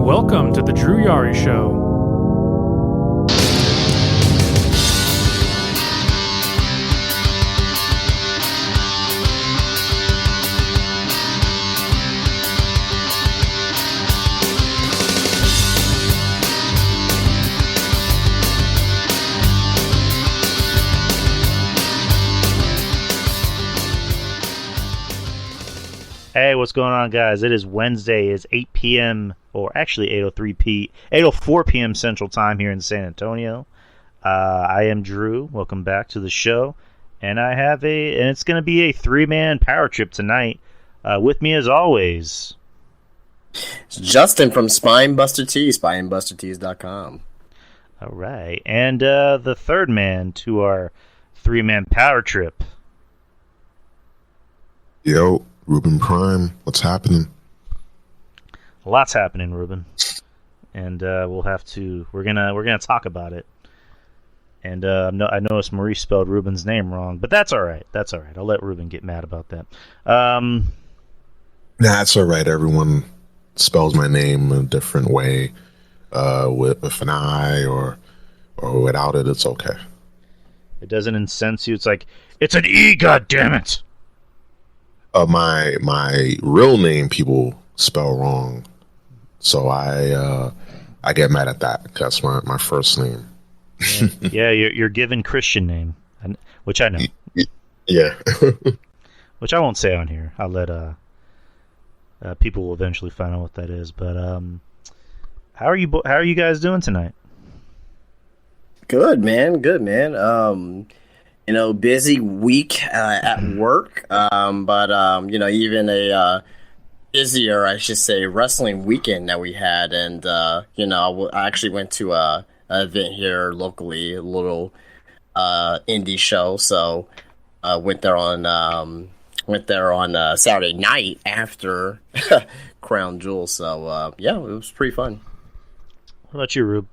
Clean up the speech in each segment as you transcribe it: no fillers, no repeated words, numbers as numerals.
Welcome to the Drew Yari Show. Hey, what's going on, guys? It is Wednesday. It's 8 p.m. or actually 8:04 p.m. Central Time here in San Antonio. I am Drew. Welcome back to the show, and it's going to be a three-man power trip tonight. With me, as always, it's Justin from Spinebuster Tees, spinebustertees.com. All right, and the third man to our three-man power trip. Yo, Ruben Prime, what's happening? Lots happening, Ruben, and we're gonna talk about it. And I noticed Maurice spelled Ruben's name wrong, but that's all right. That's all right. I'll let Ruben get mad about that. That's all right. Everyone spells my name a different way, with an I or without it. It's okay. It doesn't incense you. It's like it's an E. God damn it. My real name people spell wrong, so I get mad at that. That's my first name. Yeah, you're given Christian name, which I know. Yeah. Which I won't say on here. I'll let people will eventually find out what that is. But how are you guys doing tonight? Good, man. Good, man. Busy week at work, but even a busier, I should say, wrestling weekend that we had, and I actually went to an event here locally, a little indie show, so went there on Saturday night after Crown Jewel, so it was pretty fun. What about you, Rube?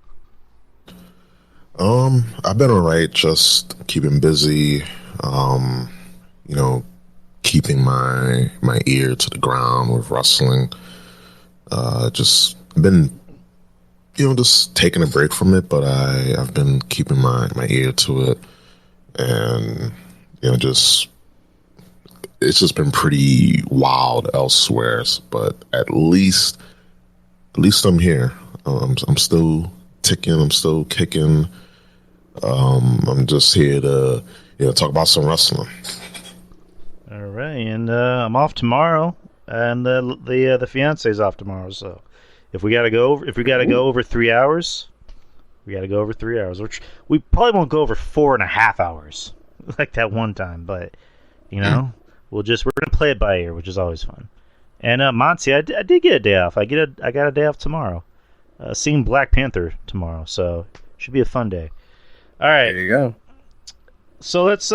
I've been alright, just keeping busy, keeping my ear to the ground with wrestling. Just been, just taking a break from it, but I've been keeping my ear to it, and it's just been pretty wild elsewhere. But at least I'm here. I'm still ticking. I'm still kicking. I'm just here to talk about some wrestling. All right, and I'm off tomorrow, and the fiance's off tomorrow. So if we gotta go over 3 hours, we gotta go over 3 hours. Which we probably won't go over 4.5 hours like that one time, but we're gonna play it by ear, which is always fun. And Monty, I did get a day off. I got a day off tomorrow. Seeing Black Panther tomorrow, so should be a fun day. All right, there you go. So let's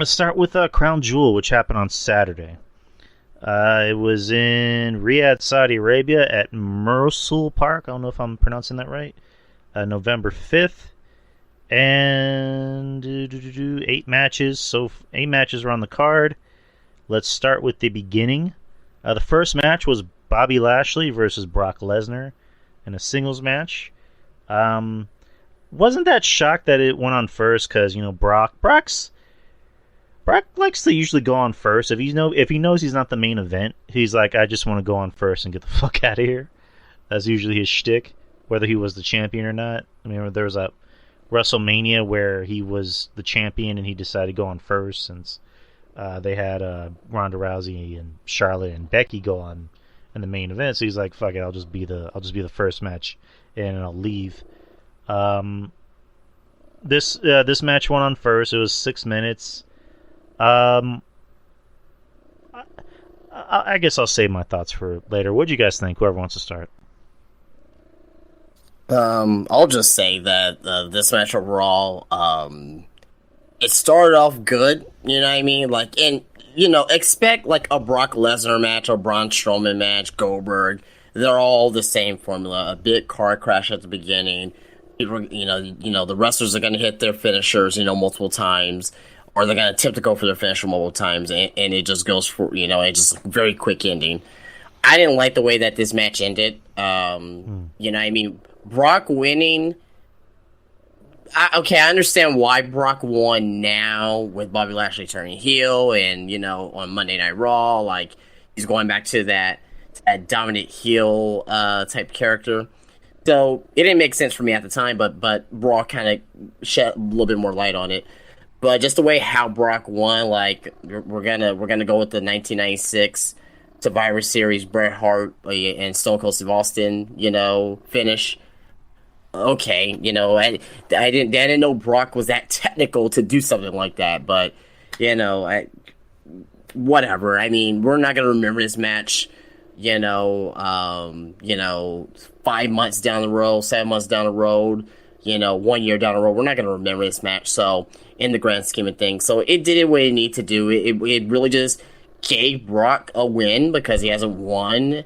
start with Crown Jewel, which happened on Saturday. It was in Riyadh, Saudi Arabia, at Mersul Park. I don't know if I'm pronouncing that right. November 5th, and 8 matches. So 8 matches were on the card. Let's start with the beginning. The first match was Bobby Lashley versus Brock Lesnar in a singles match. Wasn't that shocked that it went on first? Because Brock likes to usually go on first. If he knows he's not the main event, he's like, I just want to go on first and get the fuck out of here. That's usually his shtick, whether he was the champion or not. I mean, there was a WrestleMania where he was the champion and he decided to go on first, since they had Ronda Rousey and Charlotte and Becky go on in the main event. So he's like, fuck it, I'll just be the first match and I'll leave. This match went on first. It was 6 minutes. I guess I'll save my thoughts for later. What do you guys think? Whoever wants to start. I'll just say that this match overall, it started off good. You know what I mean? Expect like a Brock Lesnar match or Braun Strowman match, Goldberg. They're all the same formula. A big car crash at the beginning. The wrestlers are going to hit their finishers, multiple times, or they're going to attempt to go for their finisher multiple times, and it just goes for, it's just a very quick ending. I didn't like the way that this match ended. You know, I mean, Brock winning. Okay, I understand why Brock won now with Bobby Lashley turning heel, and you know, on Monday Night Raw, like he's going back to that dominant heel type character. So it didn't make sense for me at the time, but Raw kind of shed a little bit more light on it. But just the way how Brock won, like we're gonna go with the 1996 Survivor Series Bret Hart and Stone Cold Steve Austin, you know, finish. Okay, you know, I didn't know Brock was that technical to do something like that, but you know, whatever. I mean, we're not gonna remember this match, you know, 5 months down the road, 7 months down the road, you know, 1 year down the road. We're not gonna remember this match. So, in the grand scheme of things, so it did what it needed to do. It really just gave Brock a win because he hasn't won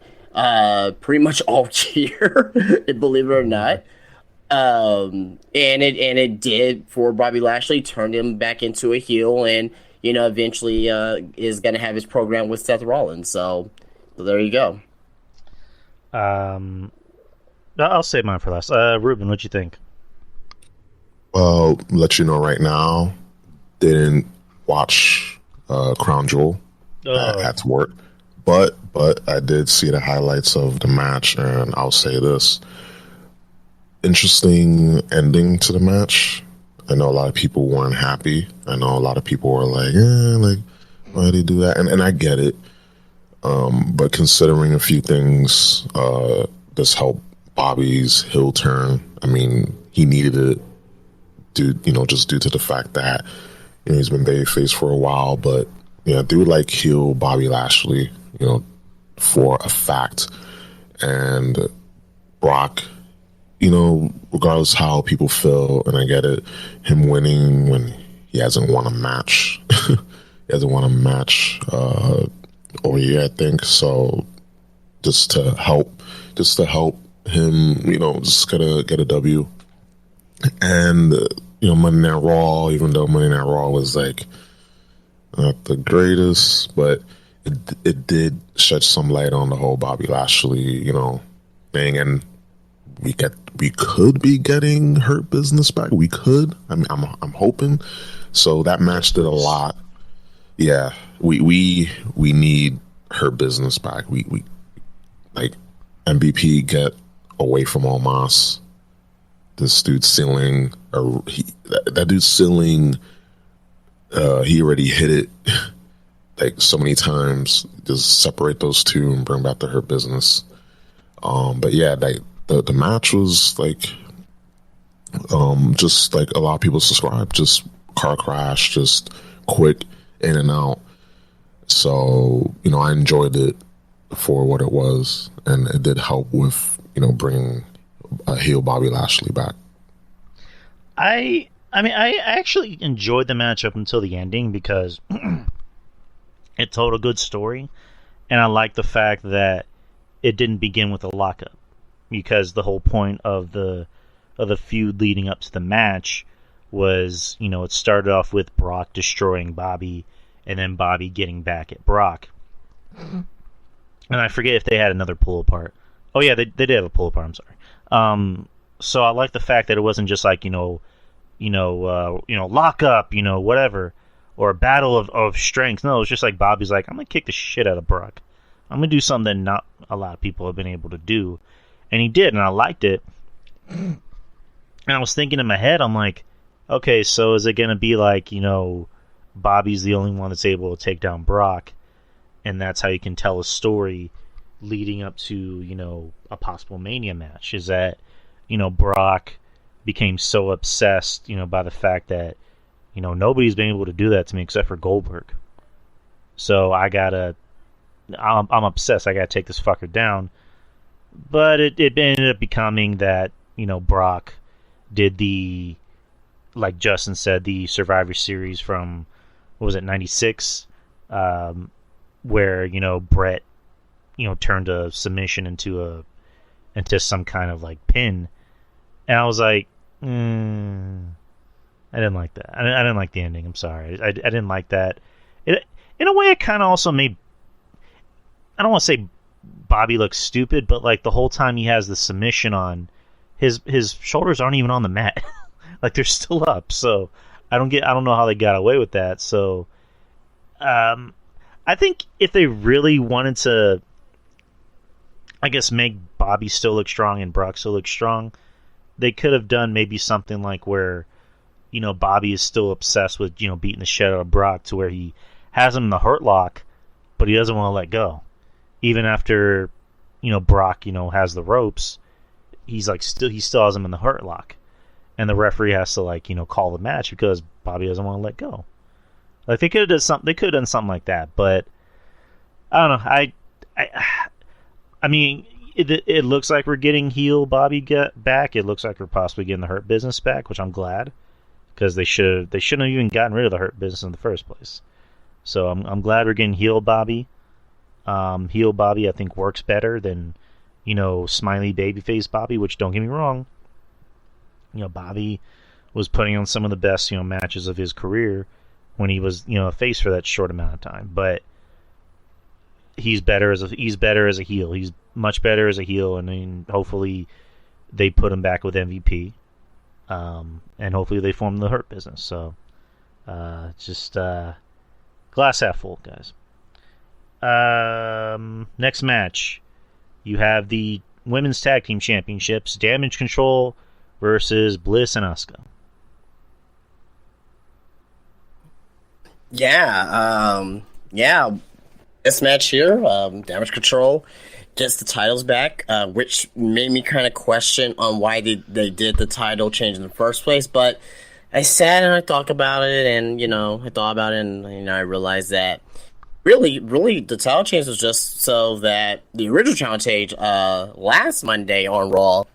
pretty much all year, believe it or not. And it did for Bobby Lashley, turned him back into a heel, and you know eventually is going to have his program with Seth Rollins. So there you go. I'll save mine for last. Ruben, what'd you think? Well, let you know right now, didn't watch Crown Jewel at work, but I did see the highlights of the match, and I'll say this. Interesting ending to the match. I know a lot of people weren't happy. I know a lot of people were like, why did they do that? And I get it. But considering a few things, this helped Bobby's heel turn. I mean, he needed it just due to the fact that, you know, he's been babyface for a while, but yeah, I do like heel Bobby Lashley, you know, for a fact. And Brock, you know, regardless how people feel, and I get it, him winning when he hasn't won a match, all year, I think. So just to help him, you know, just get a W. And you know, Monday Night Raw, even though Monday Night Raw was like not the greatest, but it did shed some light on the whole Bobby Lashley, you know, thing, and we could be getting Hurt Business back. We could. I mean, I'm hoping. So that match did a lot. Yeah, we need Hurt Business back. We like MVP, get away from Omos. This dude's ceiling, that dude's ceiling. He already hit it like so many times. Just separate those two and bring back the Hurt Business. But yeah, like the match was like, just like a lot of people subscribe, just car crash, just quick in and out. So, you know, I enjoyed it for what it was, and it did help with, you know, bringing a heel Bobby Lashley back. I mean, I actually enjoyed the match up until the ending because it told a good story, and I like the fact that it didn't begin with a lockup, because the whole point of the feud leading up to the match was, you know, it started off with Brock destroying Bobby, and then Bobby getting back at Brock. And I forget if they had another pull apart. Oh yeah, they did have a pull apart. I'm sorry. So I like the fact that it wasn't just like, lock up, whatever, or a battle of strength. No, it was just like Bobby's like, I'm gonna kick the shit out of Brock. I'm gonna do something that not a lot of people have been able to do, and he did, and I liked it. And I was thinking in my head, I'm like, okay, so is it gonna be like, Bobby's the only one that's able to take down Brock, and that's how you can tell a story leading up to, a possible Mania match? Is that, Brock became so obsessed, by the fact that, nobody's been able to do that to me except for Goldberg. So I'm obsessed. I gotta take this fucker down. But it ended up becoming that, Brock did the, like Justin said, the Survivor Series from, what was it, 96? Where, Brett, turned a submission into some kind of like pin. And I was like, I didn't like that. I didn't like the ending. I'm sorry. I didn't like that. In a way, it kind of also made, I don't want to say Bobby looks stupid, but like the whole time he has the submission on, his shoulders aren't even on the mat. Like they're still up. So I don't know how they got away with that. So I think if they really wanted to, I guess, make Bobby still look strong and Brock still look strong, they could have done maybe something like where, Bobby is still obsessed with, beating the shit out of Brock to where he has him in the hurt lock, but he doesn't want to let go. Even after, Brock, has the ropes, he still has him in the hurt lock. And the referee has to call the match because Bobby doesn't want to let go. Like they could have done something. They could have done something like that, but I don't know. I mean, it looks like we're getting heel Bobby back. It looks like we're possibly getting the Hurt Business back, which I'm glad because they shouldn't have even gotten rid of the Hurt Business in the first place. So I'm glad we're getting heel Bobby. Heel Bobby I think works better than smiley babyface Bobby. Which don't get me wrong. Bobby was putting on some of the best, matches of his career when he was, a face for that short amount of time. But he's better as a heel. He's much better as a heel, and then hopefully they put him back with MVP, and hopefully they form the Hurt Business. So, just glass half full, guys. Next match, you have the Women's Tag Team Championships, Damage Control versus Bliss and Asuka. Yeah. This match here, Damage Control gets the titles back, which made me kind of question on why they did the title change in the first place. But I sat and I thought about it, and I realized that really, the title change was just so that the original title change last Monday on Raw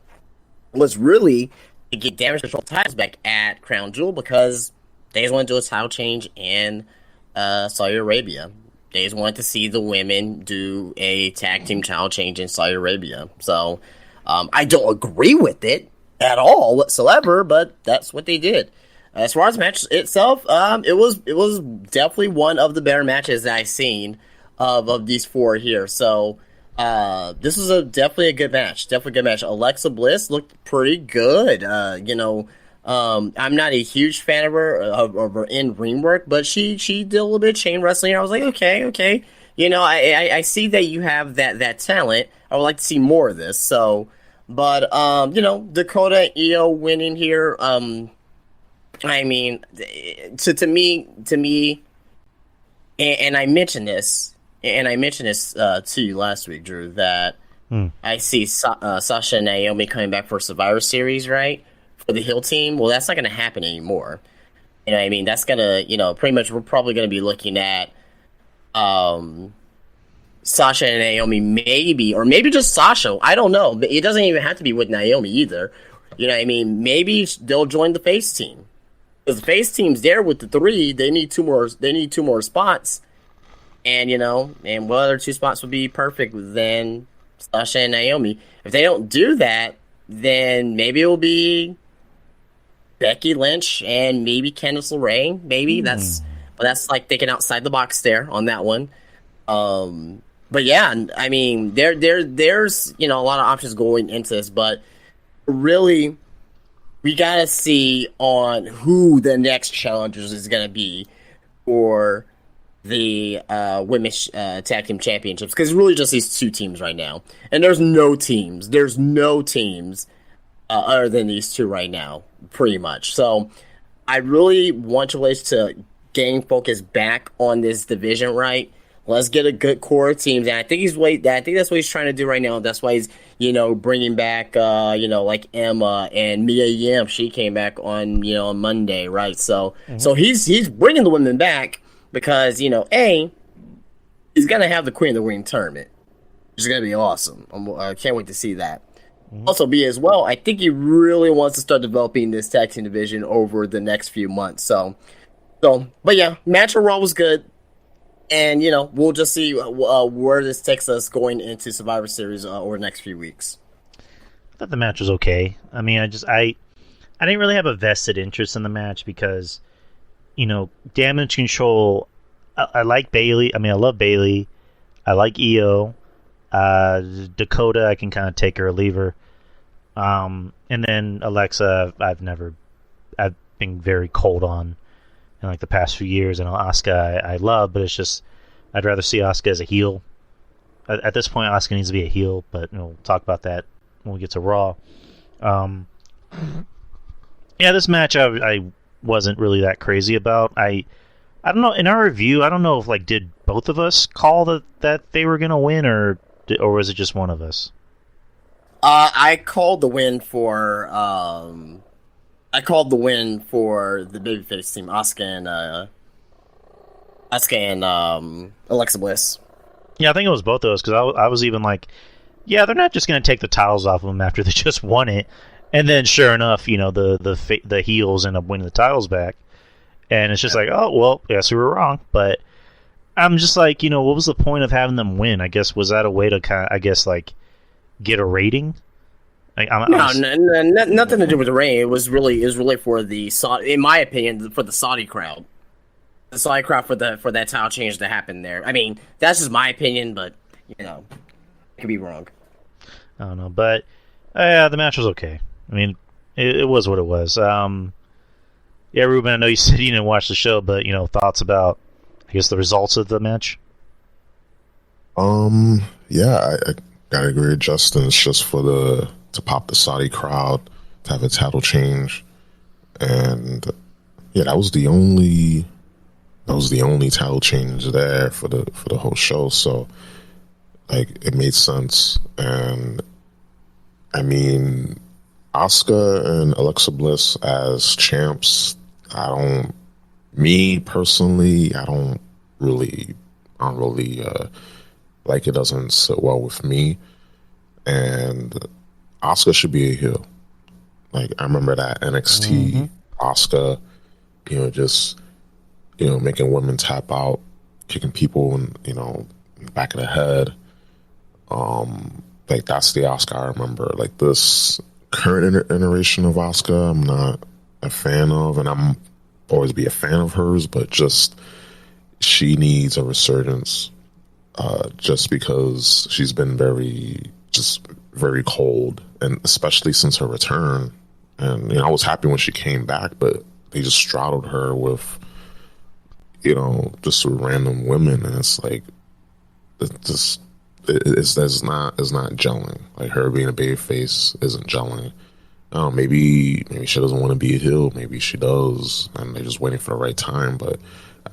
was really to get Damage Control titles back at Crown Jewel because they just want to do a title change in Saudi Arabia. They just wanted to see the women do a tag team title change in Saudi Arabia. So I don't agree with it at all whatsoever, but that's what they did. As far as the match itself, it was definitely one of the better matches that I've seen of these four here. So this was definitely a good match. Definitely a good match. Alexa Bliss looked pretty good. I'm not a huge fan of her in-ring work, but she did a little bit of chain wrestling. I was like, okay. I see that you have that talent. I would like to see more of this. So, but Dakota and Io winning here. I mean, to me, and I mentioned this. And I mentioned this to you last week, Drew, that I see Sasha and Naomi coming back for Survivor Series, right? For the heel team. Well, that's not going to happen anymore. You know what I mean? That's going to, pretty much we're probably going to be looking at Sasha and Naomi maybe, or maybe just Sasha. I don't know. But it doesn't even have to be with Naomi either. You know what I mean? Maybe they'll join the face team. Because the face team's there with the three. They need two more spots. And, and what other two spots would be perfect than Sasha and Naomi? If they don't do that, then maybe it will be Becky Lynch and maybe Candice LeRae. Maybe that's like thinking outside the box there on that one. But yeah, I mean, there's a lot of options going into this, but really, we gotta see on who the next challengers is gonna be for the women's tag team championships, because it's really just these two teams right now, and there's no teams other than these two right now, pretty much. So I really want Triple H to gain focus back on this division, right? Let's get a good core of teams, and I think that's what he's trying to do right now. That's why he's bringing back like Emma and Mia Yim. She came back on on Monday, right? So so he's bringing the women back. Because, A, he's going to have the Queen of the Ring tournament, which is going to be awesome. I can't wait to see that. Also, B, as well, I think he really wants to start developing this tag team division over the next few months. So, but yeah, match of Raw was good. And, we'll just see where this takes us going into Survivor Series over the next few weeks. I thought the match was okay. I mean, I didn't really have a vested interest in the match because... Damage Control, I like Bailey. I mean, I love Bailey. I like Io. Dakota, I can kind of take her or leave her. And then Alexa, I've been very cold on in like the past few years. And Asuka, I love, but it's just I'd rather see Asuka as a heel. At this point, Asuka needs to be a heel, but we'll talk about that when we get to Raw. Yeah, this match I wasn't really that crazy about. I don't know. In our review, I don't know if did both of us call that they were gonna win, or was it just one of us? I called the win for the babyface team, Asuka and Alexa Bliss. Yeah, I think it was both of us, because I was even like, yeah, they're not just gonna take the titles off of them after they just won it, and then sure enough, the heels end up winning the titles back, and it's just like, oh well, yes, we were wrong, but I'm just like, what was the point of having them win? I guess was that a way to get a rating? Nothing to do with the rating. It was really for the Saudi, in my opinion, for the Saudi crowd. The Saudi crowd for that title change that happened there. I mean, that's just my opinion, but I could be wrong. I don't know, but the match was okay. I mean, it was what it was. Yeah, Ruben, I know you said you didn't watch the show, but thoughts about, I guess, the results of the match? Yeah, I gotta agree with Justin. It's just to pop the Saudi crowd, to have a title change, and yeah, that was the only title change there for the whole show. So it made sense, and I mean, Asuka and Alexa Bliss as champs, I don't really it doesn't sit well with me. And Asuka should be a heel. I remember that NXT Asuka, just making women tap out, kicking people in the back of the head. That's the Asuka I remember. This current iteration of Asuka, I'm not a fan of, and I'm always be a fan of hers, but just she needs a resurgence, just because she's been very cold, and especially since her return. And I was happy when she came back, but they just straddled her with just random women, and it's not gelling. Her being a babyface isn't gelling. Maybe she doesn't want to be a heel. Maybe she does, and they're just waiting for the right time. But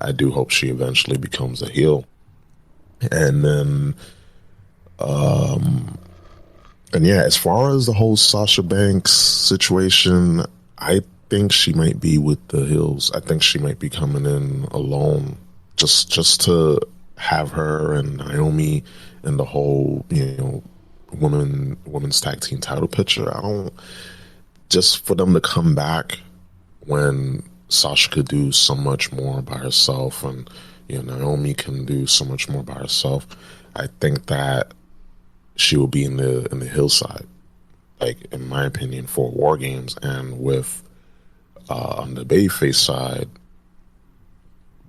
I do hope she eventually becomes a heel. And then, and yeah, as far as the whole Sasha Banks situation, I think she might be with the heels. I think she might be coming in alone, just to have her and Naomi in the whole women's tag team title picture. Just for them to come back when Sasha could do so much more by herself, and Naomi can do so much more by herself. I think that she will be in the hillside, in my opinion, for War Games. And with on the babyface side,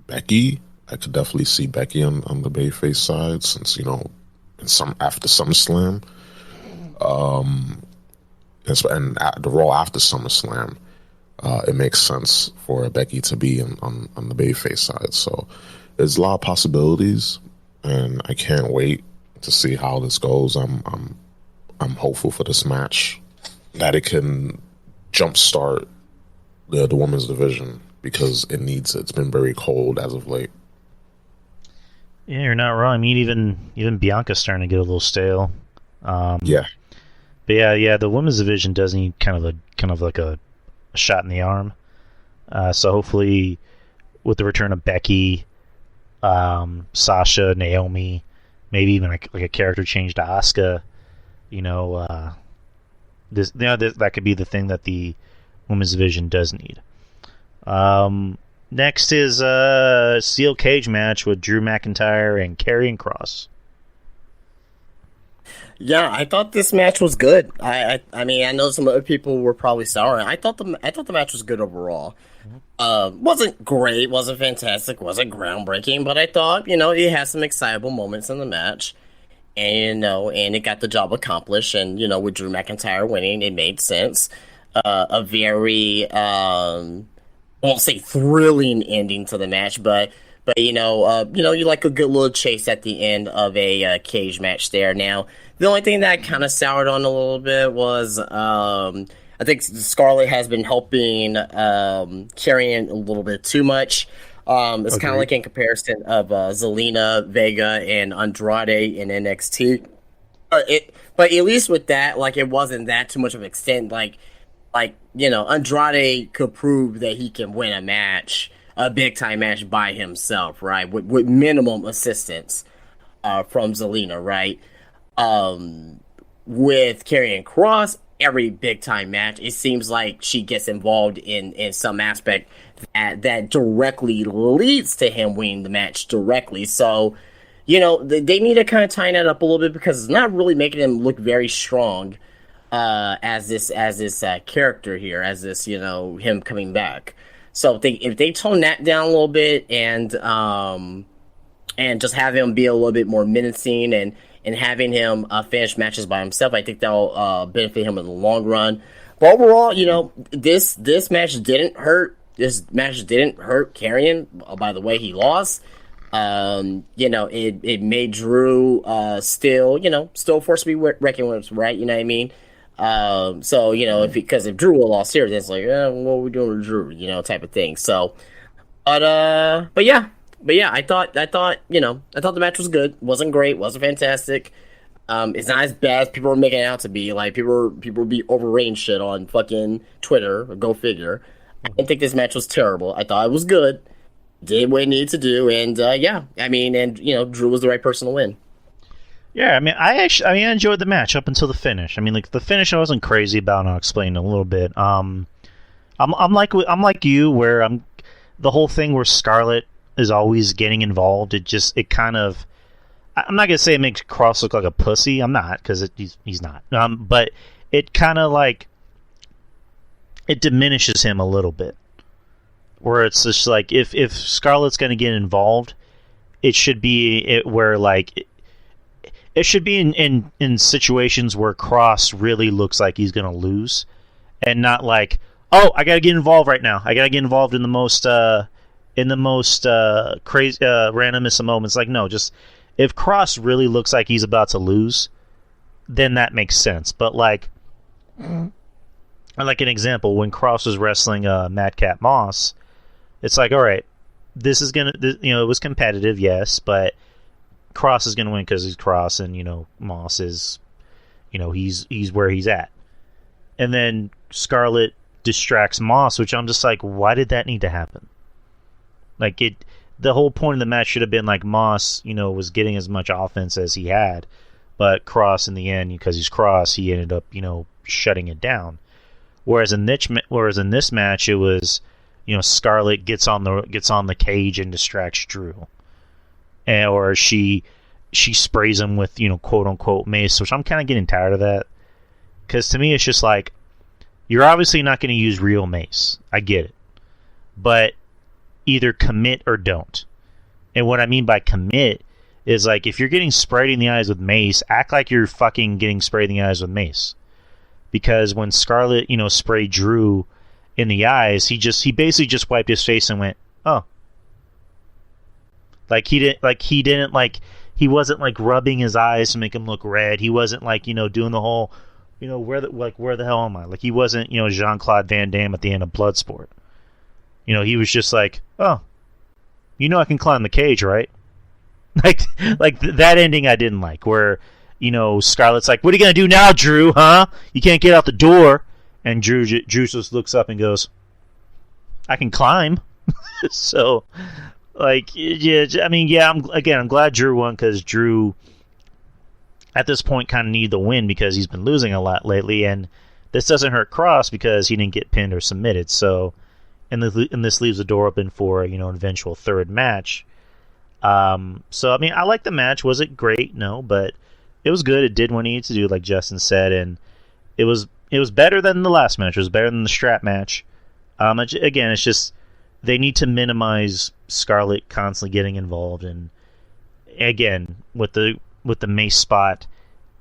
Becky, I could definitely see Becky on the babyface side, since after SummerSlam, and the Raw after SummerSlam, it makes sense for Becky to be on the babyface side. So there's a lot of possibilities, and I can't wait to see how this goes. I'm hopeful for this match, that it can jumpstart the women's division, because it needs it. It's been very cold as of late. Yeah, you're not wrong. I mean, even Bianca's starting to get a little stale. Yeah. But yeah, the women's division does need kind of like a shot in the arm. So hopefully, with the return of Becky, Sasha, Naomi, maybe even like a character change to Asuka, that could be the thing that the women's division does need. Next is a steel cage match with Drew McIntyre and Karrion Kross. Yeah, I thought this match was good. I mean, I know some other people were probably sour. I thought the match was good overall. Wasn't great, wasn't fantastic, wasn't groundbreaking, but I thought it had some excitable moments in the match. and it got the job accomplished. And with Drew McIntyre winning, it made sense. A very I won't say thrilling ending to the match, but you like a good little chase at the end of a cage match there. Now, the only thing that I kind of soured on a little bit was I think Scarlett has been helping Karrion a little bit too much. It's kind of like in comparison of Zelina Vega and Andrade in NXT. But at least with that, like, it wasn't that too much of an extent. Like Andrade could prove that he can win a match, a big time match by himself, right? With minimum assistance from Zelina, right? With Karrion Kross, every big time match, it seems like she gets involved in some aspect that directly leads to him winning the match directly. So, they need to kind of tighten that up a little bit, because it's not really making him look very strong as this character here, as this him coming back. So if they tone that down a little bit and just have him be a little bit more menacing and having him finish matches by himself, I think that'll benefit him in the long run. But overall, this match didn't hurt. This match didn't hurt Karrion by the way he lost. It made Drew still forced to be reckoned with, right? You know what I mean? If Drew would have lost here, then it's like, what are we doing with Drew? Type of thing. So, but yeah, I thought the match was good. Wasn't great. Wasn't fantastic. It's not as bad as people were making it out to be. Like, people be overrating shit on fucking Twitter. Go figure. I didn't think this match was terrible. I thought it was good. Did what it needed to do, and Drew was the right person to win. Yeah, I mean, I enjoyed the match up until the finish. I mean, like, the finish I wasn't crazy about, and I'll explain a little bit. I'm like you, where the whole thing where Scarlett is always getting involved. It kind of, I'm not gonna say it makes Cross look like a pussy. I'm not, because he's not. But it kind of like it diminishes him a little bit. Where it's just like, if Scarlett's gonna get involved, it should be it should be in situations where Cross really looks like he's gonna lose, and not like, oh, I gotta get involved right now. I gotta get involved in the most crazy randomest of moments. Like, no, just if Cross really looks like he's about to lose, then that makes sense. But like an example, when Cross was wrestling Madcap Moss, it's like, all right, this is gonna, it was competitive, yes, but Cross is gonna win because he's Cross, and Moss is, he's where he's at. And then Scarlett distracts Moss, which I'm just like, why did that need to happen? Like, the whole point of the match should have been like Moss, was getting as much offense as he had, but Cross in the end, because he's Cross, he ended up, shutting it down. Whereas in this match, it was, Scarlett gets on the cage and distracts Drew, or she sprays him with quote unquote mace, which I'm kind of getting tired of that, because to me it's just like, you're obviously not going to use real mace. I get it, but either commit or don't. And what I mean by commit is, like, if you're getting sprayed in the eyes with mace, act like you're fucking getting sprayed in the eyes with mace. Because when Scarlett, sprayed Drew in the eyes, he basically just wiped his face and went, oh. He wasn't like rubbing his eyes to make him look red. He wasn't like, doing the whole, where the hell am I? Like, he wasn't, Jean-Claude Van Damme at the end of Bloodsport. He was just like, oh, I can climb the cage, right? like that ending I didn't like, where, Scarlett's like, what are you going to do now, Drew, huh? You can't get out the door. And Drew just looks up and goes, I can climb. So, like, yeah, I mean, yeah, I'm glad Drew won, because Drew, at this point, kind of needed the win because he's been losing a lot lately, and this doesn't hurt Cross because he didn't get pinned or submitted, so, and this leaves the door open for, an eventual third match. So, I mean, I like the match. Was it great? No, but it was good. It did what it needed to do, like Justin said, and it was better than the last match. It was better than the strap match. Again, it's just, they need to minimize Scarlett constantly getting involved, and again, with the with the mace spot.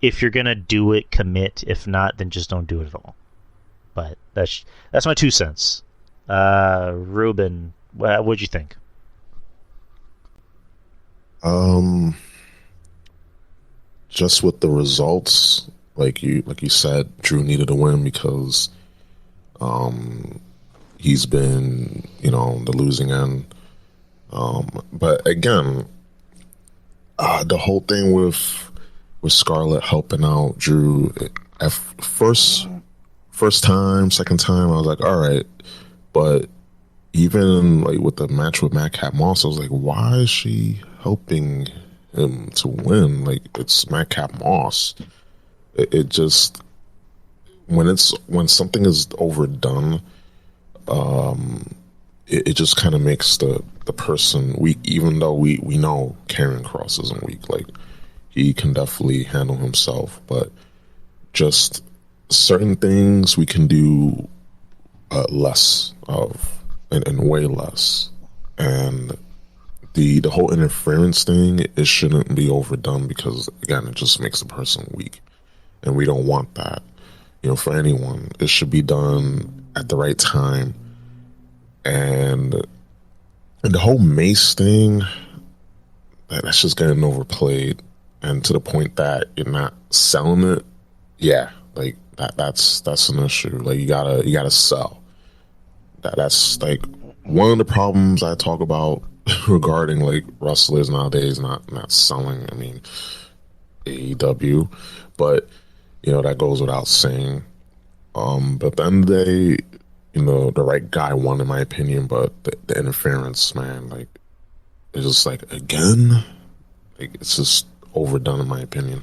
If you're gonna do it, commit. If not, then just don't do it at all. But that's my 2 cents. Ruben, what'd you think? Just with the results, like you said, Drew needed a win because he's been, on the losing end. But again, the whole thing with Scarlett helping out Drew at first time, second time, I was like, all right. But even like with the match with Madcap Moss, I was like, why is she helping him to win? Like, it's Madcap Moss. It just, when something is overdone, it just kind of makes the person weak. Even though we know Karrion Kross isn't weak, like he can definitely handle himself, but just certain things we can do less of, and way less. And the whole interference thing, it shouldn't be overdone because again, it just makes the person weak, and we don't want that. For anyone, it should be done at the right time. And the whole mace thing, that's just getting overplayed, and to the point that you're not selling it. Yeah, like that's an issue. Like you gotta sell. That's like one of the problems I talk about regarding like wrestlers nowadays not selling. I mean, AEW, but that goes without saying. But at the end of the day, the right guy won in my opinion, but the interference, man, like it's just like, again, like it's just overdone in my opinion.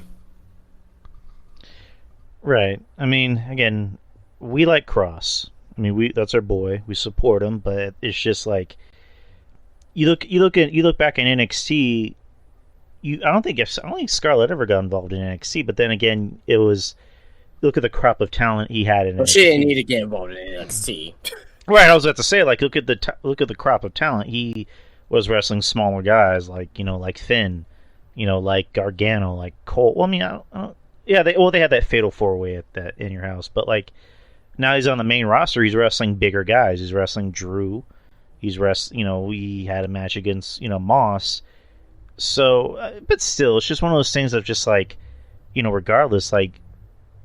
Right. I mean, again, we like Cross. I mean, that's our boy. We support him, but it's just like you look back in NXT. I don't think Scarlett ever got involved in NXT, but then again, it was, look at the crop of talent he had in NXT. She didn't need to get involved in NXT. Right, I was about to say, like, look at the crop of talent. He was wrestling smaller guys like like Finn, like Gargano, like Cole. Well, I mean, I don't yeah, they had that fatal 4-way at that In Your House, but like now he's on the main roster. He's wrestling bigger guys. He's wrestling Drew. He had a match against Moss. So, but still, it's just one of those things of just like, regardless, like,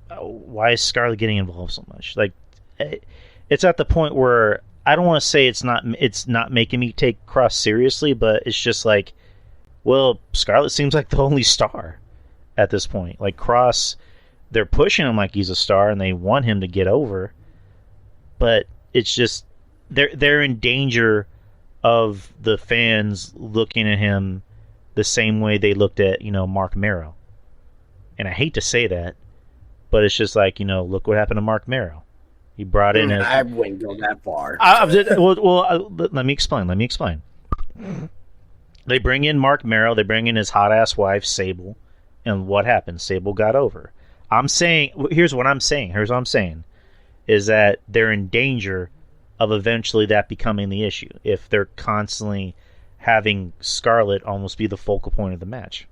why is Scarlett getting involved so much? Like, it's at the point where I don't want to say it's not making me take Cross seriously, but it's just like, well, Scarlett seems like the only star at this point. Like Cross, they're pushing him like he's a star and they want him to get over, but it's just they're in danger of the fans looking at him the same way they looked at Mark Merrow. And I hate to say that, but it's just like, look what happened to Mark Merrow. He brought in I wouldn't go that far. Let me explain. They bring in Mark Merrow. They bring in his hot-ass wife, Sable. And what happened? Sable got over. Here's what I'm saying, is that they're in danger of eventually that becoming the issue if they're constantly having Scarlett almost be the focal point of the match.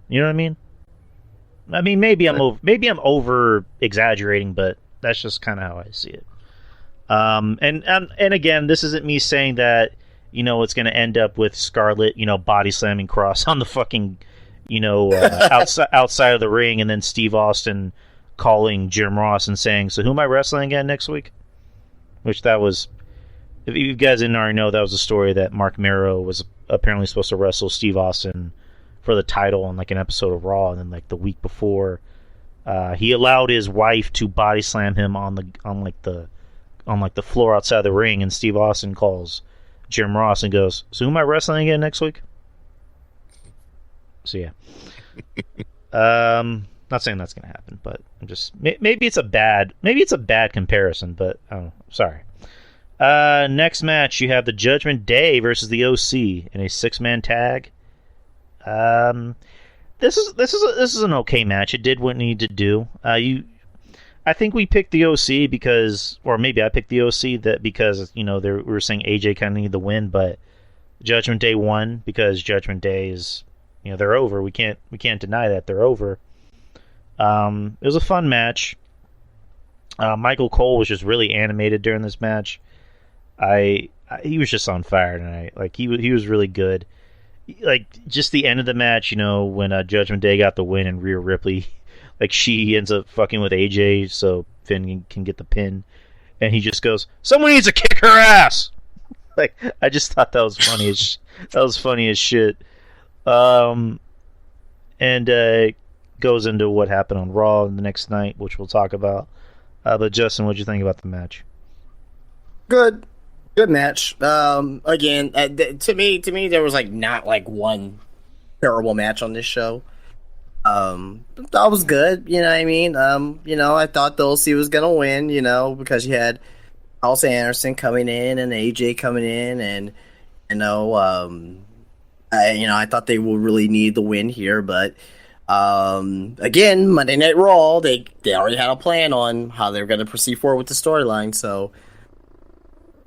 You know what I mean? I mean, maybe I'm over exaggerating, but that's just kind of how I see it. And again, this isn't me saying that it's going to end up with Scarlett body slamming Cross on the fucking outside of the ring, and then Steve Austin calling Jim Ross and saying, "So who am I wrestling again next week?" Which that was, if you guys didn't already know, that was a story that Mark Merrow was apparently supposed to wrestle Steve Austin for the title on like an episode of Raw, and then like the week before, he allowed his wife to body slam him on the floor outside the ring, and Steve Austin calls Jim Ross and goes, "So who am I wrestling again next week?" So yeah, not saying that's gonna happen, but I'm just maybe it's a bad comparison, but sorry. Next match, you have the Judgment Day versus the OC in a 6-man tag. This is an okay match. It did what it needed to do. I think we picked the OC because, or maybe I picked the OC because we were saying AJ kind of needed the win, but Judgment Day won because Judgment Day is they're over. We can't deny that they're over. It was a fun match. Michael Cole was just really animated during this match. He was just on fire tonight. Like he was really good. Like just the end of the match, when Judgment Day got the win and Rhea Ripley, like she ends up fucking with AJ so Finn can get the pin, and he just goes, "Someone needs to kick her ass." Like I just thought that was funny as shit. And goes into what happened on Raw the next night, which we'll talk about. But Justin, what'd you think about the match? Good match. Again, to me, there was not one terrible match on this show. That was good. You know what I mean? I thought the OC was gonna win. Because you had House Anderson coming in and AJ coming in, and I thought they would really need the win here, but. Again, Monday Night Raw, they already had a plan on how they were going to proceed forward with the storyline, so...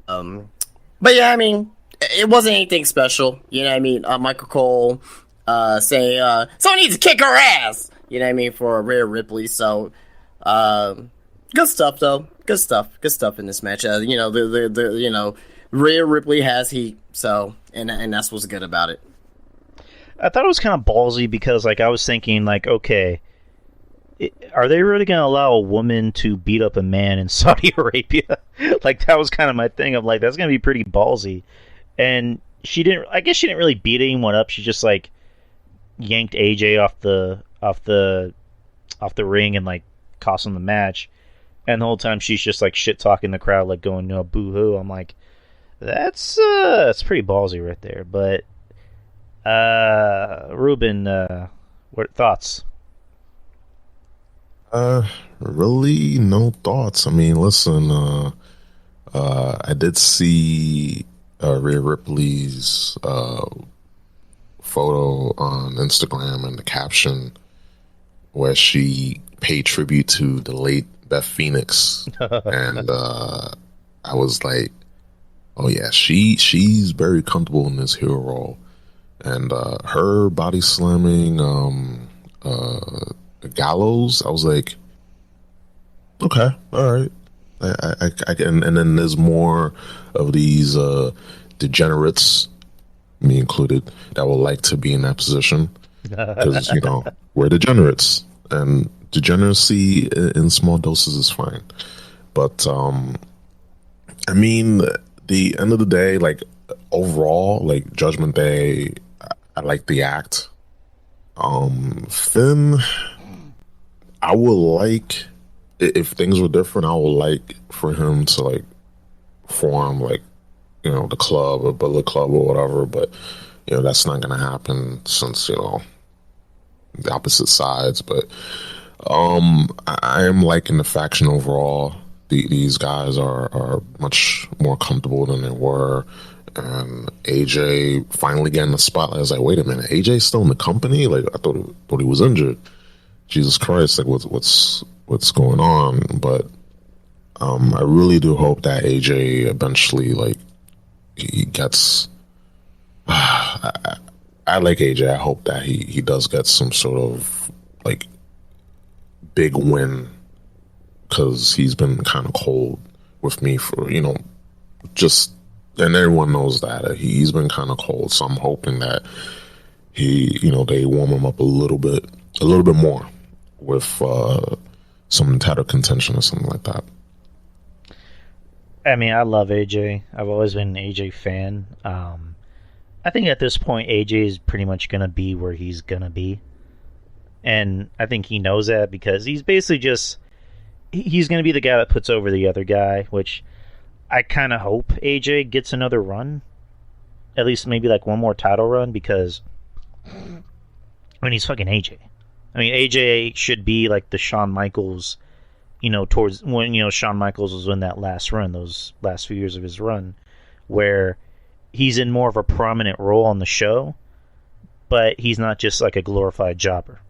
But yeah, I mean, it wasn't anything special, you know what I mean? Michael Cole, saying, someone needs to kick her ass! You know what I mean, for Rhea Ripley, so... good stuff, though. Good stuff in this match. Rhea Ripley has heat, so... And that's what's good about it. I thought it was kind of ballsy because, I was thinking, okay, are they really going to allow a woman to beat up a man in Saudi Arabia? That was kind of my thing. I'm that's going to be pretty ballsy. And I guess she didn't really beat anyone up. She just, yanked AJ off the ring and, cost him the match. And the whole time she's just, shit-talking the crowd, going, no, boo-hoo. I'm that's pretty ballsy right there. But... Ruben, what thoughts? Really no thoughts. I mean, listen, I did see Rhea Ripley's photo on Instagram and the caption where she paid tribute to the late Beth Phoenix, and I was like, oh yeah, she's very comfortable in this hero role. And her body slamming Gallows, I was like, okay, all right. And then there's more of these degenerates, me included, that would like to be in that position because we're degenerates, and degeneracy in small doses is fine. But I mean, the end of the day, overall, Judgment Day, I like the act. Finn, I would like, if things were different, I would like for him to form the club or Bullet Club or whatever, but that's not gonna happen since the opposite sides. But I am liking the faction overall. These guys are much more comfortable than they were. And AJ finally getting the spotlight. I was like, wait a minute, AJ's still in the company? I thought he was injured. Jesus Christ, what's going on? But I really do hope that AJ eventually he gets. I like AJ. I hope that he does get some sort of big win, because he's been kind of cold with me for just. And everyone knows that he's been kind of cold, so I'm hoping that they warm him up a little bit more with some title contention or something like that. I mean, I love AJ. I've always been an AJ fan. I think at this point, AJ is pretty much gonna be where he's gonna be, and I think he knows that because he's basically he's gonna be the guy that puts over the other guy, which. I kind of hope AJ gets another run, at least maybe one more title run, because he's fucking AJ. I mean, AJ should be the Shawn Michaels, towards when Shawn Michaels was in that last run, those last few years of his run, where he's in more of a prominent role on the show, but he's not just a glorified jobber.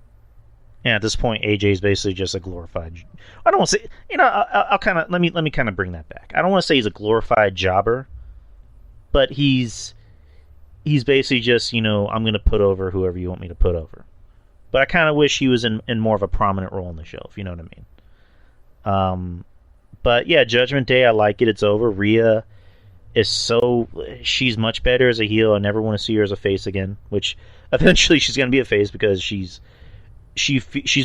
And at this point, AJ is basically just a glorified. I don't want to say, I'll kind of let me kind of bring that back. I don't want to say he's a glorified jobber, but he's he's basically just, I'm going to put over whoever you want me to put over. But I kind of wish he was in more of a prominent role in the show, if you know what I mean. But yeah, Judgment Day, I like it. It's over. Rhea she's much better as a heel. I never want to see her as a face again, which eventually she's going to be a face because she's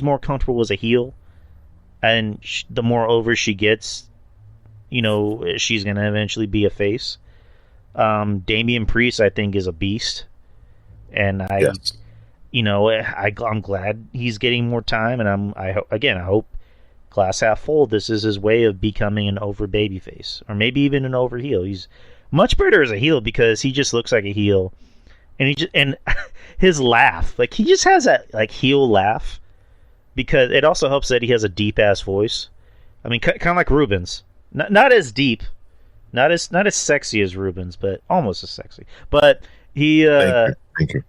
more comfortable as a heel. And the more over she gets, she's going to eventually be a face. Damian Priest, I think, is a beast. And Yes. I'm glad he's getting more time, and I hope glass half full. This is his way of becoming an over babyface, or maybe even an over heel. He's much better as a heel because he just looks like a heel, and his laugh, like he just has that like heel laugh, because it also helps that he has a deep ass voice. I mean, kind of like Ruben's, not as deep, not as sexy as Ruben's, but almost as sexy. But he. Thank you.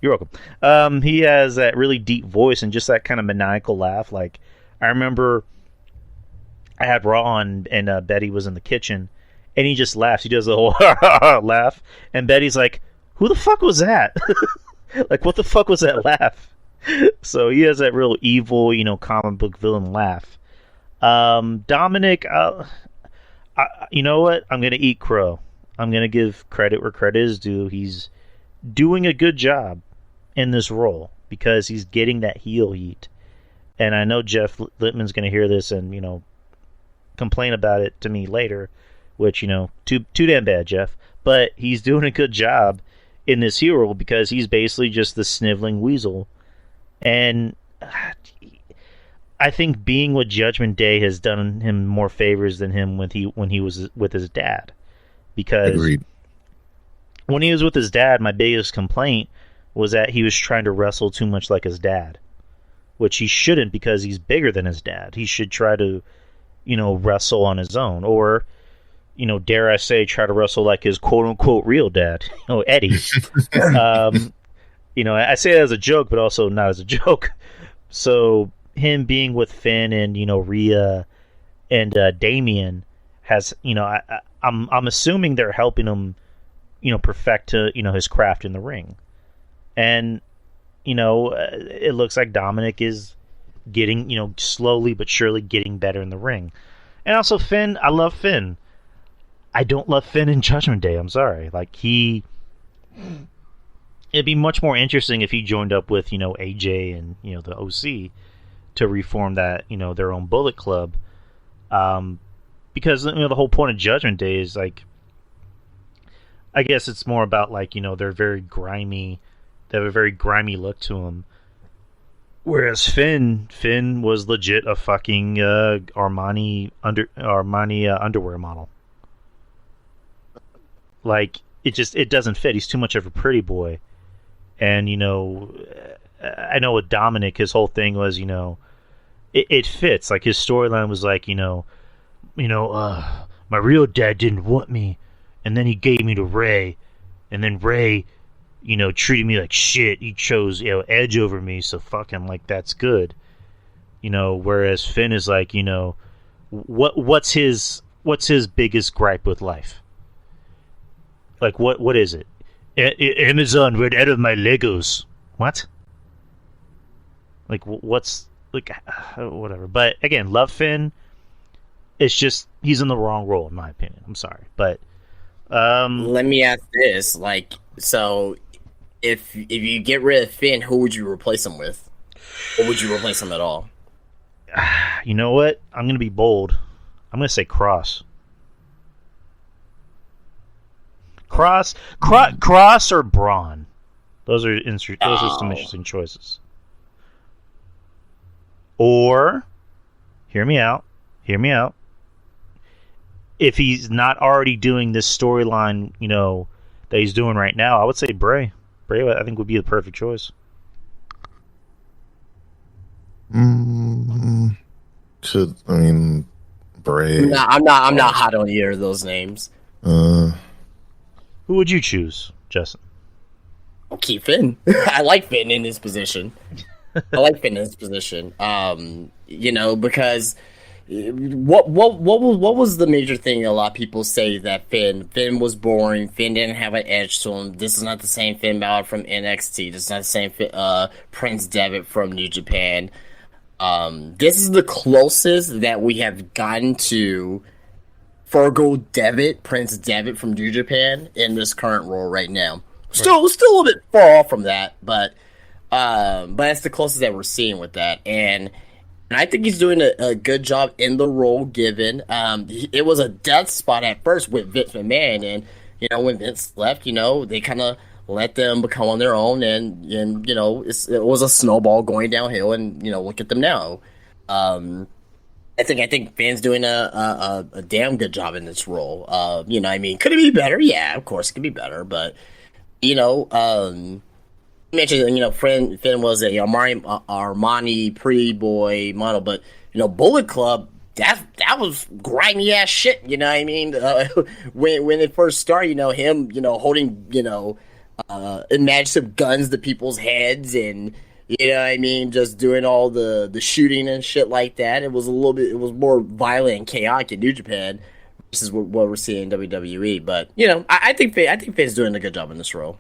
You're welcome. He has that really deep voice and just that kind of maniacal laugh. Like, I remember I had Raw on, and Betty was in the kitchen, and he just laughs. He does the whole laugh, and Betty's like, "Who the fuck was that?" Like, what the fuck was that laugh? So he has that real evil, comic book villain laugh. Dominic, you know what? I'm gonna eat crow. I'm gonna give credit where credit is due. He's doing a good job in this role because he's getting that heel heat. And I know Jeff Littman's going to hear this and, complain about it to me later, which, too damn bad, Jeff. But he's doing a good job in this heel role because he's basically just the sniveling weasel. And I think being with Judgment Day has done him more favors than him when he was with his dad. Because Agreed. When he was with his dad, my biggest complaint was that he was trying to wrestle too much like his dad, which he shouldn't because he's bigger than his dad. He should try to, wrestle on his own, or, dare I say, try to wrestle like his quote-unquote real dad, Eddie. I say that as a joke, but also not as a joke. So him being with Finn and, Rhea and Damian has, I'm assuming they're helping him, perfect his craft in the ring. And it looks like Dominic is getting, slowly but surely getting better in the ring. And also Finn, I love Finn. I don't love Finn in Judgment Day. I'm sorry. Like, it'd be much more interesting if he joined up with, AJ and, the OC to reform that, their own Bullet Club. Because, the whole point of Judgment Day is, like, I guess it's more about, like, they're very grimy. They have a very grimy look to them. Whereas Finn was legit a fucking Armani underwear model. Like, it doesn't fit. He's too much of a pretty boy. And, I know with Dominic, his whole thing was, it fits. Like, his storyline was like, my real dad didn't want me, and then he gave me to Ray, and then Ray, treated me like shit. He chose, Edge over me, so fuck him. Like, that's good. Whereas Finn is like, what's his biggest gripe with life? Like, what is it? Amazon ran out of my Legos. What? Like, what's, like, whatever. But again, love Finn. It's just he's in the wrong role, in my opinion. I'm sorry, but let me ask this: like, so if you get rid of Finn, who would you replace him with? Or would you replace him at all? You know what? I'm gonna be bold. I'm gonna say Cross. Cross or Braun. Those are some interesting choices. Or, hear me out. If he's not already doing this storyline, that he's doing right now, I would say Bray. Bray, I think, would be the perfect choice. Bray. I'm not hot on either of those names. Who would you choose, Justin? I'll keep Finn. I like Finn in his position. Because what was the major thing a lot of people say that Finn was boring, Finn didn't have an edge to him, this is not the same Finn Balor from NXT, this is not the same Prince Devitt from New Japan. This is the closest that we have gotten to Fergal Devitt, Prince Devitt from New Japan in this current role right now. Still a little bit far off from that, but that's the closest that we're seeing with that, and I think he's doing a good job in the role given. It was a death spot at first with Vince McMahon, and when Vince left, they kind of let them become on their own, and it was a snowball going downhill, and look at them now. I think Finn's doing a damn good job in this role. Could it be better? Yeah, of course it could be better, but you mentioned, Finn was a Armani pretty boy model, but Bullet Club, that was grimy ass shit. You know what I mean? When it first started, him, holding, imaginative guns to people's heads, and just doing all the shooting and shit like that. It was more violent and chaotic in New Japan versus what we're seeing in WWE. But I think Finn's doing a good job in this role.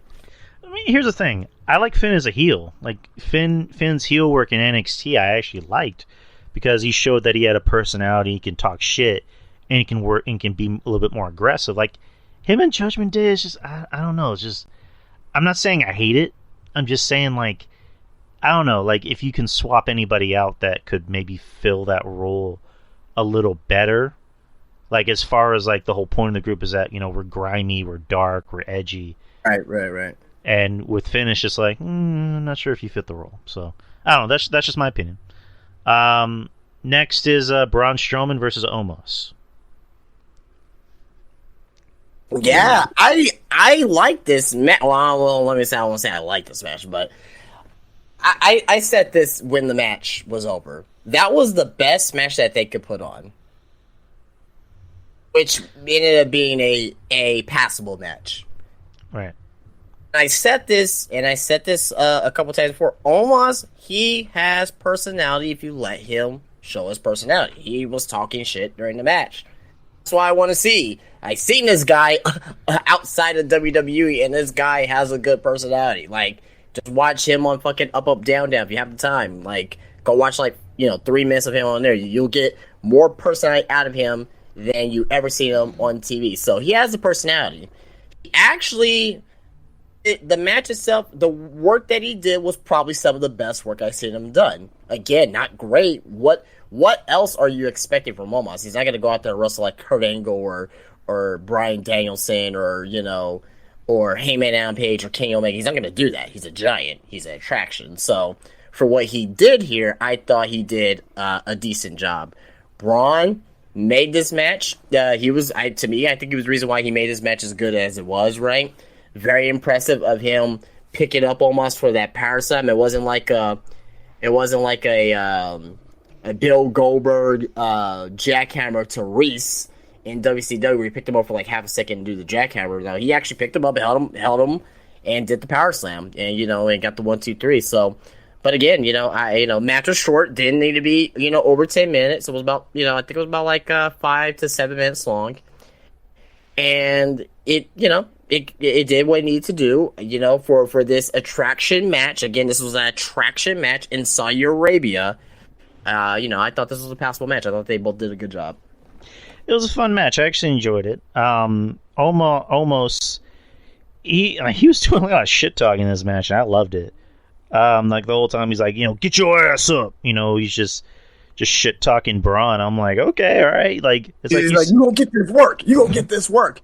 I mean, here's the thing. I like Finn as a heel. Like Finn's heel work in NXT, I actually liked because he showed that he had a personality. He can talk shit, and he can work and can be a little bit more aggressive. Like him and Judgment Day is just I don't know. It's just I'm not saying I hate it. I'm just saying like I don't know. Like if you can swap anybody out that could maybe fill that role a little better. Like as far as like the whole point of the group is that we're grimy, we're dark, we're edgy. Right. And with Finn, it's just like, I'm not sure if you fit the role. So, I don't know. That's just my opinion. Next is Braun Strowman versus Omos. Yeah, I like this match. Well, let me say, I won't say I like this match, but I said this when the match was over. That was the best match that they could put on. Which ended up being a passable match. Right. I said this a couple times before. Omos, he has personality if you let him show his personality. He was talking shit during the match. That's what I want to see. I seen this guy outside of WWE, and this guy has a good personality. Like, just watch him on fucking Up, Down if you have the time. Like, go watch 3 minutes of him on there. You'll get more personality out of him than you ever seen him on TV. So he has a personality. Actually, the match itself, the work that he did was probably some of the best work I've seen him done. Again, not great. What else are you expecting from Omos? He's not going to go out there and wrestle like Kurt Angle or Bryan Danielson or Heyman Adam Page or Kenny Omega. He's not going to do that. He's a giant. He's an attraction. So for what he did here, I thought he did a decent job. Braun made this match. I think he was the reason why he made this match as good as it was, right? Very impressive of him picking up almost for that power slam. It wasn't like a Bill Goldberg jackhammer to Reese in WCW where he picked him up for like half a second to do the jackhammer. No, he actually picked him up, held him, and did the power slam, and and got the 1, 2, 3. So, but again, match was short, didn't need to be over 10 minutes. It was about I think it was about like 5 to 7 minutes long, and it did what it needed to do, for this attraction match. Again, this was an attraction match in Saudi Arabia. I thought this was a passable match. I thought they both did a good job. It was a fun match. I actually enjoyed it. Almost, he was doing a lot of shit talking in this match, and I loved it. Like the whole time he's like, get your ass up. He's just shit talking Braun. I'm like, okay, all right. Like it's he's like you gonna get this work. You gonna get this work.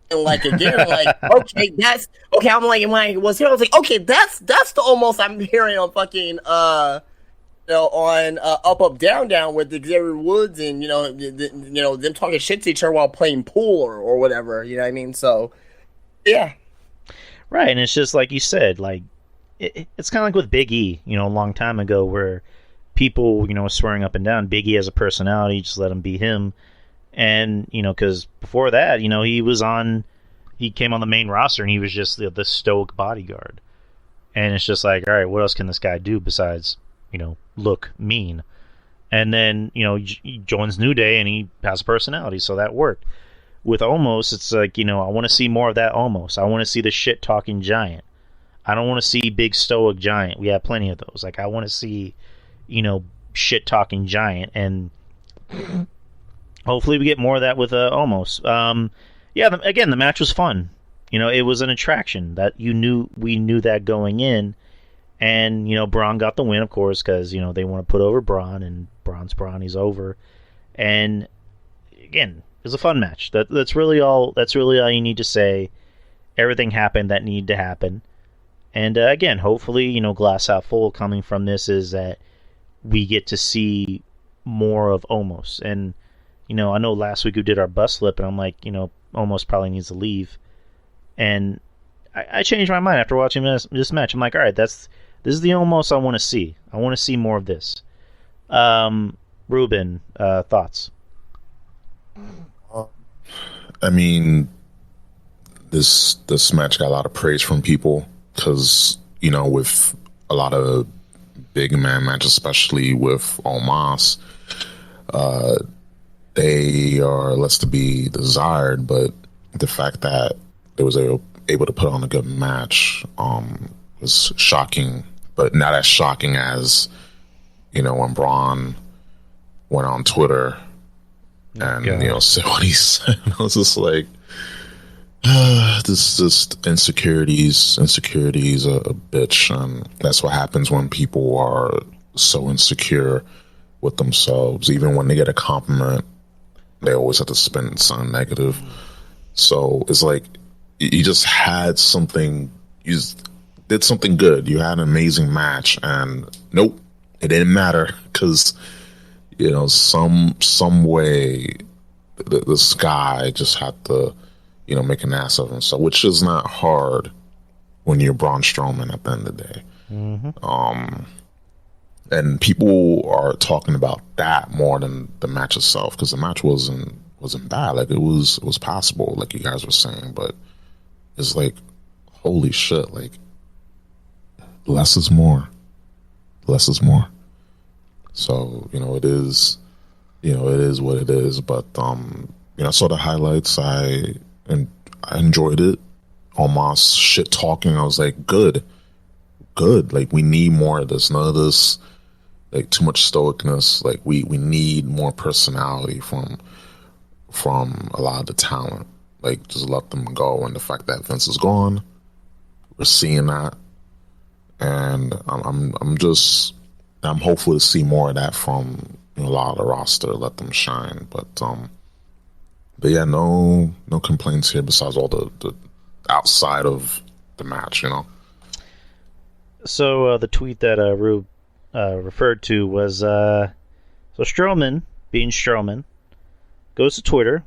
And like again, like okay, that's okay. I'm like, when I was here, I was like, okay, that's the almost I'm hearing on fucking on Up, Down with Xavier Woods and them talking shit to each other while playing pool or whatever. You know what I mean? So yeah, right. And it's just like you said, like it's kind of like with Big E, a long time ago, where people swearing up and down Big E has a personality, just let him be him. And, because before that, he came on the main roster and he was just the stoic bodyguard. And it's just like, all right, what else can this guy do besides, look mean? And then, he joins New Day and he has a personality, so that worked. With Omos, it's like, I want to see more of that Omos. I want to see the shit-talking giant. I don't want to see big stoic giant. We have plenty of those. Like, I want to see, shit-talking giant, and hopefully we get more of that with Omos. Again, the match was fun. It was an attraction that we knew that going in, and Braun got the win, of course, because they want to put over Braun, and Braun's Braun, he's over, and again, it was a fun match. That's really all. That's really all you need to say. Everything happened that needed to happen, and again, hopefully, glass half full coming from this is that we get to see more of Omos. And I know last week we did our BUSFLIP, and I'm like, Omos probably needs to leave. And I changed my mind after watching this match. I'm like, all right, this is the Omos I want to see. I want to see more of this. Ruben, thoughts? I mean, this match got a lot of praise from people because, with a lot of big man matches, especially with Omos, they are less to be desired, but the fact that they was able to put on a good match was shocking, but not as shocking as when Braun went on Twitter and said what he said. I was just like, this just insecurities a bitch, and that's what happens when people are so insecure with themselves. Even when they get a compliment, they always have to spin something negative. So it's like you just had something, you did something good. You had an amazing match, and nope, it didn't matter because some way this guy just had to make an ass of himself, which is not hard when you're Braun Strowman at the end of the day. Mm-hmm. And people are talking about that more than the match itself, because the match wasn't bad. Like it was passable, like you guys were saying, but it's like, holy shit, like less is more. Less is more. So, it is what it is. But I saw the highlights. I enjoyed it. Almost shit talking. I was like, good. Like we need more of this. None of this like too much stoicness. Like we need more personality from a lot of the talent. Like just let them go. And the fact that Vince is gone, we're seeing that, and I'm hopeful to see more of that from a lot of the roster. Let them shine. But yeah, no complaints here besides all the outside of the match, So the tweet that Rube referred to was so Strowman, being Strowman, goes to Twitter,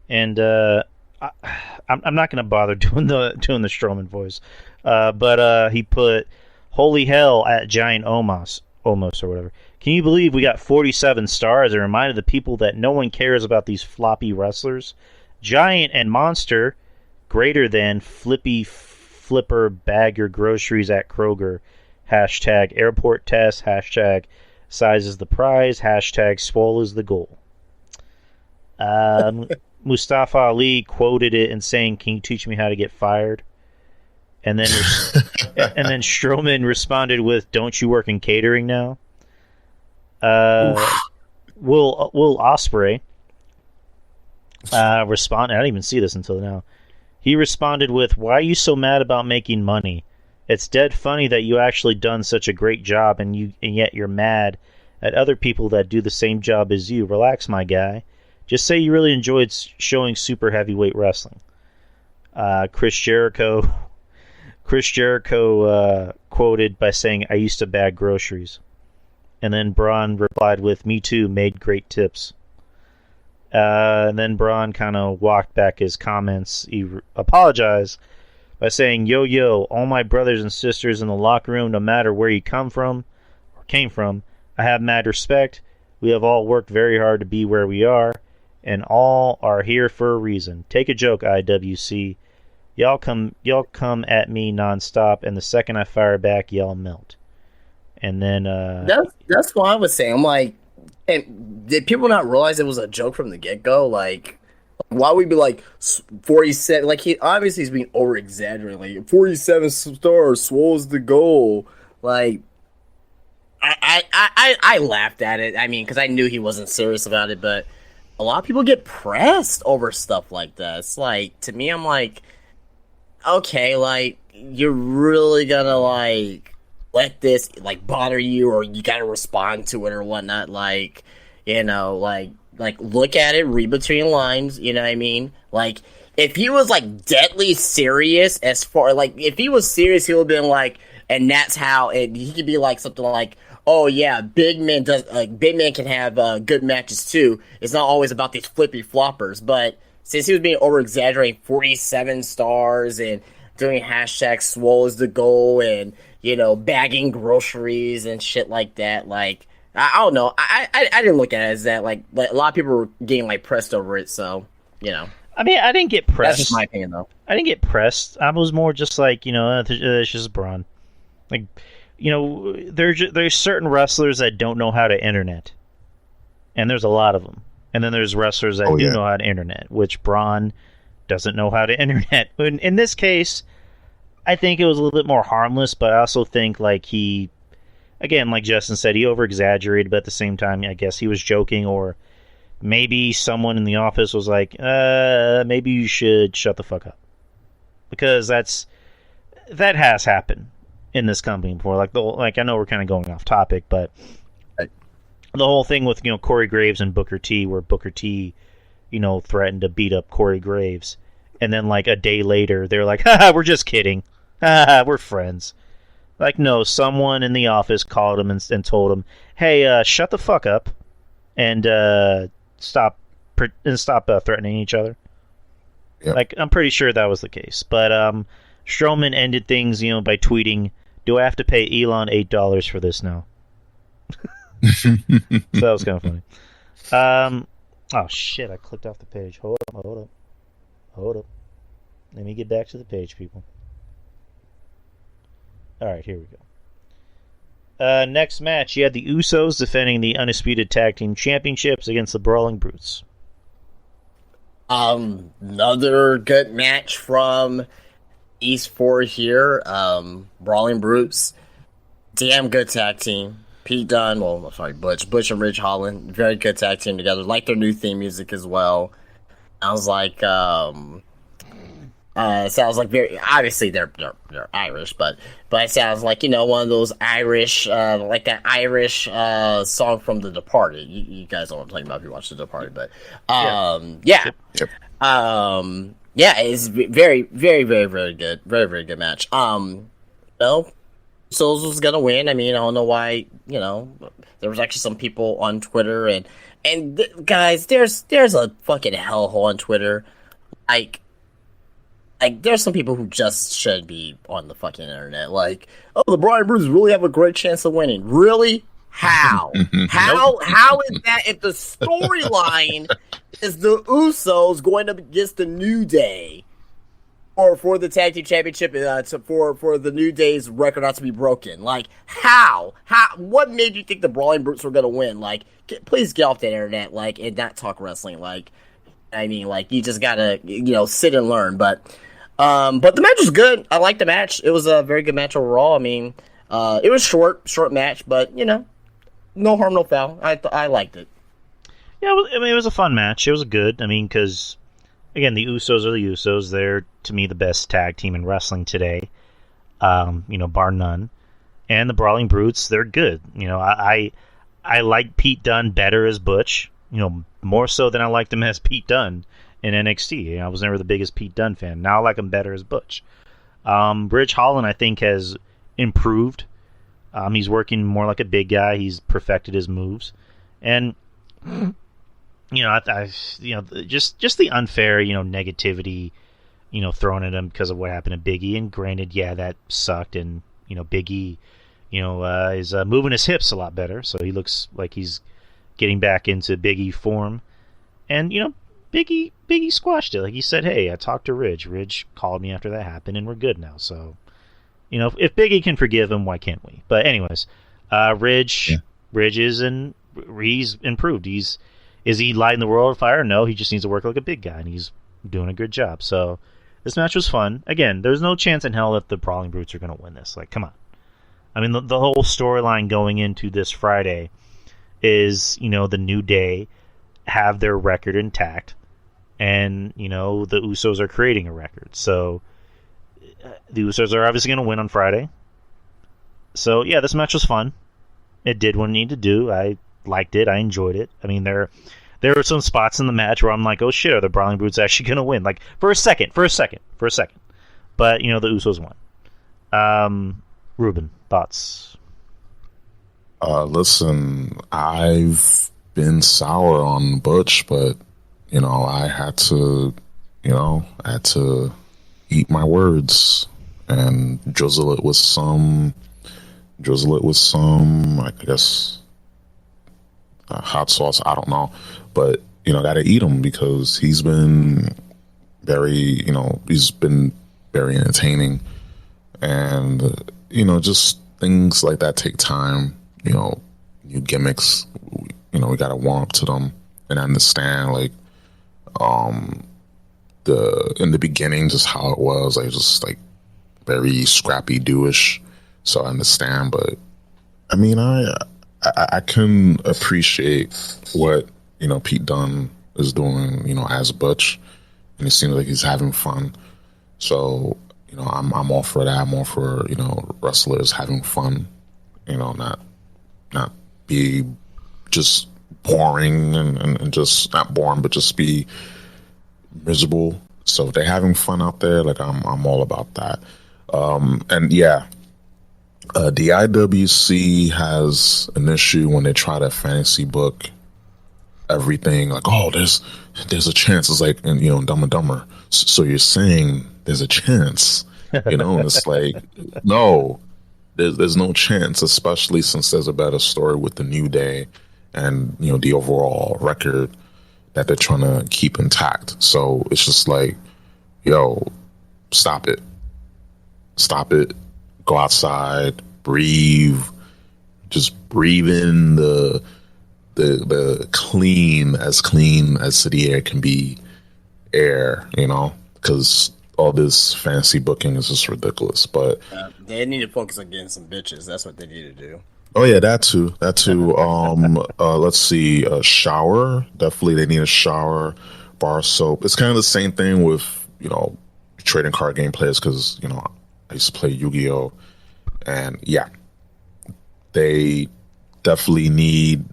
and I'm not going to bother doing the Strowman voice, but he put "Holy hell" at Giant Omos or whatever. Can you believe we got 47 stars? And reminded the people that no one cares about these floppy wrestlers. Giant and Monster, greater than Flippy Flipper bag your groceries at Kroger. Hashtag airport test. Hashtag size is the prize. Hashtag swole is the goal. Mustafa Ali quoted it and saying, "Can you teach me how to get fired?" And then Strowman responded with, "Don't you work in catering now?" Will Ospreay responded. I didn't even see this until now. He responded with, "Why are you so mad about making money? It's dead funny that you actually done such a great job, and yet you're mad at other people that do the same job as you. Relax, my guy. Just say you really enjoyed showing super heavyweight wrestling." Chris Jericho quoted by saying, "I used to bag groceries." And then Braun replied with, "Me too, made great tips." And then Braun kind of walked back his comments. He apologized by saying, yo, all my brothers and sisters in the locker room, no matter where you come from or came from, I have mad respect. We have all worked very hard to be where we are, and all are here for a reason. Take a joke, IWC. Y'all come at me nonstop, and the second I fire back, y'all melt. And then that's what I was saying. I'm like, And did people not realize it was a joke from the get go? Like, why would we be like 47? Like, he obviously he's being over exaggerating. Like, 47 stars, Swole's the goal. Like, I laughed at it. I mean, because I knew he wasn't serious about it, but a lot of people get pressed over stuff like that. It's like, to me, I'm like, okay, like, you're really gonna, like, let this, like, bother you, or you gotta respond to it or whatnot. Like, you know, like look at it, read between lines, you know what I mean? Like, if he was, like, deadly serious as far, like, if he was serious, he would have been like, and that's how, and he could be like something like, oh yeah, big men can have good matches too. It's not always about these flippy floppers. But since he was being over exaggerating, 47 stars and doing hashtag Swole is the goal, and you know, bagging groceries and shit like that, like I don't know, I didn't look at it as that. Like a lot of people were getting like pressed over it, so you know. I mean, I didn't get pressed. That's just my opinion, though. I didn't get pressed. I was more just like, you know, it's just Braun. Like, you know, there's certain wrestlers that don't know how to internet, and there's a lot of them. And then there's wrestlers that do know how to internet, which Braun doesn't know how to internet. In this case, I think it was a little bit more harmless, but I also think like he, again, like Justin said, he over-exaggerated, but at the same time, I guess he was joking, or maybe someone in the office was like, maybe you should shut the fuck up. Because that has happened in this company before. Like I know we're kind of going off topic, but the whole thing with, you know, Corey Graves and Booker T, where Booker T, you know, threatened to beat up Corey Graves, and then like a day later they're like, haha, we're just kidding, haha, we're friends. Like, no, someone in the office called him and told him, hey, shut the fuck up and stop threatening each other. Yep. Like, I'm pretty sure that was the case. But Strowman ended things, you know, by tweeting, do I have to pay Elon $8 for this now? So that was kind of funny. Oh shit, I clicked off the page. Hold up. Let me get back to the page, people. Alright, here we go. Next match, you had the Usos defending the Undisputed Tag Team Championships against the Brawling Brutes. Another good match from East 4 here. Brawling Brutes. Damn good tag team. Pete Dunne, Butch and Ridge Holland, very good tag team together. Like their new theme music as well. Sounds like very, obviously they're Irish, but it sounds like, you know, one of those Irish, like that Irish song from The Departed. You guys know what I'm talking about if you watch The Departed, but yeah, it's very, very, very, very good, very, very good match. Souls was gonna win. I mean, I don't know why. You know, there was actually some people on Twitter, and guys, there's a fucking hellhole on Twitter. Like there's some people who just should be on the fucking internet. Like, oh, the Brawling Brutes really have a great chance of winning. Really? How? How is that if the storyline is the Usos going up against the New Day? Or for the tag team championship, for the New Day's record not to be broken. Like, how? What made you think the Brawling Brutes were gonna win? Like, please get off the internet, like, and not talk wrestling. Like, I mean, like, you just gotta, you know, sit and learn. But the match was good. I liked the match. It was a very good match overall. I mean, it was short match, but you know, no harm, no foul. I liked it. Yeah, it was a fun match. It was good. I mean, because again, the Usos are the Usos. They're, to me, the best tag team in wrestling today, you know, bar none. And the Brawling Brutes, they're good. You know, I like Pete Dunne better as Butch, you know, more so than I liked him as Pete Dunne in NXT. You know, I was never the biggest Pete Dunne fan. Now I like him better as Butch. Ridge Holland, I think, has improved. He's working more like a big guy. He's perfected his moves. And you know, just the unfair, you know, negativity, you know, thrown at him because of what happened to Big E. And granted, yeah, that sucked. And, you know, Big E, you know, is moving his hips a lot better. So he looks like he's getting back into Big E form. And, you know, Big E squashed it. Like he said, hey, I talked to Ridge. Ridge called me after that happened, and we're good now. So, you know, if Big E can forgive him, why can't we? But anyways, Ridge is in he's improved. Is he lighting the world on fire? No, he just needs to work like a big guy, and he's doing a good job. So this match was fun. Again, there's no chance in hell that the Brawling Brutes are going to win this. Like, come on. I mean, the whole storyline going into this Friday is, the New Day have their record intact, and, the Usos are creating a record. So the Usos are obviously going to win on Friday. So, yeah, this match was fun. It did what it needed to do. I liked it. I enjoyed it. I mean, there were some spots in the match where I'm like, oh, shit, are the Brawling Brutes actually going to win? Like, for a second. But, the Usos won. Ruben, thoughts? Listen, I've been sour on Butch, but, I had to eat my words and drizzle it with some, I guess, hot sauce. I don't know, but gotta eat him because he's been very entertaining, and just things like that take time. New gimmicks. We gotta warm up to them and understand, like, in the beginning, just how it was, like, just like very scrappy doish. So I understand, but I mean, I can appreciate what Pete Dunne is doing, as Butch, and it seems like he's having fun. So I'm all for that. I'm all for wrestlers having fun, not be just boring and just not boring, but just be miserable. So if they're having fun out there, like I'm all about that. And yeah. The IWC has an issue when they try to fantasy book everything. Like, oh, there's a chance. It's like, in Dumb and Dumber. So you're saying there's a chance, and it's like, no, there's no chance, especially since there's a better story with the New Day and, the overall record that they're trying to keep intact. So it's just like, yo, stop it. Go outside, breathe, just breathe in the clean as city air can be air, because all this fancy booking is just ridiculous. But they need to focus on getting some bitches. That's what they need to do. Oh yeah, that too. Let's see, a shower. Definitely, they need a shower. Bar soap. It's kind of the same thing with trading card game players, because I used to play Yu-Gi-Oh! And yeah, they definitely need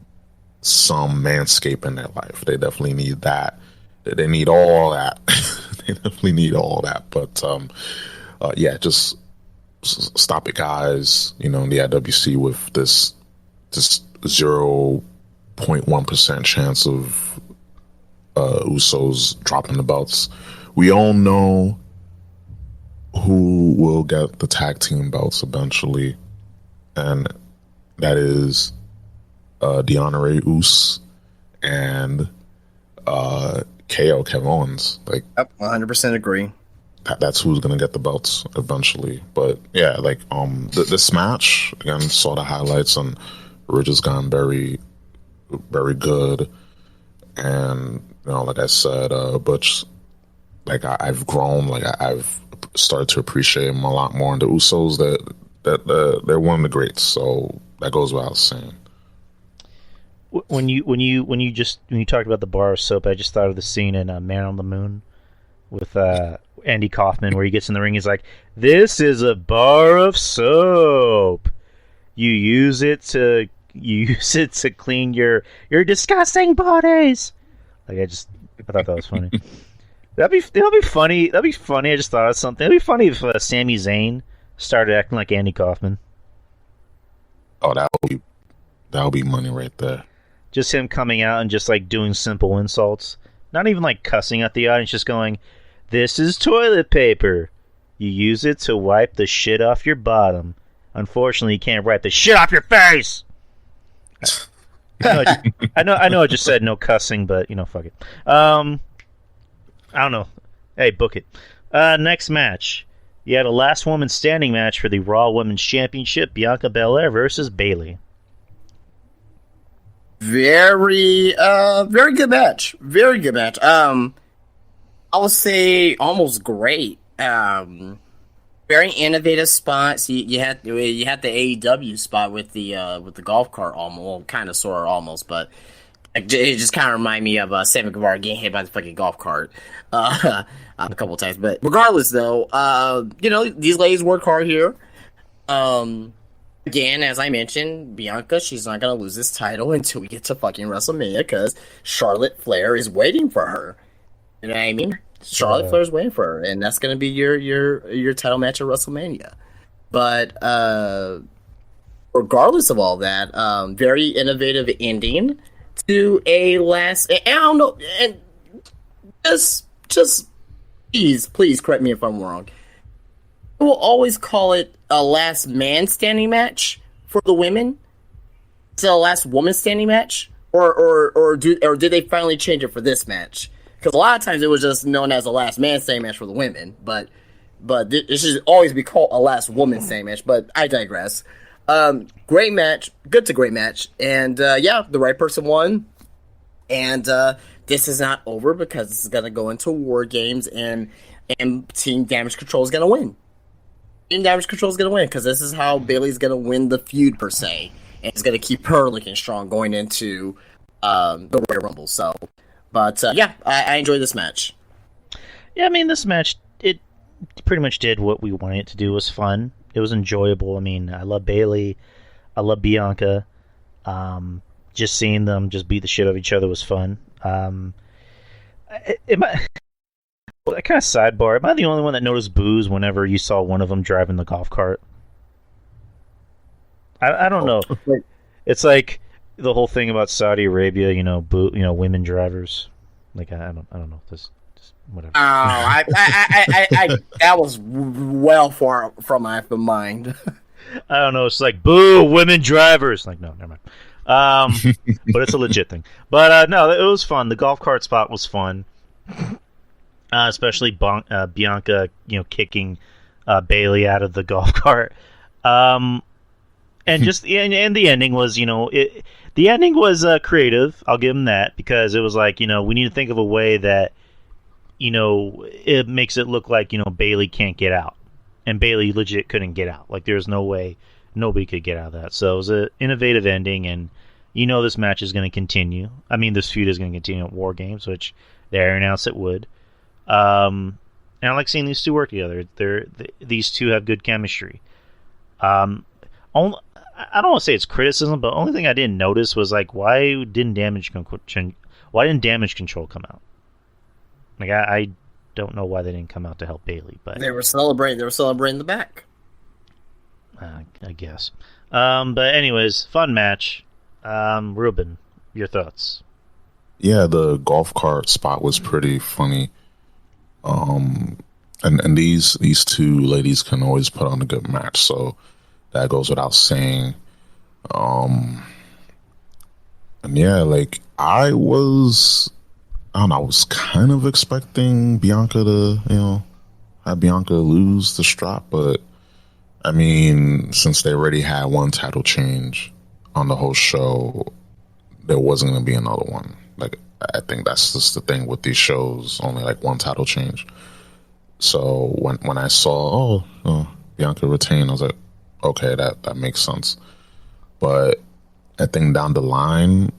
some manscape in their life. They definitely need that. They need all that. They definitely need all that. But yeah, just stop it, guys. The IWC with this 0.1% chance of Usos dropping the belts. We all know who will get the tag team belts eventually, and that is DeAndre Us and KO, Kevin Owens. Like, Yep, 100% agree. That's who's gonna get the belts eventually. But yeah, like this match, again, saw the highlights, and Ridge has gone very, very good. And like I said, Butch, like I've grown, like I've started to appreciate him a lot more. And the Usos, that they're one of the greats, so that goes without saying. When you talked about the bar of soap, I just thought of the scene in Man on the Moon with Andy Kaufman, where he gets in the ring. He's like, "This is a bar of soap. You use it to clean your disgusting bodies." Like, I thought that was funny. That'd be funny. That'd be funny. I just thought of something. It'd be funny if Sami Zayn started acting like Andy Kaufman. Oh, that would be money right there. Just him coming out and just like doing simple insults, not even like cussing at the audience, just going, "This is toilet paper. You use it to wipe the shit off your bottom. Unfortunately, you can't wipe the shit off your face." I know. I just said no cussing, but fuck it. I don't know. Hey, book it. Next match. You had a last woman standing match for the Raw Women's Championship, Bianca Belair versus Bayley. very good match. Very good match. I would say almost great. Very innovative spots. You had the AEW spot with the golf cart, almost, well, kind of, sort of, almost, but it just kind of reminded me of Sammy Guevara getting hit by the fucking golf cart a couple of times. But regardless, though, these ladies work hard here. Again, as I mentioned, Bianca, she's not gonna lose this title until we get to fucking WrestleMania because Charlotte Flair is waiting for her. You know what I mean? Charlotte Flair's waiting for her, and that's going to be your title match at WrestleMania. But regardless of all that, very innovative ending to a last. I don't know, and just please correct me if I'm wrong. We'll always call it a last man standing match for the women. Is it a last woman standing match, or did they finally change it for this match? Because a lot of times it was just known as a last man standing match for the women, but it should always be called a last woman standing match. But I digress. Great match, good to great match, and the right person won. And this is not over because this is gonna go into War Games, and Team Damage Control is gonna win. Team Damage Control is gonna win because this is how Bayley's gonna win the feud per se, and it's gonna keep her looking strong going into the Royal Rumble. So. But, I enjoyed this match. Yeah, I mean, this match, it pretty much did what we wanted it to do. It was fun. It was enjoyable. I mean, I love Bayley. I love Bianca. Just seeing them just beat the shit out of each other was fun. Kind of sidebar, am I the only one that noticed boos whenever you saw one of them driving the golf cart? I don't know. It's like the whole thing about Saudi Arabia, women drivers. Like I don't know. Just whatever. Oh, I that was well far from my mind. I don't know. It's like boo, women drivers. Like no, never mind. But it's a legit thing. But no, it was fun. The golf cart spot was fun, especially Bianca, kicking Bayley out of the golf cart. And just and the ending was, the ending was creative. I'll give them that because it was like, we need to think of a way that, it makes it look like, Bayley can't get out, and Bayley legit couldn't get out. Like there's no way nobody could get out of that. So it was an innovative ending, and this match is going to continue. I mean, this feud is going to continue at War Games, which they announced it would. And I like seeing these two work together. These two have good chemistry. I don't want to say it's criticism, but the only thing I didn't notice was like why didn't Damage Control come out? Like I don't know why they didn't come out to help Bayley, but they were celebrating the back. I guess. But anyways, fun match. Ruben, your thoughts? Yeah, the golf cart spot was pretty funny. And these two ladies can always put on a good match, so that goes without saying. And yeah, like I was kind of expecting Bianca to, have Bianca lose the strap, but I mean, since they already had one title change on the whole show, there wasn't going to be another one. Like, I think that's just the thing with these shows, only like one title change. So when I saw, Bianca retained, I was like, okay, that makes sense. But I think down the line,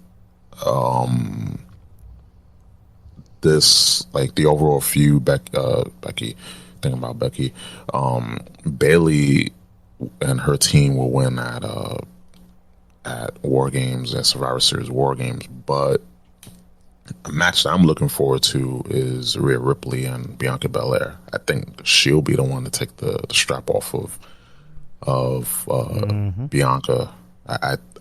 this, like, the overall feud, Becky, thinking about Becky, Bayley and her team will win at War Games, at Survivor Series War Games. But a match that I'm looking forward to is Rhea Ripley and Bianca Belair. I think she'll be the one to take the strap off of Bianca.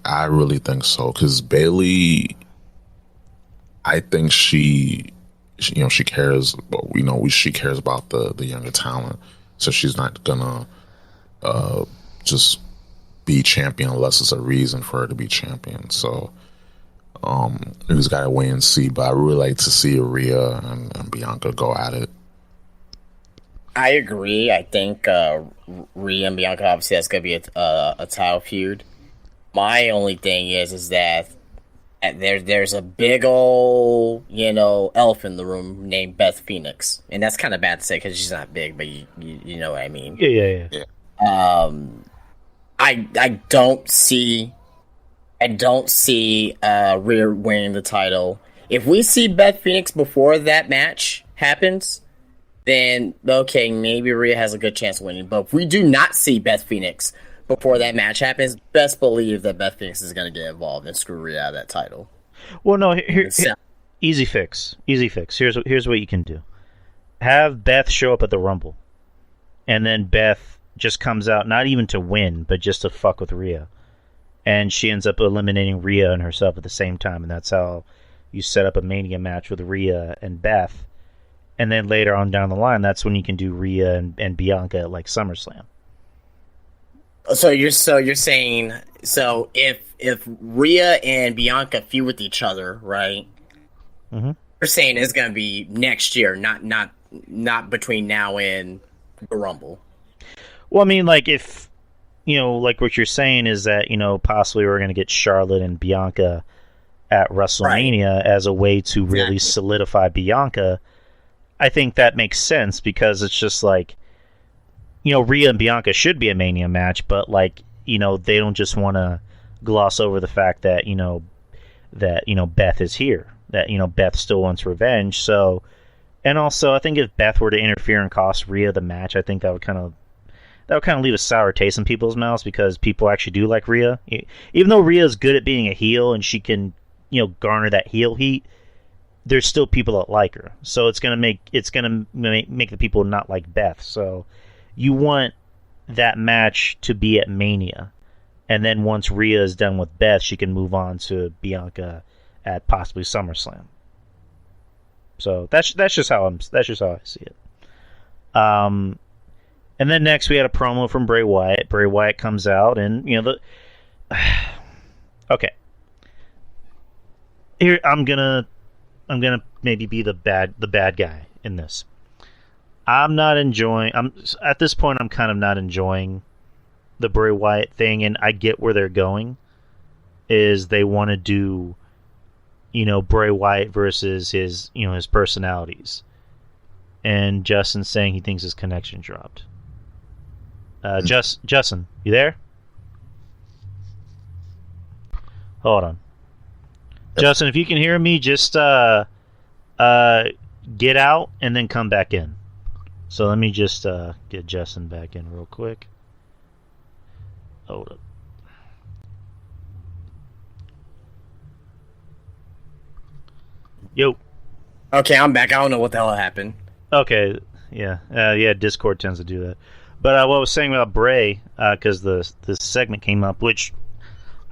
I really think so, because Bayley, I think she cares. She cares about the younger talent, so she's not gonna just be champion unless it's a reason for her to be champion. So we just gotta wait and see. But I really like to see Rhea and Bianca go at it. I agree. I think Rhea and Bianca, obviously that's gonna be a title feud. My only thing is that there's a big old, elephant in the room named Beth Phoenix, and that's kind of bad to say because she's not big, but you know what I mean. Yeah. I don't see Rhea winning the title. If we see Beth Phoenix before that match happens, then okay, maybe Rhea has a good chance of winning. But if we do not see Beth Phoenix before that match happens, best believe that Beth Phoenix is going to get involved and screw Rhea out of that title. Well, no, easy fix. Here's what you can do. Have Beth show up at the Rumble, and then Beth just comes out not even to win, but just to fuck with Rhea, and she ends up eliminating Rhea and herself at the same time, and that's how you set up a Mania match with Rhea and Beth, and then later on down the line, that's when you can do Rhea and Bianca at like SummerSlam. So you're saying if Rhea and Bianca feud with each other, right? Mm-hmm. You're saying it's gonna be next year, not between now and the Rumble. Well, I mean, like if like what you're saying is that possibly we're gonna get Charlotte and Bianca at WrestleMania as a way to really solidify Bianca. I think that makes sense because it's just like, Rhea and Bianca should be a Mania match, but like, they don't just want to gloss over the fact that, Beth is here, that, Beth still wants revenge. So, and also I think if Beth were to interfere and cost Rhea the match, I think that would kind of leave a sour taste in people's mouths because people actually do like Rhea. Even though Rhea is good at being a heel and she can, garner that heel heat, there's still people that like her. So it's gonna make the people not like Beth. So you want that match to be at Mania, and then once Rhea is done with Beth, she can move on to Bianca at possibly SummerSlam. So that's just how I see it. And then next we had a promo from Bray Wyatt. Bray Wyatt comes out, and okay. Here I'm gonna maybe be the bad guy in this. At this point I'm kind of not enjoying the Bray Wyatt thing, and I get where they're going. Is they want to do, Bray Wyatt versus his personalities. And Justin's saying he thinks his connection dropped. Justin, you there? Hold on. Justin, if you can hear me, just get out and then come back in. So let me just get Justin back in real quick. Hold up. Yo. Okay, I'm back. I don't know what the hell happened. Okay, yeah. Discord tends to do that. But what I was saying about Bray, because this segment came up, which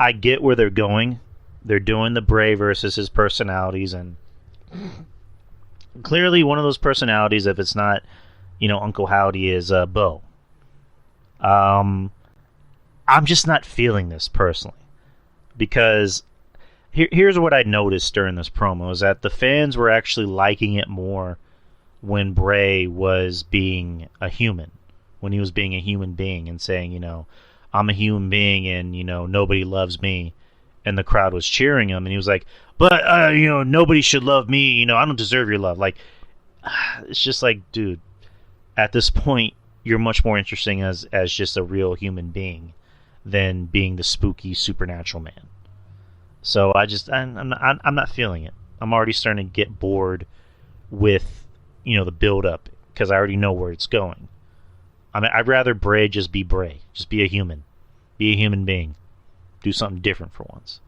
I get where they're going. They're doing the Bray versus his personalities, and clearly one of those personalities, if it's not, Uncle Howdy, is Bo. I'm just not feeling this personally, because here's what I noticed during this promo is that the fans were actually liking it more when Bray was being a human, when he was being a human being and saying, I'm a human being and, nobody loves me. And the crowd was cheering him, and he was like, but, nobody should love me, I don't deserve your love. Like, it's just like, dude, at this point, you're much more interesting as just a real human being than being the spooky supernatural man. So I'm not feeling it. I'm already starting to get bored with, the build-up, because I already know where it's going. I mean, I'd rather Bray just be Bray. Just be a human. Be a human being. Do something different for once.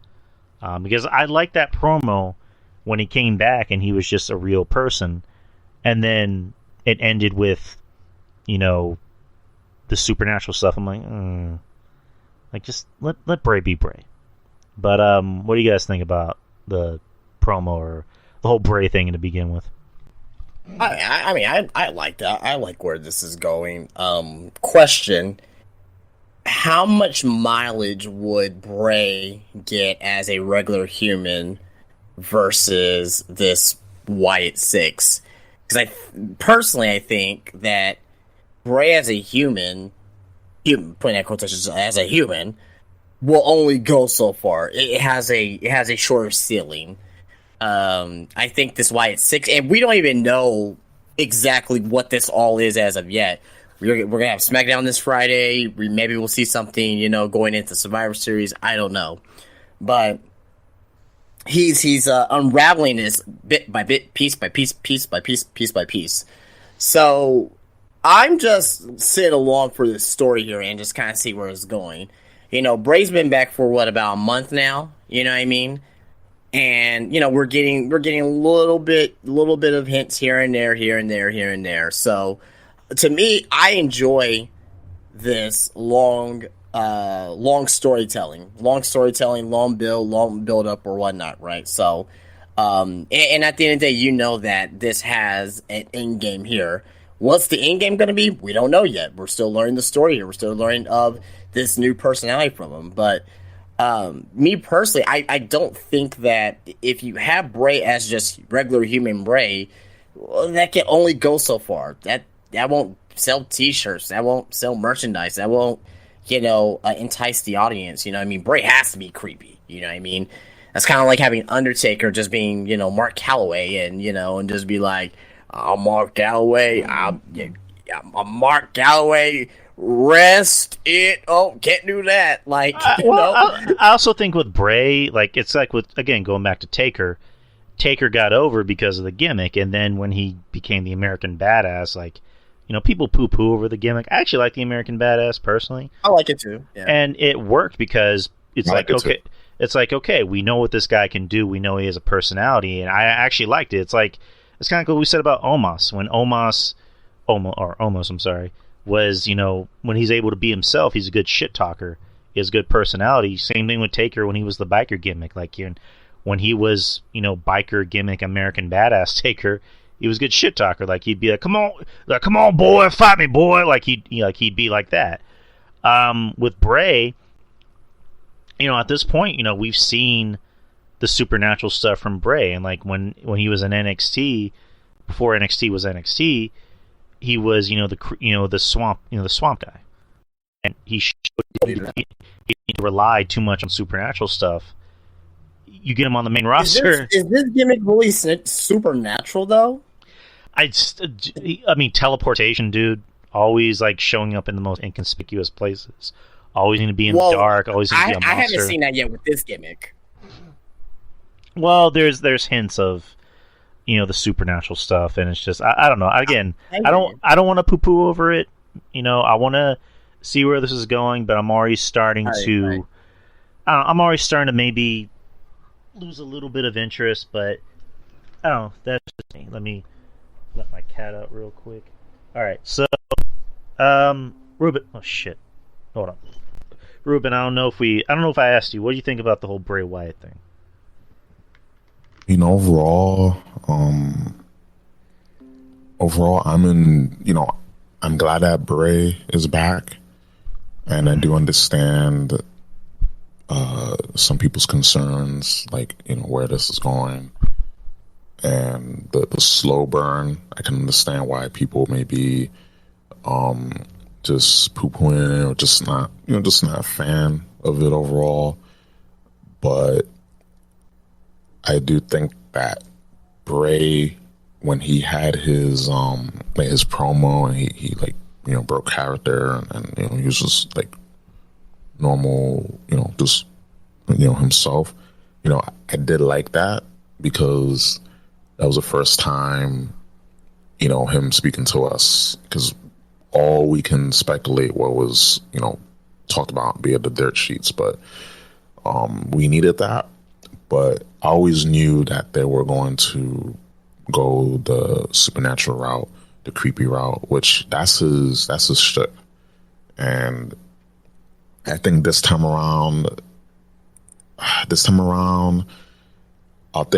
Because I liked that promo when he came back and he was just a real person. And then it ended with, the supernatural stuff. I'm like, just let Bray be Bray. But what do you guys think about the promo or the whole Bray thing to begin with? I mean, I like that. I like where this is going. Question: how much mileage would Bray get as a regular human versus this Wyatt 6? Because I think that Bray as a human, putting that quotations as a human, will only go so far. It has a shorter ceiling. I think that's why it's 6, and we don't even know exactly what this all is as of yet. We're gonna have SmackDown this Friday. Maybe we'll see something, going into Survivor Series. I don't know, but he's unraveling this bit by bit, piece by piece, piece by piece, piece by piece. So I'm just sitting along for this story here and just kind of see where it's going. Bray's been back for what, about a month now. You know what I mean? And we're getting a little bit of hints here and there, here and there, here and there. So to me, I enjoy this long storytelling, long build up or whatnot, right? So, and at the end of the day, that this has an end game here. What's the end game going to be? We don't know yet. We're still learning the story here. We're still learning of this new personality from him. But me personally, I don't think that if you have Bray as just regular human Bray, well, that can only go so far. That won't sell T-shirts. That won't sell merchandise. That won't entice the audience. You know what I mean? Bray has to be creepy. You know what I mean? That's kind of like having Undertaker just being, Mark Calloway and just be like, I'm Mark Calloway. I'm Mark Calloway. Rest it. Oh, can't do that. Like, I also think with Bray, like, it's like with, again, going back to Taker got over because of the gimmick, and then when he became the American Badass, like, people poo-poo over the gimmick. I actually like the American Badass personally. I like it too. Yeah. And it worked because it's okay, we know what this guy can do. We know he has a personality, and I actually liked it. It's kind of like what we said about Omos. When Omos, I'm sorry, was, when he's able to be himself, he's a good shit talker. He has good personality. Same thing with Taker when he was the biker gimmick. Like, when he was, biker gimmick American Badass Taker, he was a good shit talker. Like, he'd be like, come on, boy, fight me, boy. Like, he'd be like that. With Bray, at this point, we've seen the supernatural stuff from Bray, and like when he was in NXT, before NXT was NXT, he was the swamp guy, and he relied too much on supernatural stuff. You get him on the main roster. Is this gimmick really supernatural though? I mean, teleportation, dude. Always like showing up in the most inconspicuous places. Always need to be in the dark. Always need to be a monster. I haven't seen that yet with this gimmick. Well, there's hints of the supernatural stuff, and it's just I don't know. Again, I don't want to poo-poo over it. I want to see where this is going, but I'm already starting to. I'm already starting to maybe lose a little bit of interest, but I don't know. That's just me. Let me let my cat out real quick. All right, so Ruben. Oh shit! Hold on, Ruben. I don't know if I asked you. What do you think about the whole Bray Wyatt thing? Overall, I'm glad that Bray is back, and I do understand some people's concerns, like, where this is going, and the slow burn. I can understand why people may be just poo-pooing it, or just not a fan of it overall, but I do think that Bray, when he had his his promo, and he broke character, and he was just like normal, just himself. I did like that, because that was the first time him speaking to us, because all we can speculate what was talked about via the dirt sheets, but we needed that. But I always knew that they were going to go the supernatural route, the creepy route, which that's his shit. And I think this time around, I think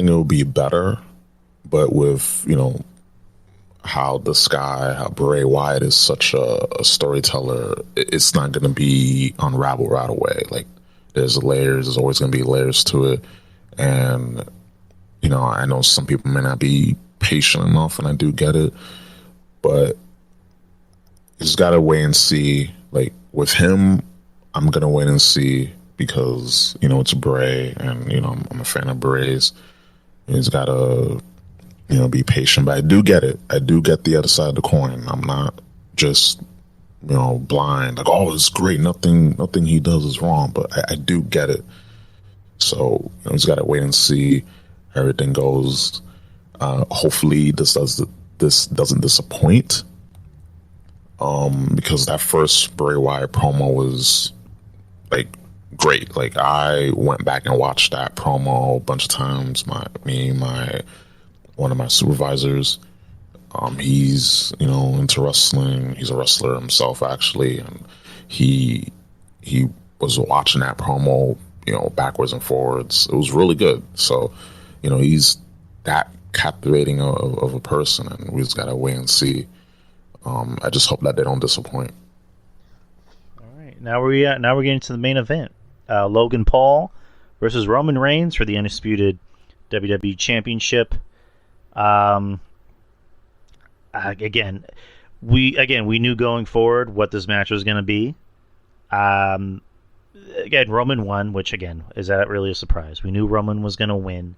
it will be better. But with how Bray Wyatt is such a storyteller, it's not going to be unraveled right away. Like, there's always going to be layers to it. And, I know some people may not be patient enough, and I do get it, but you just got to wait and see. Like, with him, I'm going to wait and see, because, it's Bray, and, I'm a fan of Bray's. He's got to, be patient, but I do get it. I do get the other side of the coin. I'm not just, blind, like, oh, it's great. Nothing he does is wrong, but I do get it. So, he's got to wait and see how everything goes. Hopefully this doesn't disappoint. Because that first Bray Wyatt promo was like great. Like, I went back and watched that promo a bunch of times. One of my supervisors, he's into wrestling. He's a wrestler himself, actually, and he was watching that promo, backwards and forwards. It was really good. So, he's that captivating of a person, and we just gotta wait and see. I just hope that they don't disappoint. All right, now we're getting to the main event: Logan Paul versus Roman Reigns for the undisputed WWE Championship. Again, we knew going forward what this match was going to be. Again, Roman won, which again is that really a surprise? We knew Roman was going to win.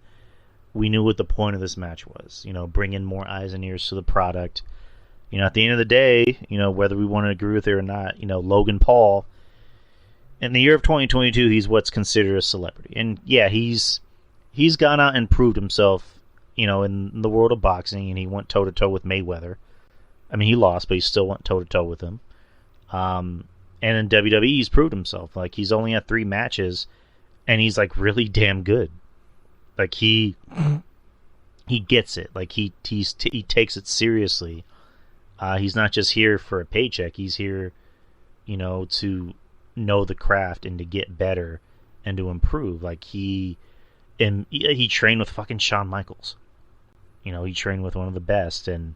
We knew what the point of this match was. Bring in more eyes and ears to the product. At the end of the day, whether we want to agree with it or not, Logan Paul, in the year of 2022, he's what's considered a celebrity. And yeah, he's gone out and proved himself, in the world of boxing, and he went toe-to-toe with Mayweather. I mean, he lost, but he still went toe-to-toe with him. And in WWE, he's proved himself. Like, he's only had 3 matches, and he's, like, really damn good. Like, he gets it. Like, he takes it seriously. He's not just here for a paycheck. He's here, to know the craft and to get better and to improve. Like, he trained with fucking Shawn Michaels. He trained with one of the best. And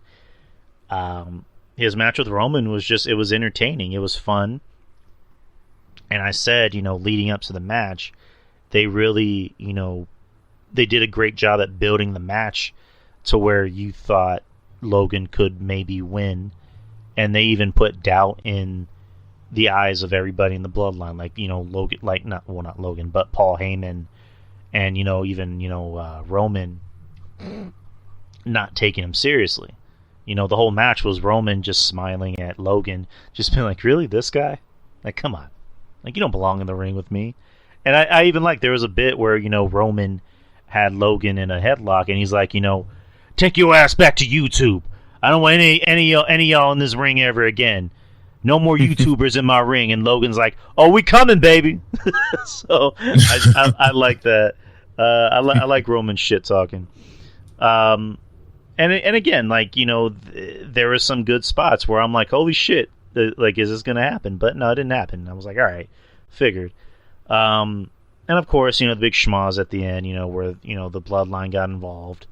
his match with Roman was it was entertaining. It was fun. And I said, leading up to the match, they really, they did a great job at building the match to where you thought Logan could maybe win, and they even put doubt in the eyes of everybody in the bloodline, like Logan, like not Logan, but Paul Heyman, and Roman not taking him seriously. The whole match was Roman just smiling at Logan, just being like, "Really, this guy? Like, come on, like you don't belong in the ring with me." And I even like there was a bit where Roman had Logan in a headlock, and he's like, take your ass back to YouTube. I don't want any of y'all in this ring ever again. No more YouTubers in my ring. And Logan's like, "Oh, we coming, baby." So I like that. I like Roman shit talking. And again, like there were some good spots where I'm like, "Holy shit!" Like, is this gonna happen? But no, it didn't happen. I was like, "All right, figured." And of course, the big schmoz at the end, where the bloodline got involved.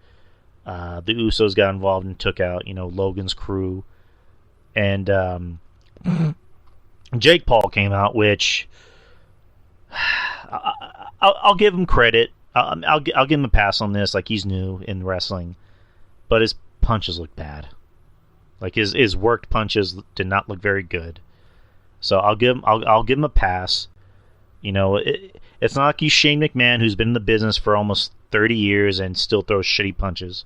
The Usos got involved and took out, Logan's crew. And Jake Paul came out, which I'll give him credit. I'll give him a pass on this. Like, he's new in wrestling, but his punches look bad. Like, his worked punches did not look very good. So I'll give him a pass. It's not like he's Shane McMahon, who's been in the business for almost 30 years and still throws shitty punches.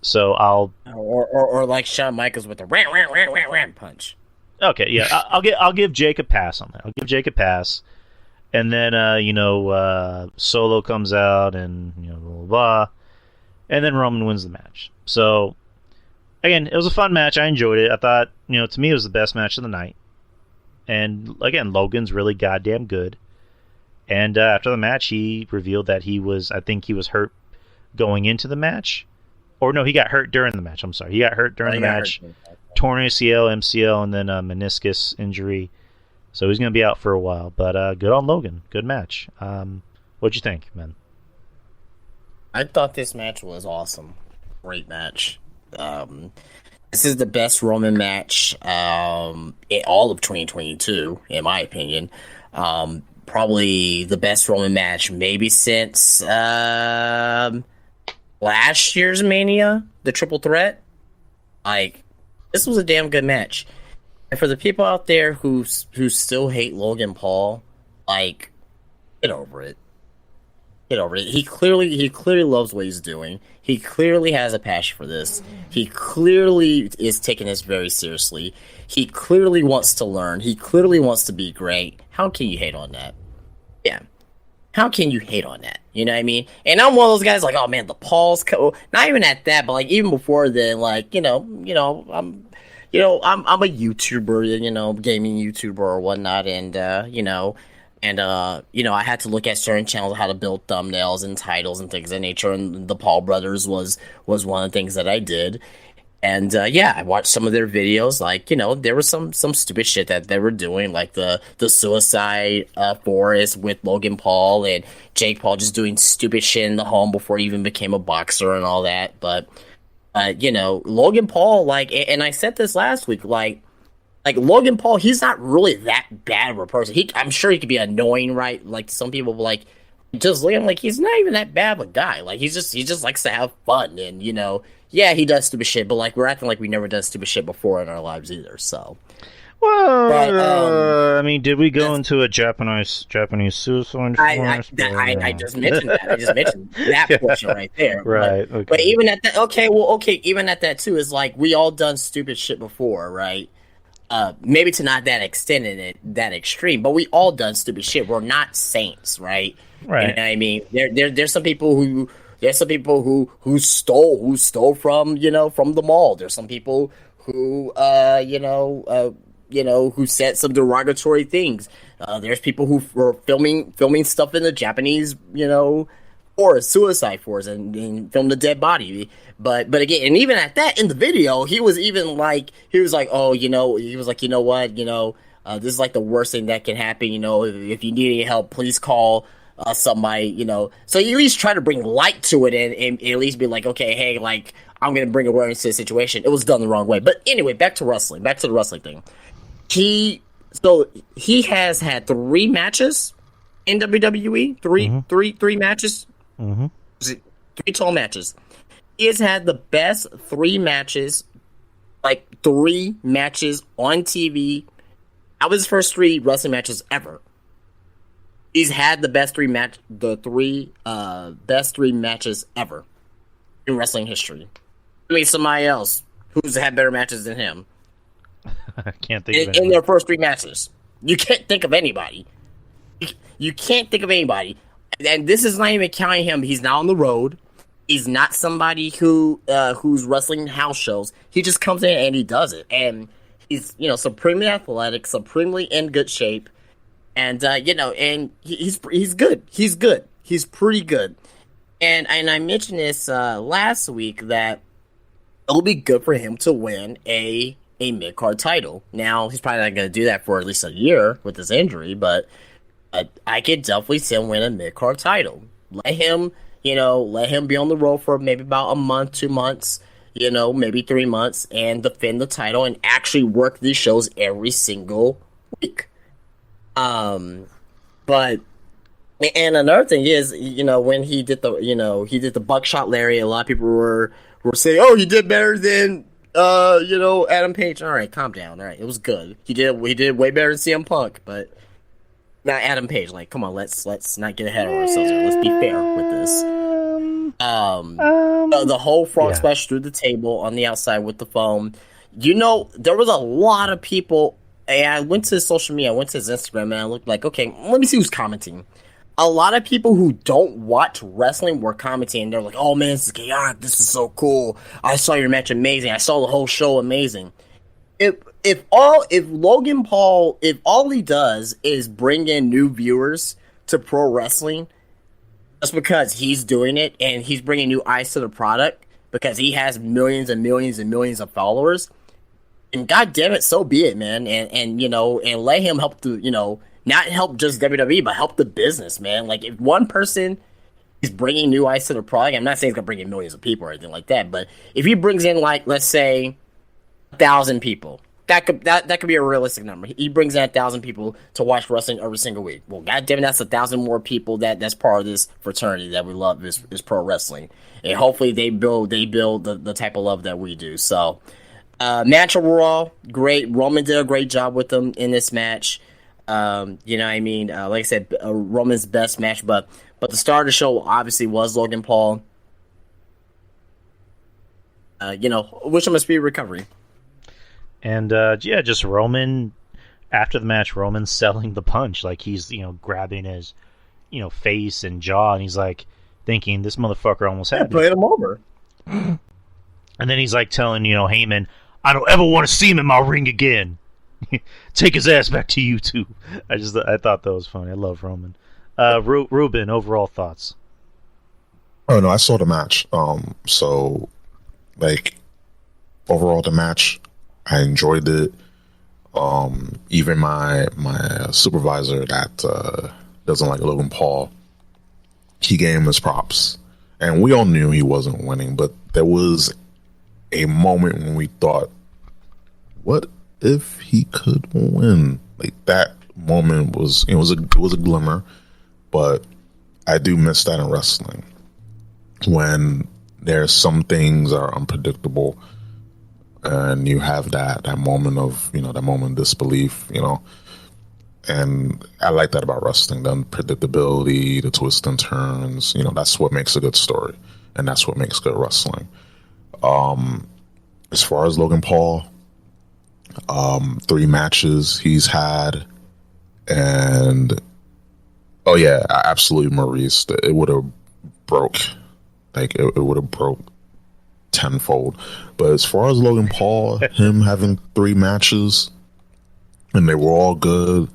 So or like Shawn Michaels with the ram punch. Okay, yeah, I'll give Jake a pass on that. I'll give Jake a pass, and then Solo comes out and blah, blah blah, and then Roman wins the match. So again, it was a fun match. I enjoyed it. I thought to me it was the best match of the night. And again, Logan's really goddamn good. And after the match, he revealed that I think he was hurt going into the match. Or no, he got hurt during the match. I'm sorry. He got hurt during the match. Torn ACL, MCL, and then a meniscus injury. So he's going to be out for a while. But good on Logan. Good match. What'd you think, man? I thought this match was awesome. Great match. This is the best Roman match in all of 2022, in my opinion. Probably the best Roman match maybe since last year's Mania, the Triple Threat. Like, this was a damn good match. And for the people out there who still hate Logan Paul, like, Get over it. Get over it. He clearly loves what he's doing. He clearly has a passion for this. He clearly is taking this very seriously. He clearly wants to learn. He clearly wants to be great. How can you hate on that? Yeah. How can you hate on that? You know what I mean? And I'm one of those guys like, oh man, the Paul's not even at that, but like even before then, like, I'm a YouTuber, gaming YouTuber or whatnot, and I had to look at certain channels how to build thumbnails and titles and things of that nature, and the Paul brothers was one of the things that I did. And I watched some of their videos. Like, there was some stupid shit that they were doing, like the suicide forest with Logan Paul and Jake Paul just doing stupid shit in the home before he even became a boxer and all that. But Logan Paul, like, and I said this last week, like Logan Paul, he's not really that bad of a person. I'm sure he could be annoying, right? Like some people, like, just look at him like he's not even that bad of a guy. Like he just likes to have fun, and yeah, he does stupid shit, but like we're acting like we never done stupid shit before in our lives either. So, well, but, I mean, did we go into a Japanese suicide? I just mentioned that. I just mentioned that portion right there. Right. Okay. But even at that, even at that too, is like we all done stupid shit before, right? Maybe to not that extent in it, that extreme, but we all done stupid shit. We're not saints, right? Right. You know what I mean, there's some people who stole from the mall. There's some people who who said some derogatory things. There's people who were filming stuff in the Japanese forest, suicide forest, and filmed a dead body. But again, and even at that in the video, he was like, oh, you know what, this is like the worst thing that can happen. If you need any help, please call somebody. So you at least try to bring light to it and at least be like, okay, hey, like I'm gonna bring awareness to the situation. It was done the wrong way. But anyway, back to the wrestling thing. He has had 3 matches in WWE. Three matches. Mm-hmm. 3 total matches. He has had the best 3 matches, like 3 matches on TV. That was his first 3 wrestling matches ever. He's had the best 3 matches ever in wrestling history. I mean, somebody else who's had better matches than him. I can't think of in their first 3 matches. You can't think of anybody. You can't think of anybody. And this is not even counting him. He's not on the road. He's not somebody who's wrestling house shows. He just comes in and he does it. And he's supremely athletic, supremely in good shape. And and he's good. He's good. He's pretty good. And I mentioned this last week that it'll be good for him to win a mid-card title. Now, he's probably not going to do that for at least a year with his injury, but I could definitely see him win a mid-card title. Let him be on the road for maybe about a month, 2 months, maybe 3 months, and defend the title and actually work these shows every single week. But and another thing is, when he did the buckshot lariat, a lot of people were saying, oh, he did better than Adam Page. All right, calm down. All right, it was good. He did way better than CM Punk, but not Adam Page. Like, come on, let's not get ahead of ourselves here. Let's be fair with this. The whole frog splash through the table on the outside with the foam. There was a lot of people. And I went to his social media. I went to his Instagram, and I looked like, okay, let me see who's commenting. A lot of people who don't watch wrestling were commenting, and they're like, oh man, this is chaotic. This is so cool. I saw your match amazing. I saw the whole show amazing. If Logan Paul, if all he does is bring in new viewers to pro wrestling, just because he's doing it and he's bringing new eyes to the product because he has millions and millions and millions of followers, and God damn it, so be it, man. And let him help not help just WWE, but help the business, man. Like, if one person is bringing new eyes to the product, I'm not saying he's gonna bring in millions of people or anything like that, but if he brings in, like, let's say 1,000 people, that could be a realistic number. He brings in 1,000 people to watch wrestling every single week. Well, God damn it, that's 1,000 more people that's part of this fraternity that we love is pro wrestling, and hopefully they build the type of love that we do. So. Match overall, great. Roman did a great job with them in this match. You know what I mean? Like I said, Roman's best match, but the star of the show obviously was Logan Paul. You know, wish him a speedy recovery. And yeah, just Roman after the match. Roman's selling the punch, like he's grabbing his face and jaw, and he's like thinking this motherfucker almost had me. Played him over. And then he's like telling Heyman, I don't ever want to see him in my ring again. Take his ass back to you too. I thought that was funny. I love Roman. Ruben, overall thoughts? Oh no, I saw the match. So like overall the match, I enjoyed it. Even my supervisor that doesn't like Logan Paul, he gave him his props, and we all knew he wasn't winning. But there was a moment when we thought, what if he could win? Like that moment was it was a glimmer, but I do miss that in wrestling when there's some things are unpredictable and you have that moment of that moment of disbelief, and I like that about wrestling, the unpredictability, the twists and turns. That's what makes a good story, and that's what makes good wrestling. As far as Logan Paul, 3 matches he's had, and oh yeah, absolutely, Maurice, it would have broke, like it would have broke tenfold. But as far as Logan Paul, him having 3 matches, and they were all good,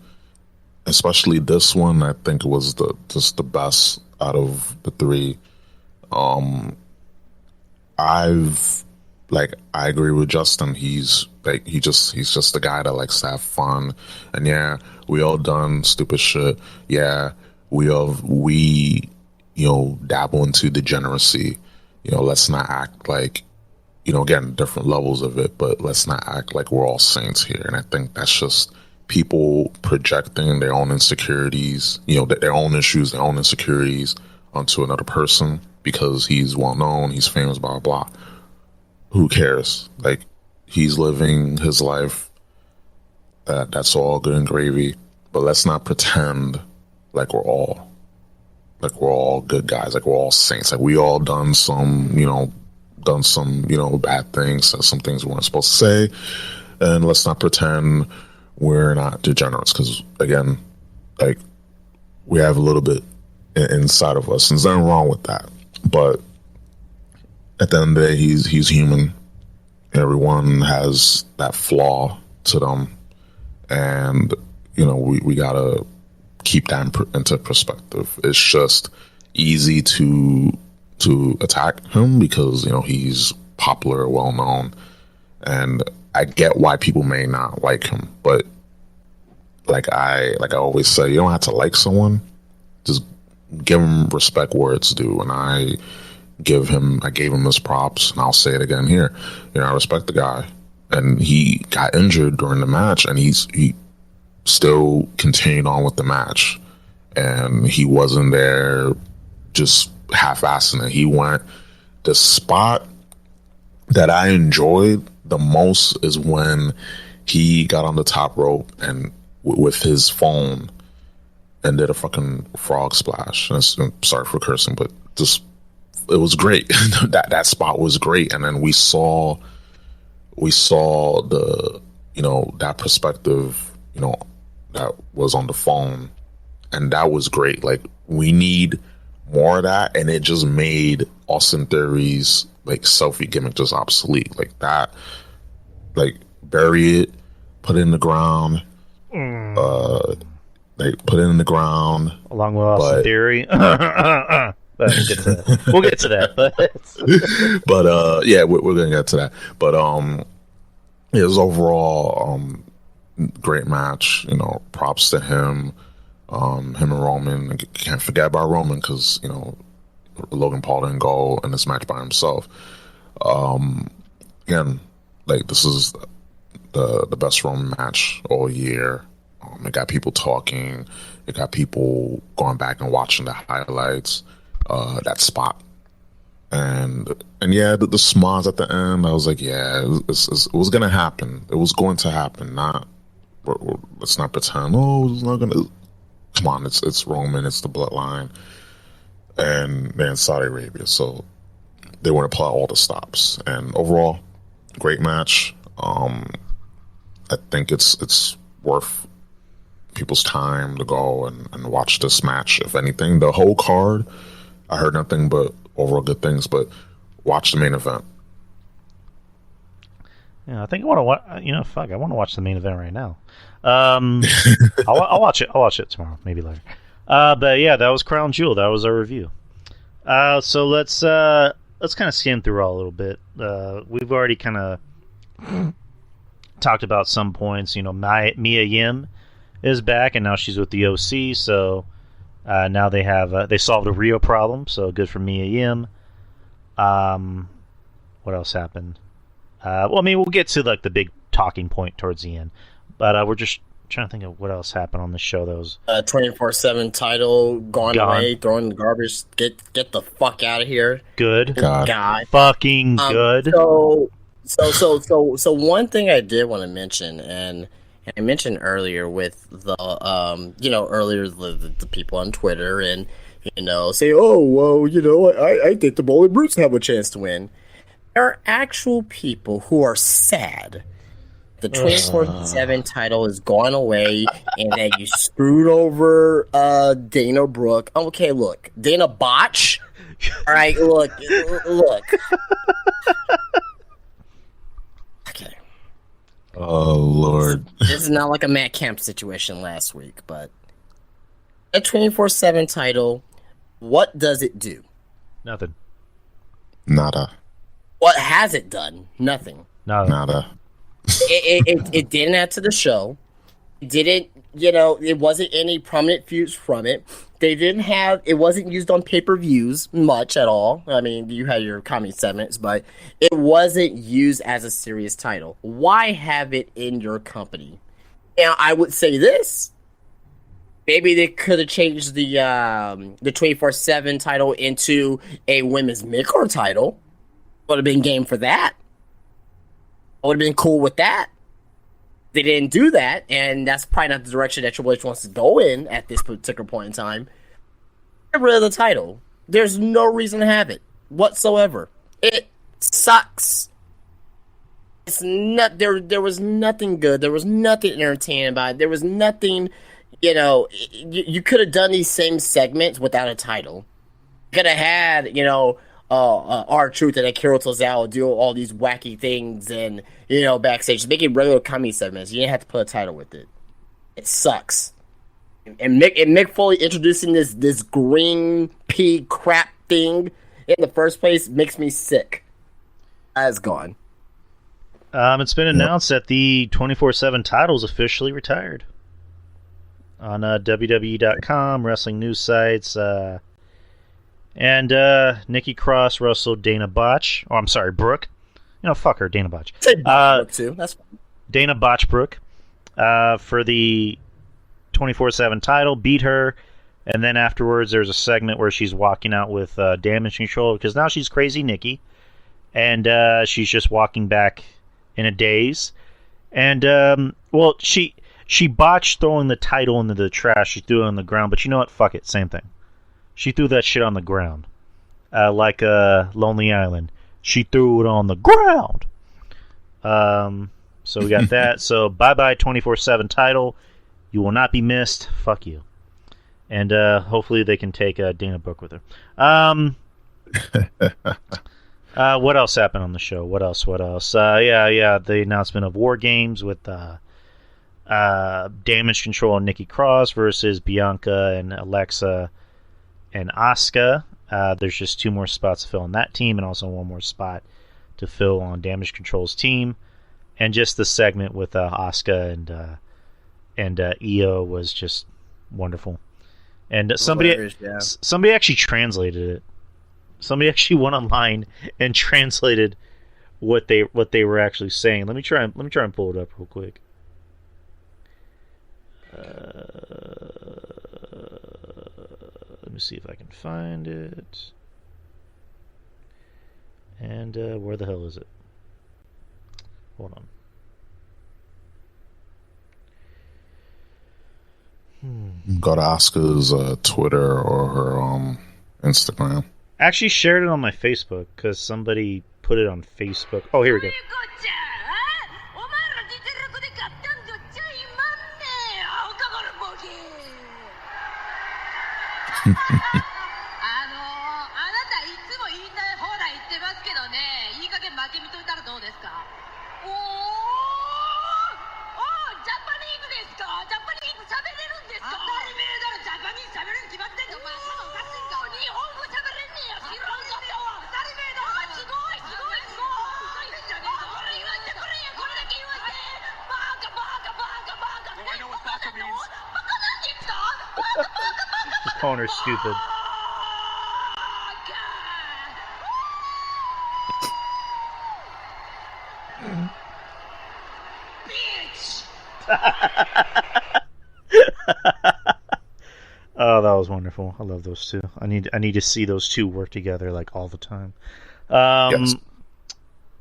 especially this one, I think it was just the best out of the 3. I agree with Justin. He's just the guy that likes to have fun. And yeah, we all done stupid shit. Yeah, we dabble into degeneracy. Let's not act like, again, different levels of it, but let's not act like we're all saints here. And I think that's just people projecting their own insecurities, their own issues, their own insecurities onto another person because he's well known, he's famous, blah, blah, blah. Who cares? Like, he's living his life. That's all good and gravy. But let's not pretend like we're all good guys, like we're all saints, like we all done some bad things, said some things we weren't supposed to say, and let's not pretend we're not degenerates, because again, like, we have a little bit inside of us, and there's nothing wrong with that. But at the end of the day, he's human. Everyone has that flaw to them, and we gotta keep that into perspective. It's just easy to attack him because he's popular, well known, and I get why people may not like him. But like I always say, you don't have to like someone, just give him respect where it's due. And I gave him his props, and I'll say it again here. I respect the guy, and he got injured during the match, and he still continued on with the match, and he wasn't there just half-assing it. He went. The spot that I enjoyed the most is when he got on the top rope and with his phone and did a fucking frog splash. And I'm sorry for cursing, but just it was great. that spot was great, and then we saw the that perspective that was on the phone, and that was great. Like, we need more of that, and it just made Austin Theory's like selfie gimmick just obsolete. Like that, like, bury it, put it in the ground, like put it in the ground along with Austin Theory. But we'll get to that. But yeah, we're gonna get to that. But it was overall great match. Props to him. Him and Roman. Can't forget about Roman because Logan Paul didn't go in this match by himself. Again, like, this is the best Roman match all year. It got people talking. It got people going back and watching the highlights. That spot, and yeah, the smiles at the end. I was like, yeah, it was gonna happen. It was going to happen. Not let's not pretend. Oh, it's not gonna. Come on, it's Roman, it's the bloodline, and they're in Saudi Arabia, so they want to apply all the stops. And overall, great match. I think it's worth people's time to go and watch this match. If anything, the whole card, I heard nothing but overall good things. But watch the main event. Yeah, I think I want to watch. I want to watch the main event right now. I'll watch it. I'll watch it tomorrow, maybe later. But yeah, that was Crown Jewel. That was our review. So let's kind of skim through all a little bit. We've already kind of talked about some points. Mia Yim is back, and now she's with the OC. So now they solved a Rio problem. So good for Mia Yim. What else happened? We'll get to like the big talking point towards the end, but we're just trying to think of what else happened on the show. That was 24/7 title gone away, throwing the garbage. Get the fuck out of here. Good. God. Fucking good. So one thing I did want to mention, and I mentioned earlier with the the people on Twitter and say, oh well, I think the Bowling Brutes have a chance to win. There are actual people who are sad the 24/7 title has gone away and that you screwed over Dana Brooke. Okay, look, Dana Botch. All right, look. Okay. Oh Lord, this is not like a Matt Kemp situation last week, but the 24/7 title, what does it do? Nothing. Nada. What has it done? Nothing. Nada. It didn't add to the show. It didn't, it wasn't any prominent feuds from it. It wasn't used on pay-per-views much at all. I mean, you had your comedy segments, but it wasn't used as a serious title. Why have it in your company? Now, I would say this. Maybe they could have changed the 24/7 title into a women's mid-card title. Would have been game for that. I would have been cool with that. They didn't do that, and that's probably not the direction that Triple H wants to go in at this particular point in time. Get rid of the title. There's no reason to have it whatsoever. It sucks. It's not there was nothing good. There was nothing entertaining about it. There was nothing, you could have done these same segments without a title. Could have had, R-Truth and Akira Tozawa do all these wacky things and, backstage. Just make it regular comedy segments. You didn't have to put a title with it. It sucks. And Mick Foley introducing this green pea crap thing in the first place makes me sick. That's gone. It's been announced that the 24/7 title is officially retired on WWE.com, wrestling news sites. And Nikki Cross wrestled Dana Botch. Oh, I'm sorry, Brooke. Fuck her, Dana Botch. Say Brooke too. That's fine. Dana Botch Brooke for the 24/7 title, beat her, and then afterwards there's a segment where she's walking out with Damage Control because now she's Crazy Nikki, and she's just walking back in a daze. And she botched throwing the title into the trash. She threw it on the ground, but you know what? Fuck it, same thing. She threw that shit on the ground. Like Lonely Island. She threw it on the ground. So we got that. So bye-bye 24/7 title. You will not be missed. Fuck you. And hopefully they can take Dana Brooke with her. What else happened on the show? What else? The announcement of War Games with Damage Control and Nikki Cross versus Bianca and Alexa and Asuka. There's just 2 more spots to fill on that team and also 1 more spot to fill on Damage Control's team. And just the segment with Asuka and Io was just wonderful. And somebody actually translated it. Somebody actually went online and translated what they were actually saying. Let me try and pull it up real quick. Let me see if I can find it. And where the hell is it? Hold on. Go to Asuka's Twitter or her Instagram. I actually shared it on my Facebook because somebody put it on Facebook. Oh, here we go. Just calling her stupid. Oh, that was wonderful. I love those two. I need to see those two work together like all the time. Yes.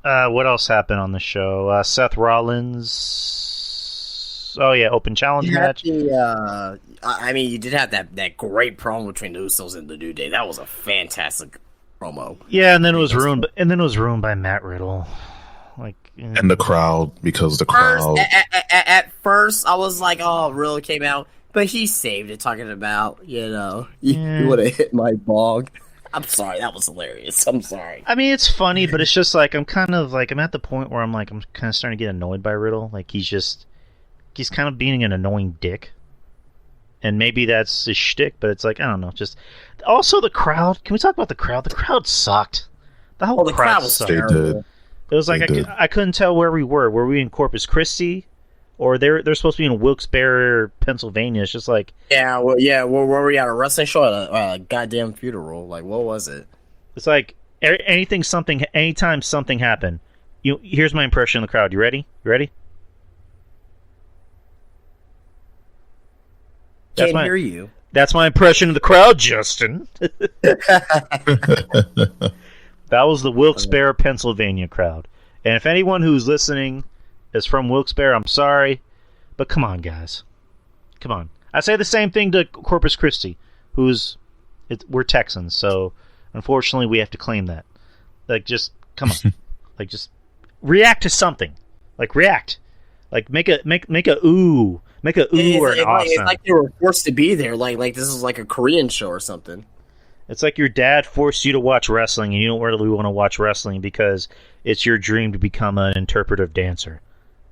What else happened on the show? Seth Rollins. Oh yeah, open challenge match. You did have that great promo between the Usos and the New Day. That was a fantastic promo. Yeah, and then it was ruined. And then it was ruined by Matt Riddle. And the crowd, because the crowd. At first, I was like, "Oh, Riddle came out," but he saved it, talking about you would have hit my bog. I'm sorry, that was hilarious. I'm sorry. I mean, it's funny, but it's just like I'm at the point where I'm kind of starting to get annoyed by Riddle. Like he's kind of being an annoying dick. And maybe that's his shtick, but it's like, I don't know. Just also the crowd. Can we talk about the crowd? The crowd sucked. The whole crowd was sucked. terrible. It was like I couldn't tell where we were. Were we in Corpus Christi, or they're supposed to be in Wilkes-Barre, Pennsylvania? It's just like where were we at a wrestling show at a goddamn funeral? Like, what was it? It's like anytime something happened. Here's my impression of the crowd. You ready? Can't hear you. That's my impression of the crowd, Justin. That was the Wilkes-Barre, Pennsylvania crowd. And if anyone who's listening is from Wilkes-Barre, I'm sorry, but come on, guys. Come on. I say the same thing to Corpus Christi, we're Texans, so unfortunately we have to claim that. Like, just, come on. Like, just react to something. Like, react. Like, make a ooh. Make a ooh or an awesome. It's like they were forced to be there. Like this is like a Korean show or something. It's like your dad forced you to watch wrestling, and you don't really want to watch wrestling because it's your dream to become an interpretive dancer.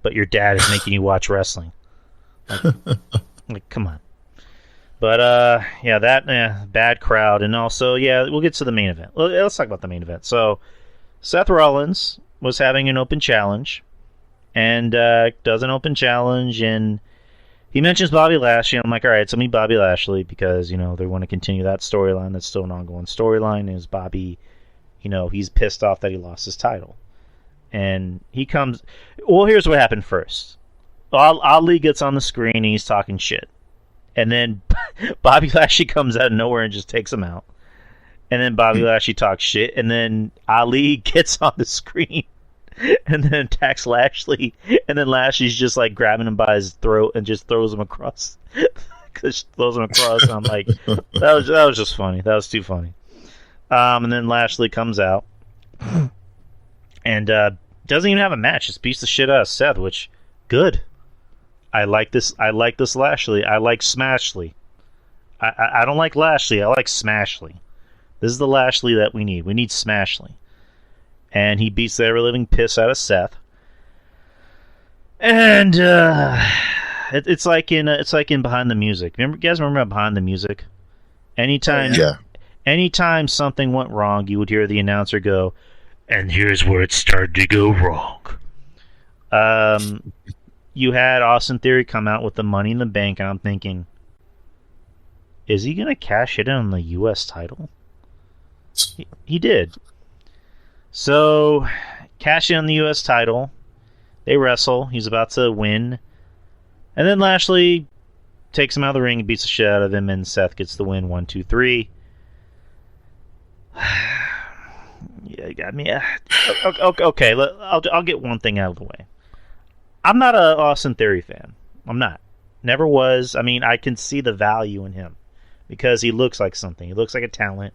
But your dad is making you watch wrestling. Like, come on. But, bad crowd. And also, we'll get to the main event. Let's talk about the main event. So, Seth Rollins was having an open challenge, and does an open challenge, and he mentions Bobby Lashley. I'm like, all right, it's going to be Bobby Lashley because, they want to continue that storyline. That's still an ongoing storyline. Is Bobby, he's pissed off that he lost his title. And he comes... Well, here's what happened first. Ali gets on the screen and he's talking shit. And then Bobby Lashley comes out of nowhere and just takes him out. And then Bobby Lashley talks shit. And then Ali gets on the screen and then attacks Lashley, and then Lashley's just like grabbing him by his throat and just throws him across. And I'm like, that was just funny. That was too funny. And then Lashley comes out and doesn't even have a match. Just beats the shit out of Seth, which good. I like this Lashley. I like Smashly. I don't like Lashley. I like Smashly. This is the Lashley that we need. We need Smashly. And he beats the ever-living piss out of Seth. And it's like in Behind the Music. You guys remember Behind the Music? Anytime something went wrong, you would hear the announcer go, "And here's where it started to go wrong." You had Austin Theory come out with the Money in the Bank, and I'm thinking, is he going to cash it in on the U.S. title? He did. So, cash in on the U.S. title. They wrestle. He's about to win. And then Lashley takes him out of the ring and beats the shit out of him, and Seth gets the win 1, 2, 3. Yeah, you got me. Okay, I'll get one thing out of the way. I'm not an Austin Theory fan. I'm not. Never was. I mean, I can see the value in him because he looks like something. He looks like a talent.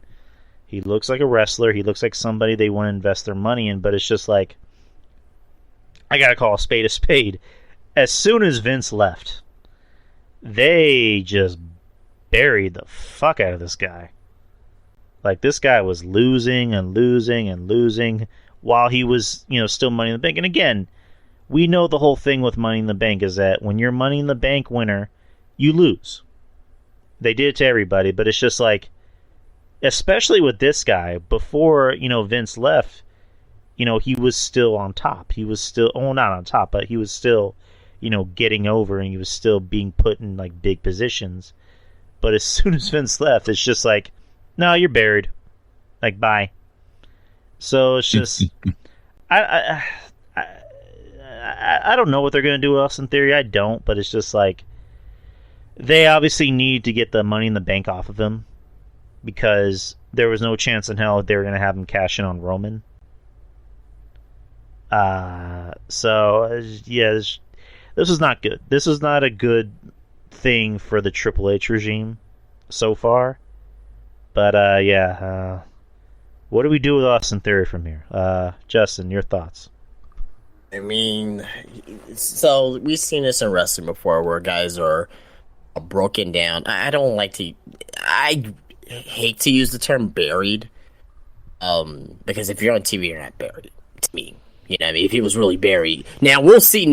He looks like a wrestler. He looks like somebody they want to invest their money in. But it's just like, I gotta call a spade a spade. As soon as Vince left, they just buried the fuck out of this guy. Like, this guy was losing and losing and losing while he was, still Money in the Bank. And again, we know the whole thing with Money in the Bank is that when you're Money in the Bank winner, you lose. They did it to everybody, but it's just like, especially with this guy, before, Vince left, he was still on top. He was still, not on top, but he was still, getting over, and he was still being put in, like, big positions. But as soon as Vince left, it's just like, no, you're buried. Like, bye. So it's just, I don't know what they're going to do with Austin Theory. I don't, but it's just like, they obviously need to get the Money in the Bank off of him because there was no chance in hell they were going to have him cash in on Roman. So, yeah, this was not good. This was not a good thing for the Triple H regime so far. But, what do we do with Austin Theory from here? Justin, your thoughts? I mean, so we've seen this in wrestling before where guys are broken down. I hate to use the term buried, because if you're on TV, you're not buried, to me. You know what I mean? If he was really buried. Now, we'll see,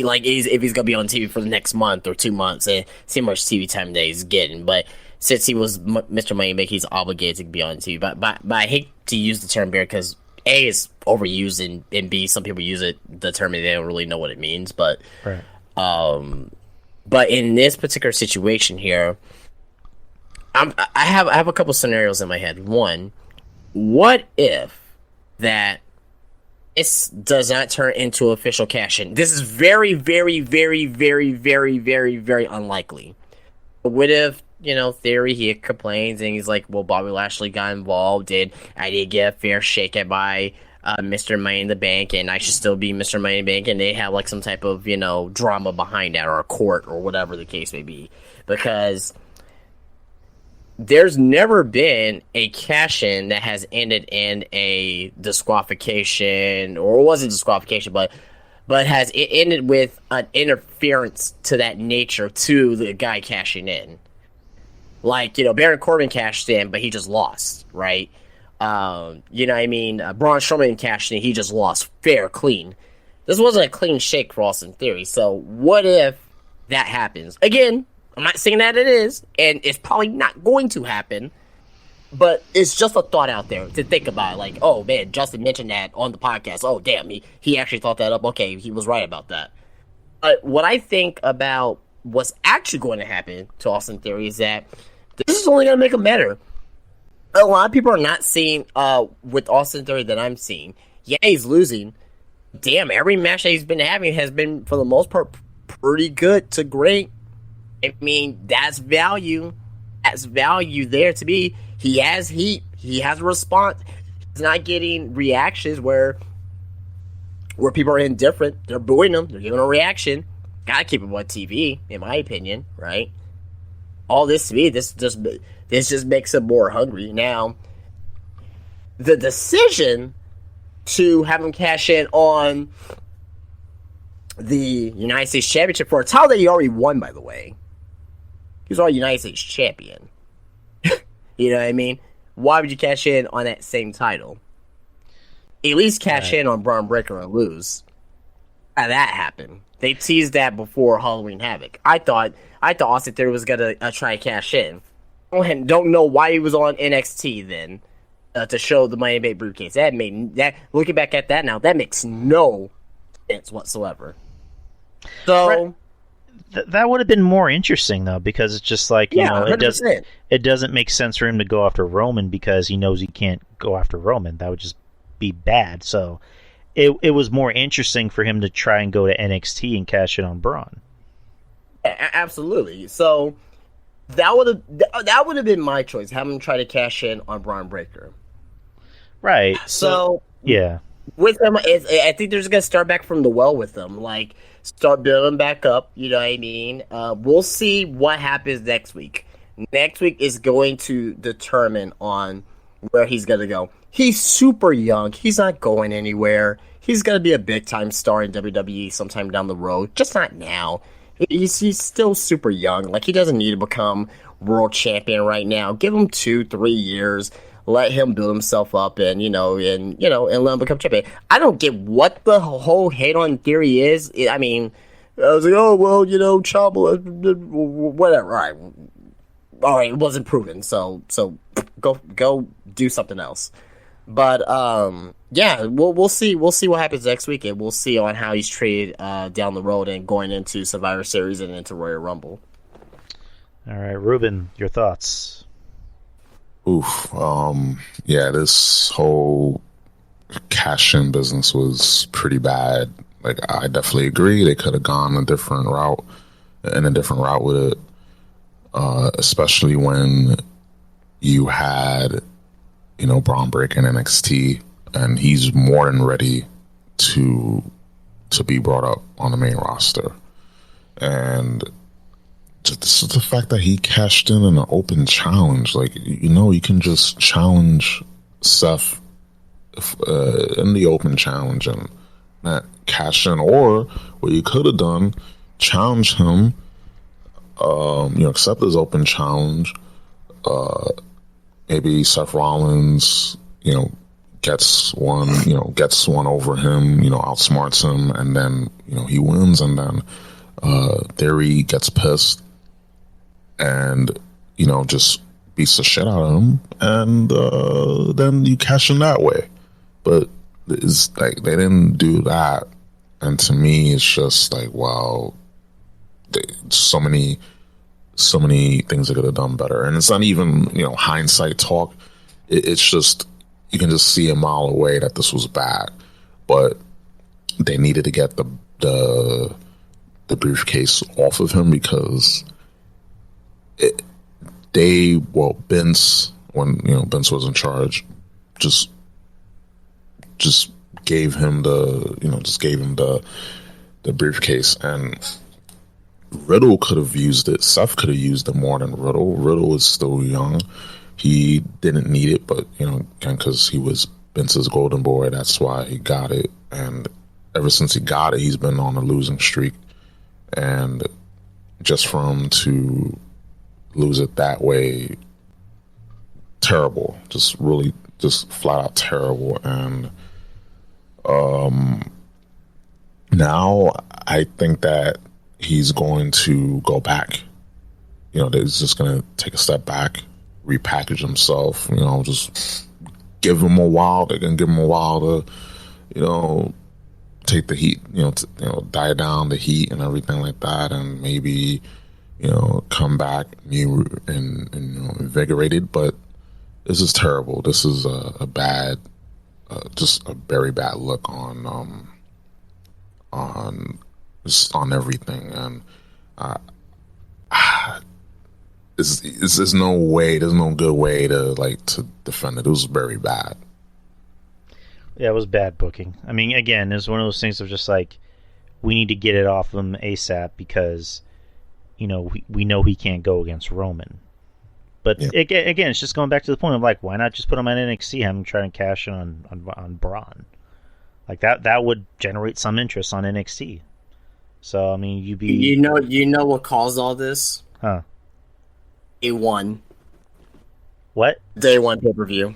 like, if he's going to be on TV for the next month or 2 months and see how much TV time that he's getting. But since he was Mr. Moneybank, he's obligated to be on TV. But I hate to use the term buried because, A, it's overused, and B, some people use the term and they don't really know what it means. But, right. But in this particular situation here, I have a couple scenarios in my head. One, what if that this does not turn into official cash-in? This is very, very, very, very, very, very, very unlikely. But what if, Theory, he complains and he's like, well, Bobby Lashley got involved and I did get a fair shake at by Mr. Money in the Bank and I should still be Mr. Money in the Bank, and they have like some type of, drama behind that, or a court or whatever the case may be. Because there's never been a cash-in that has ended in a disqualification, or it wasn't disqualification, but has it ended with an interference to that nature to the guy cashing in. Like, Baron Corbin cashed in, but he just lost, right? Braun Strowman cashed in, he just lost fair, clean. This wasn't a clean shake for Austin Theory. So what if that happens? Again, I'm not saying that it is, and it's probably not going to happen, but it's just a thought out there to think about. Like, oh man, Justin mentioned that on the podcast. Oh damn, he actually thought that up. Okay, he was right about that. But what I think about what's actually going to happen to Austin Theory is that this is only going to make him better. A lot of people are not seeing with Austin Theory that I'm seeing. Yeah, he's losing. Damn, every match that he's been having has been, for the most part, pretty good to great. I mean, that's value. That's value there to me. He has heat. He has a response. He's not getting reactions where people are indifferent. They're booing him. They're giving a reaction. Gotta keep him on TV, in my opinion, right? All this to me, this just makes him more hungry. Now, the decision to have him cash in on the United States Championship for a title that he already won, by the way. He was already United States Champion. You know what I mean? Why would you cash in on that same title? At least cash in on Braun Breaker and lose. How that happened? They teased that before Halloween Havoc. I thought Austin Theory was gonna try to cash in. Don't know why he was on NXT then to show the Money in the Bank briefcase. That looking back at that now, that makes no sense whatsoever. So that would have been more interesting though, because it's just like it doesn't make sense for him to go after Roman because he knows he can't go after Roman. That would just be bad. So it was more interesting for him to try and go to NXT and cash in on Braun. Absolutely. So that would have been my choice. Have him try to cash in on Braun Breaker. Right. So yeah. with him, I think they're just gonna start back from the well with him. Like, start building back up. You know what I mean? We'll see what happens next week. Next week is going to determine on where he's gonna go. He's super young. He's not going anywhere. He's gonna be a big time star in WWE sometime down the road. Just not now. He's still super young. Like, he doesn't need to become world champion right now. Give him 2-3 years. Let him build himself up, and let him become champion. I don't get what the whole hate on Theory is. I mean, I was like, oh well, Ciampa, whatever. All right, it wasn't proven. So go do something else. But yeah, we'll see. We'll see what happens next week, and we'll see on how he's treated down the road and going into Survivor Series and into Royal Rumble. All right, Ruben, your thoughts? Oof. Yeah, this whole cash-in business was pretty bad. Like, I definitely agree. They could have gone a different route with it. Especially when you had, Braun breaking NXT, and he's more than ready to be brought up on the main roster. And just the fact that he cashed in an open challenge, like, you can just challenge Seth in the open challenge and not cash in. Or what you could have done, challenge him, accept his open challenge. Maybe Seth Rollins, gets one over him, outsmarts him, and then, he wins, and then Theory gets pissed and, just beats the shit out of him, and then you cash in that way. But it's like, they didn't do that, and to me, it's just like, wow, so many things they could have done better. And it's not even, hindsight talk. It's just, you can just see a mile away that this was bad. But they needed to get the briefcase off of him, because Vince, when Vince was in charge, just gave him the briefcase, and Riddle could have used it. Seth could have used it more than Riddle. Riddle is still young. He didn't need it, but, again, because he was Vince's golden boy, that's why he got it. And ever since he got it, he's been on a losing streak. And just for him to lose it that way, terrible. Just really, just flat out terrible. And now I think that he's going to go back. He's just going to take a step back, repackage himself, just give him a while. They're going to give him a while to, take the heat, die down the heat and everything like that, and maybe, come back new and invigorated. But this is terrible. This is a bad, just a very bad look on everything, and there's no way, there's no good way to defend it. It was very bad. Yeah, it was bad booking. I mean, again, it's one of those things of just like, we need to get it off him ASAP, because we know he can't go against Roman. But yeah. Again, it's just going back to the point of, like, why not just put him on NXT, have him try and cash in on Braun? Like, that would generate some interest on NXT. So, I mean, you know what caused all this? Huh? Day one. What? Day one pay-per-view.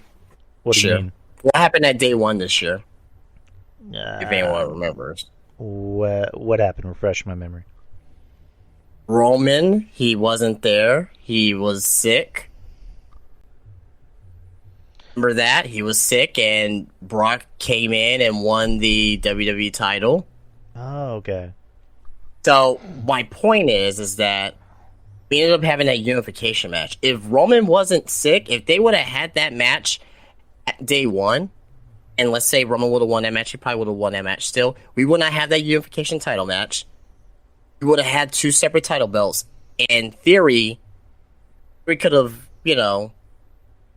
What do you mean? What happened at day one this year? If anyone remembers. What happened? Refresh my memory. Roman, he wasn't there. He was sick. Remember that? He was sick, and Brock came in and won the WWE title. Oh, okay. So my point is that we ended up having that unification match. If Roman wasn't sick, if they would have had that match at day one, and let's say Roman would have won that match, he probably would have won that match still, we would not have that unification title match. We would have had two separate title belts. In theory, we could have,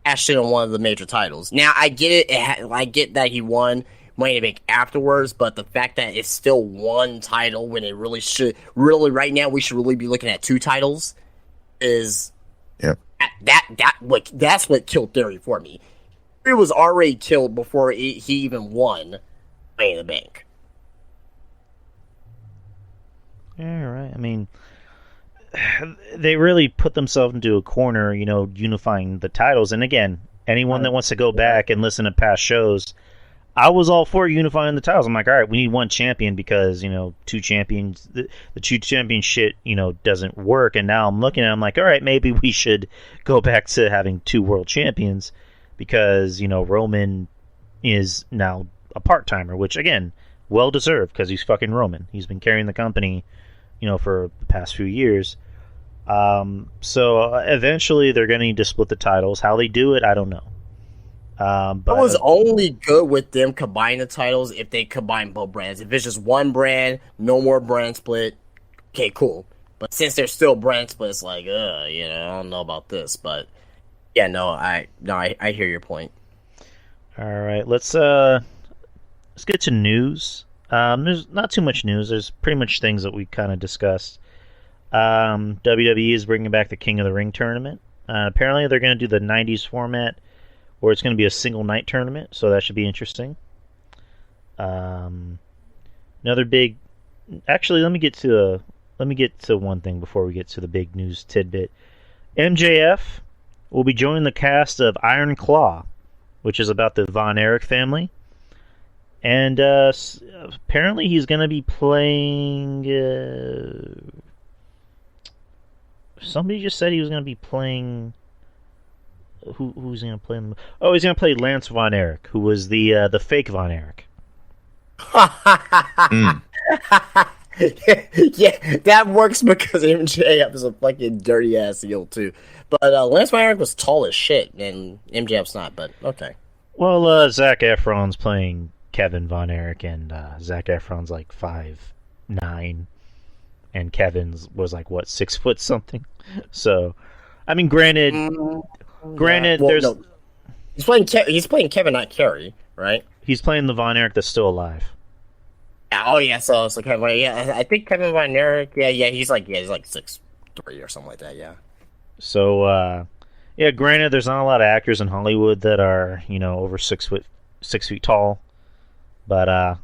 cashed in on one of the major titles. Now, I get it. I get that he won Money in the Bank afterwards, but the fact that it's still one title when it really should, really right now we should really be looking at 2 titles is Yep. that's what killed Theory for me. It was already killed before he even won Money in the Bank. Yeah, right. I mean, they really put themselves into a corner, unifying the titles. And again, anyone that wants to go back and listen to past shows, I was all for unifying the titles. I'm like, all right, we need one champion because, 2 champions, the 2 champion shit, doesn't work. And now I'm looking at it, I'm like, all right, maybe we should go back to having 2 world champions because, Roman is now a part-timer, which, again, well-deserved because he's fucking Roman. He's been carrying the company, for the past few years. So eventually they're going to need to split the titles. How they do it, I don't know. But I was only good with them combining the titles if they combine both brands. If it's just one brand, no more brand split, okay, cool. But since there's still brand split, it's like, I don't know about this. But yeah, I hear your point. All right, let's get to news. There's not too much news. There's pretty much things that we kind of discussed. WWE is bringing back the King of the Ring tournament. Apparently, they're going to do the 90s format, where it's going to be a single night tournament, so that should be interesting. Another big. Actually, let me get to one thing before we get to the big news tidbit. MJF will be joining the cast of Iron Claw, which is about the Von Erich family. And apparently he's going to be playing... somebody just said he was going to be playing... Who's going to play him? Oh, he's going to play Lance Von Erich, who was the fake Von Erich. Yeah, that works because MJF is a fucking dirty-ass heel, too. But Lance Von Erich was tall as shit, and MJF's not, but okay. Well, Zac Efron's playing Kevin Von Erich, and Zac Efron's like 5'9", and Kevin's was like, 6 foot something? So, I mean, granted, there's... No. He's playing Kevin, not Kerry, right? He's playing the Von Erich that's still alive. Oh, yeah, so Kevin, yeah, I think Kevin Von Erich, he's like 6'3" or something like that, yeah. So, granted, there's not a lot of actors in Hollywood that are, over 6 feet tall. But, I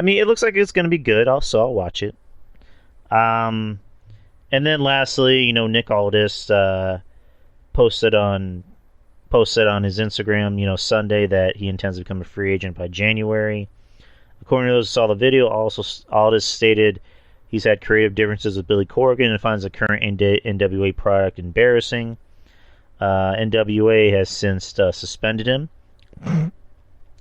mean, it looks like it's going to be good. I'll watch it. And then lastly, Nick Aldis posted on his Instagram, Sunday that he intends to become a free agent by January. According to those who saw the video, also Aldis stated he's had creative differences with Billy Corgan and finds the current NWA product embarrassing. NWA has since suspended him.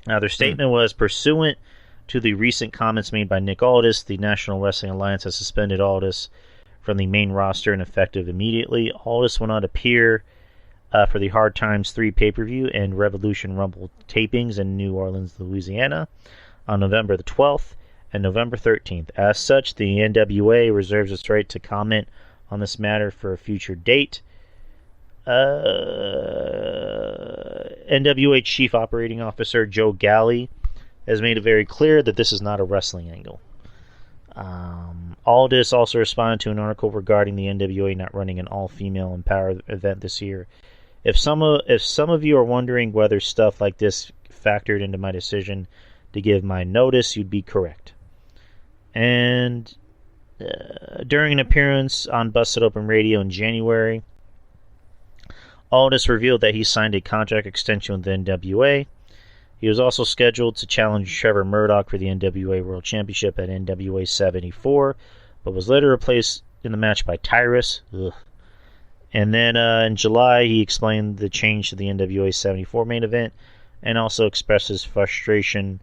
Now, their statement was, pursuant to the recent comments made by Nick Aldis, the National Wrestling Alliance has suspended Aldis from the main roster and effective immediately. Aldis will not appear for the Hard Times 3 pay-per-view and Revolution Rumble tapings in New Orleans, Louisiana on November the 12th and November 13th. As such, the NWA reserves its right to comment on this matter for a future date. NWA Chief Operating Officer Joe Galli has made it very clear that this is not a wrestling angle. Aldis also responded to an article regarding the NWA not running an all-female Empower event this year. If some of you are wondering whether stuff like this factored into my decision to give my notice, you'd be correct. And during an appearance on Busted Open Radio in January, Aldis revealed that he signed a contract extension with the NWA. He was also scheduled to challenge Trevor Murdoch for the NWA World Championship at NWA 74, but was later replaced in the match by Tyrus. Ugh. And then in July, he explained the change to the NWA 74 main event and also expressed his frustration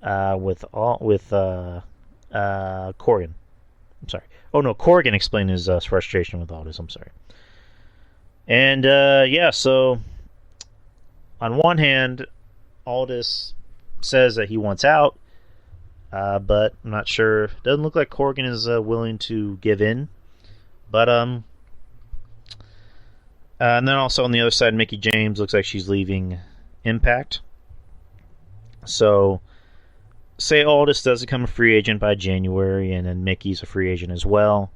with Corgan. I'm sorry. Oh, no, Corgan explained his frustration with Aldis. I'm sorry. And, so on one hand, Aldis says that he wants out, but I'm not sure. Doesn't look like Corgan is willing to give in. But, and then also on the other side, Mickie James looks like she's leaving Impact. So, say Aldis does become a free agent by January, and then Mickey's a free agent as well.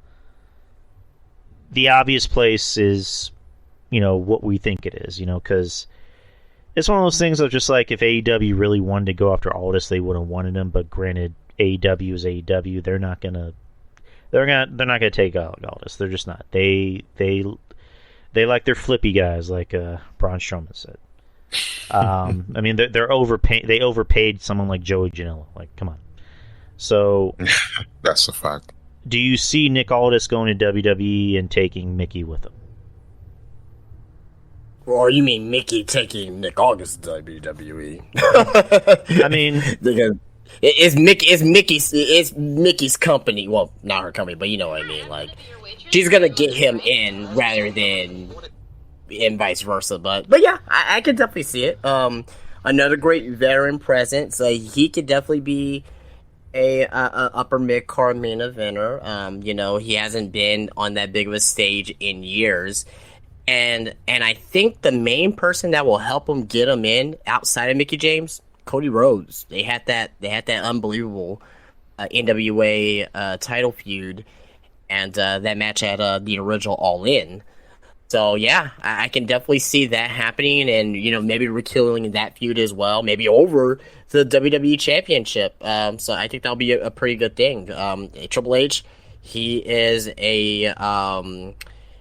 The obvious place is, what we think it is, because it's one of those things of just like if AEW really wanted to go after Aldis, they would have wanted him. But granted, AEW is AEW. They're not gonna take out Aldis. They're just not. They like their flippy guys, like Braun Strowman said. I mean, they're overpaid. They overpaid someone like Joey Janela. Like, come on. So that's a fact. Do you see Nick Aldis going to WWE and taking Mickey with him? Or you mean Mickey taking Nick Aldis to WWE? I mean, because it's Mickey's company. Well, not her company, but you know what I mean. Like, she's gonna get him in rather than and vice versa. But yeah, I could definitely see it. Another great veteran presence. He could definitely be a upper mid card main eventer. He hasn't been on that big of a stage in years, and I think the main person that will help him get him in outside of Mickey James, Cody Rhodes. They had that unbelievable NWA title feud, and that match at the original All In. So yeah, I can definitely see that happening, and maybe rekindling that feud as well, maybe over the WWE Championship. So I think that'll be a pretty good thing. Triple H, he is a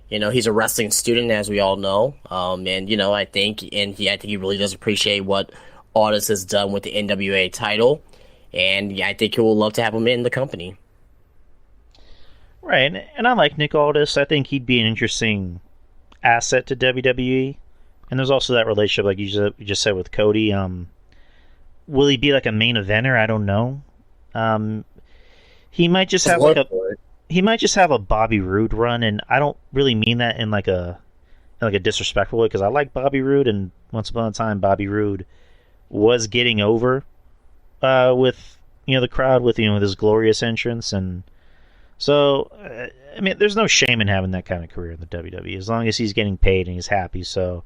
he's a wrestling student, as we all know, and I think he really does appreciate what Aldis has done with the NWA title, and I think he will love to have him in the company. Right, and I like Nick Aldis. I think he'd be an interesting asset to WWE, and there's also that relationship, like you just said, with Cody. Will he be like a main eventer? I don't know. He might just have a Bobby Roode run, and I don't really mean that in like a disrespectful way, because I like Bobby Roode, and once upon a time Bobby Roode was getting over with the crowd with with his glorious entrance, and so I mean, there's no shame in having that kind of career in the WWE as long as he's getting paid and he's happy. So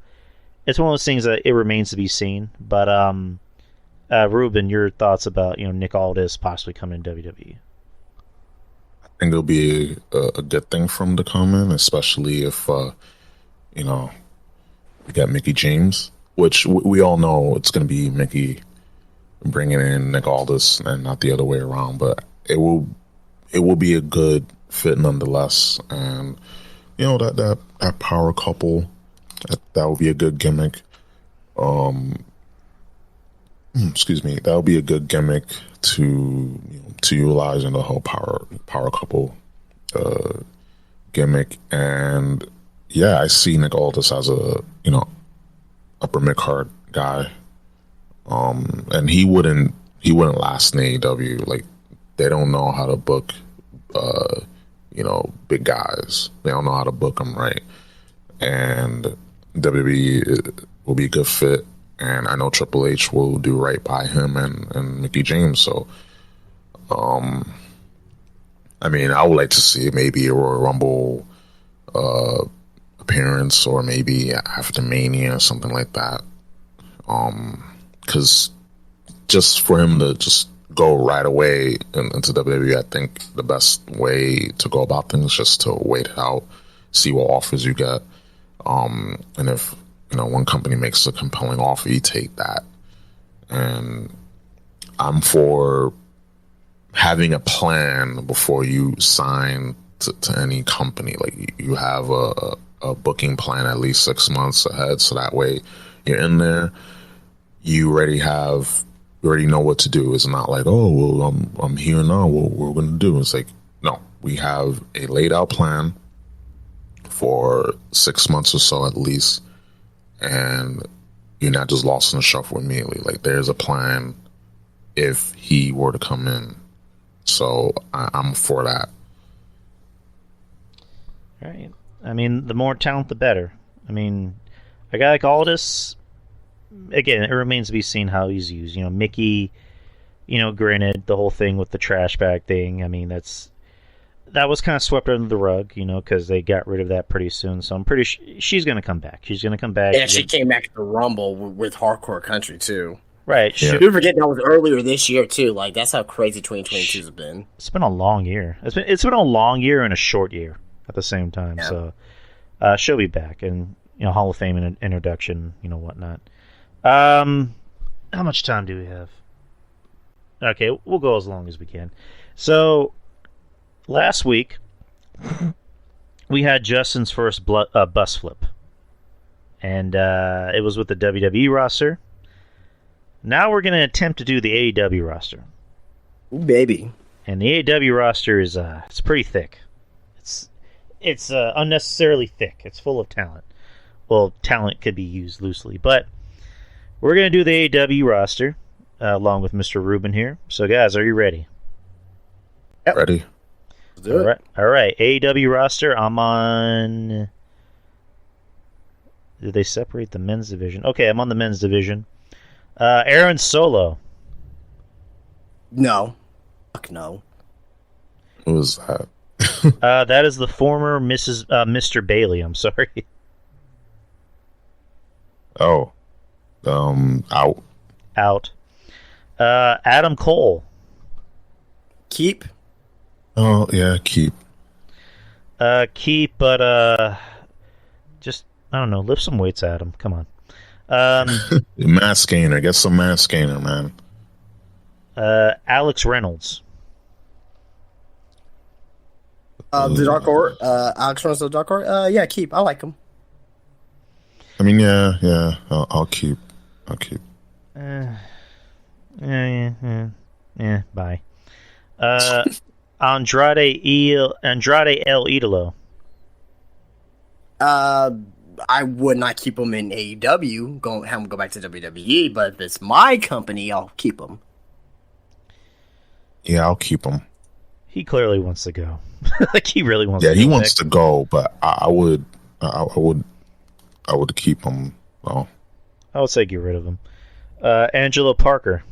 it's one of those things that it remains to be seen. But Ruben, your thoughts about Nick Aldis possibly coming to WWE? I think it'll be a good thing for him to come in, especially if we got Mickey James, which we all know it's going to be Mickey bringing in Nick Aldis and not the other way around. But it will be a good fit nonetheless, and that power couple, that would be a good gimmick. Excuse me, that would be a good gimmick to utilize in the whole power couple gimmick. And yeah, I see Nick Aldis as a upper mid card guy, and he wouldn't last in AEW. Like, they don't know how to book big guys. They don't know how to book them right, and WWE will be a good fit, and I know Triple H will do right by him and Mickey James. So I mean, I would like to see maybe a Royal Rumble appearance, or maybe after Mania or something like that, because just for him to just go right away into WWE, I think the best way to go about things is just to wait it out, see what offers you get, and if one company makes a compelling offer, you take that. And I'm for having a plan before you sign to any company. Like, you have a booking plan at least 6 months ahead, so that way you're in there, you already know what to do. It's not like, oh, well, I'm here now, what we're going to do. It's like, no, we have a laid out plan for 6 months or so at least, and you're not just lost in the shuffle immediately. Like, there's a plan if he were to come in. So I'm for that. Right. I mean, the more talent, the better. I mean, a guy like Aldis, again, it remains to be seen how he's used. Mickey, granted, the whole thing with the trash bag thing, I mean, that was kind of swept under the rug, because they got rid of that pretty soon. So I'm pretty sure she's going to come back. She's going to come back. Yeah, she came back to the Rumble with Hardcore Country, too. Right. Yeah. People forget that was earlier this year too. Like that's how crazy 2022 has been. It's been a long year. It's been a long year and a short year at the same time. Yeah. So she'll be back, and Hall of Fame introduction, whatnot. How much time do we have? Okay, we'll go as long as we can. So last week we had Justin's first bus flip, and it was with the WWE roster. Now we're going to attempt to do the AEW roster. Ooh, baby. And the AEW roster is it's pretty thick. It's unnecessarily thick. It's full of talent. Well, talent could be used loosely, but we're going to do the AEW roster along with Mr. Ruben here. So, guys, are you ready? Yep. Ready? Let's do it. All right. AEW roster. I'm on. Did they separate the men's division? Okay, I'm on the men's division. Aaron Solo. No. Fuck no. What was that? That is the former Mr. Bailey. I'm sorry. Oh. Out. Out. Adam Cole. Keep. Oh, yeah, keep. Keep, but just I don't know. Lift some weights, Adam. Come on. Mass gainer. Get some mass gainer, man. Alex Reynolds. The Dark Order. Alex Reynolds of the Dark Order. Yeah, keep. I like him. I mean, yeah. I'll keep. Yeah. Bye. Andrade El Idolo. I would not keep him in AEW. Have him go back to WWE. But if it's my company, I'll keep him. Yeah, I'll keep him. He clearly wants to go. Like he really wants. Yeah, to he go wants back. to go, but I would keep him. Well, I would say get rid of him. Angelo Parker.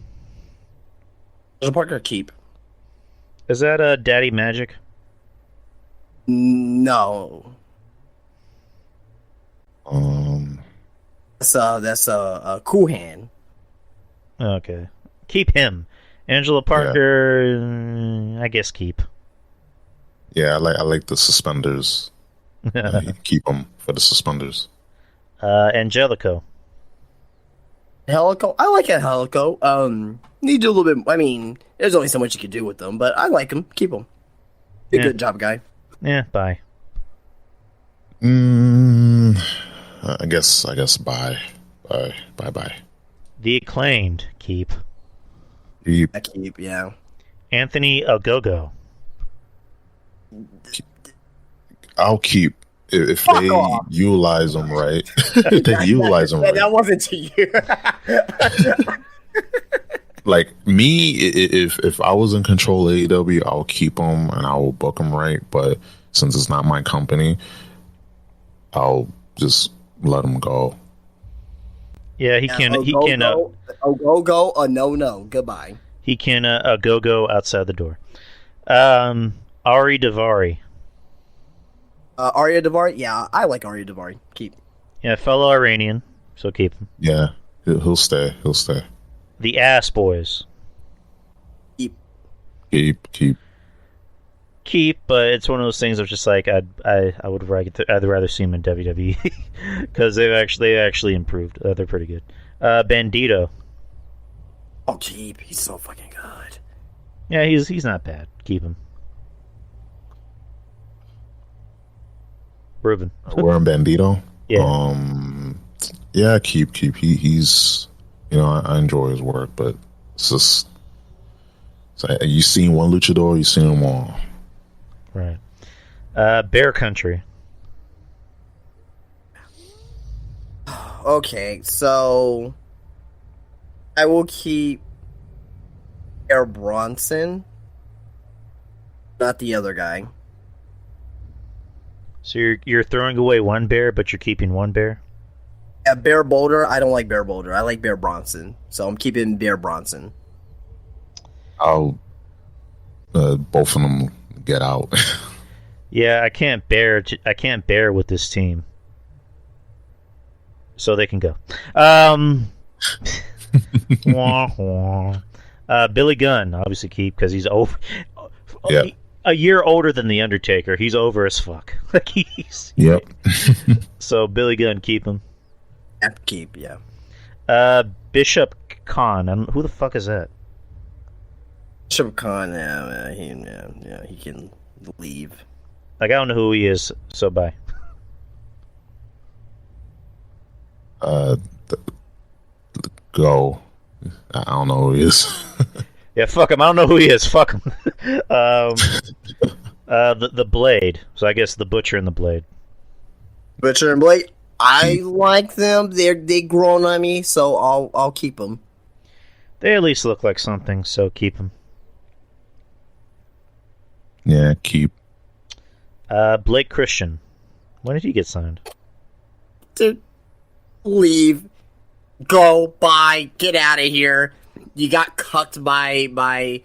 There's a Parker keep. Is that Daddy Magic? No. That's a cool hand. Okay, keep him. Angelo Parker, I guess keep. yeah, I like the suspenders. Keep them for the suspenders. Angelico. Helico. I like Helico. Need to do a little bit. I mean, there's only so much you can do with them, but I like him. Keep him. Good job, guy. Yeah, bye. I guess bye. The Acclaimed, keep. Keep. I keep. Yeah. Anthony Ogogo. I'll keep if Fuck they off. utilize them right. They utilize them right. That wasn't to you. Like me, if I was in control of AEW, I'll keep them and I will book them right. But since it's not my company, I'll just let them go. Yeah, he can. He can. Go. No. Goodbye. He can. Go outside the door. Ari Davari. Arya Davari. Yeah, I like Arya Davari. Keep. Yeah, fellow Iranian. So keep him. Yeah, he'll stay. The Ass Boys. Keep. Keep. But it's one of those things of just like I'd rather see him in WWE because they've actually improved. They're pretty good. Bandito. Oh, keep. He's so fucking good. Yeah, he's not bad. Keep him. Ruben. Wearing Bandito. Yeah. Yeah, keep. He's, I enjoy his work, but it's just, you seen one luchador, you seen them all. Right. Bear Country. Okay, so I will keep Air Bronson, not the other guy. So you're throwing away one bear, but you're keeping one bear? Yeah, Bear Boulder. I don't like Bear Boulder. I like Bear Bronson, so I'm keeping Bear Bronson. I'll both of them get out. Yeah, I can't bear with this team. So they can go. Wah, wah. Billy Gunn, obviously keep because he's over. Yeah. A year older than the Undertaker. He's over as fuck. Like Yep. So Billy Gunn, keep him. Keep, yeah. Bishop Khan. Who the fuck is that? Bishop Khan, he can leave. Like, I don't know who he is, so bye. Go. I don't know who he is. Yeah, fuck him. I don't know who he is. Fuck him. The Blade. So I guess the Butcher and the Blade. Butcher and Blade, I like them. They grown on me, so I'll keep them. They at least look like something, so keep them. Yeah, keep. Blake Christian. When did he get signed? Dude, leave, go, bye, get out of here. You got cucked by got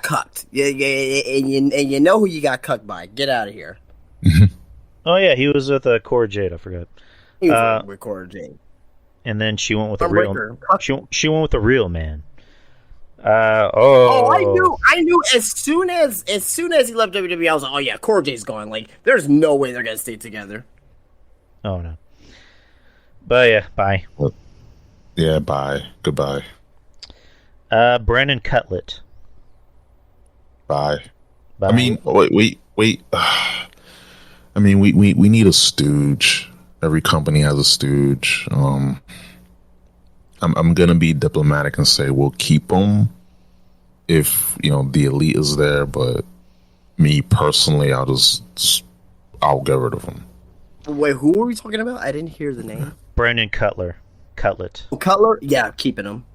cucked. Yeah, and you know who you got cucked by. Get out of here. Oh yeah, he was with Cora Jade. I forgot. He was with Cora Jade. And then she went with Unbreaker. She went with a real man. I knew as soon as he left WWE, I was like, oh yeah, Cora Jade's gone. Like, there's no way they're gonna stay together. Oh no. But yeah, bye. Yeah, bye. Goodbye. Brandon Cutlet. Bye. Bye. I mean, wait. I mean, we need a stooge. Every company has a stooge. I'm gonna be diplomatic and say we'll keep them if the elite is there. But me personally, I'll get rid of them. Wait, who were we talking about? I didn't hear the name. Brandon Cutlet. Oh, Cutler? Yeah, keeping him.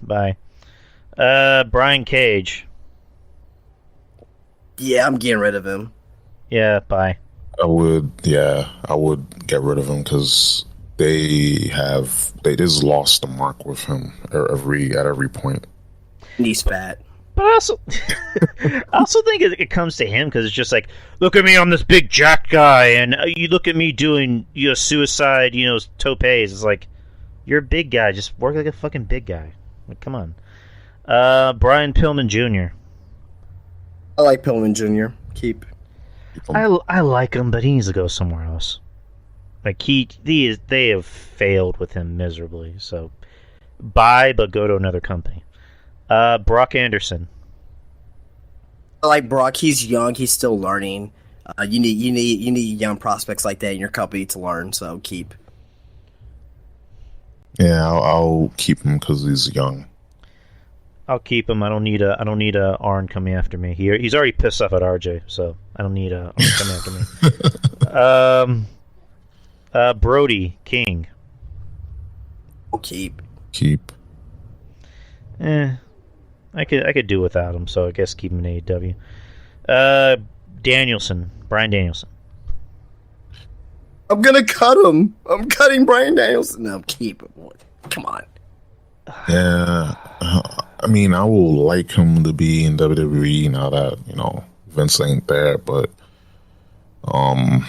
Bye. Brian Cage. Yeah, I'm getting rid of him. Yeah, bye. I would get rid of him because they just lost the mark with him at every point. And he's fat. But I also think it comes to him because it's just like, look at me, I'm this big jack guy, and you look at me doing suicide, topes. It's like, you're a big guy, just work like a fucking big guy. Like, come on. Brian Pillman Jr. I like Pillman Jr. Keep. I like him, but he needs to go somewhere else. Like they have failed with him miserably. So buy, but go to another company. Brock Anderson. I like Brock. He's young. He's still learning. You need young prospects like that in your company to learn. So keep. Yeah, I'll keep him because he's young. I'll keep him. I don't need a Arn coming after me. He's already pissed off at RJ, so I don't need Arn coming after me. Brody King. I'll keep. I could do without him, so I guess keep him in AEW. Danielson, Bryan Danielson. I'm gonna cut him. I'm cutting Bryan Danielson. No, keep him. Come on. Yeah, I mean, I will like him to be in WWE now that Vince ain't there, but I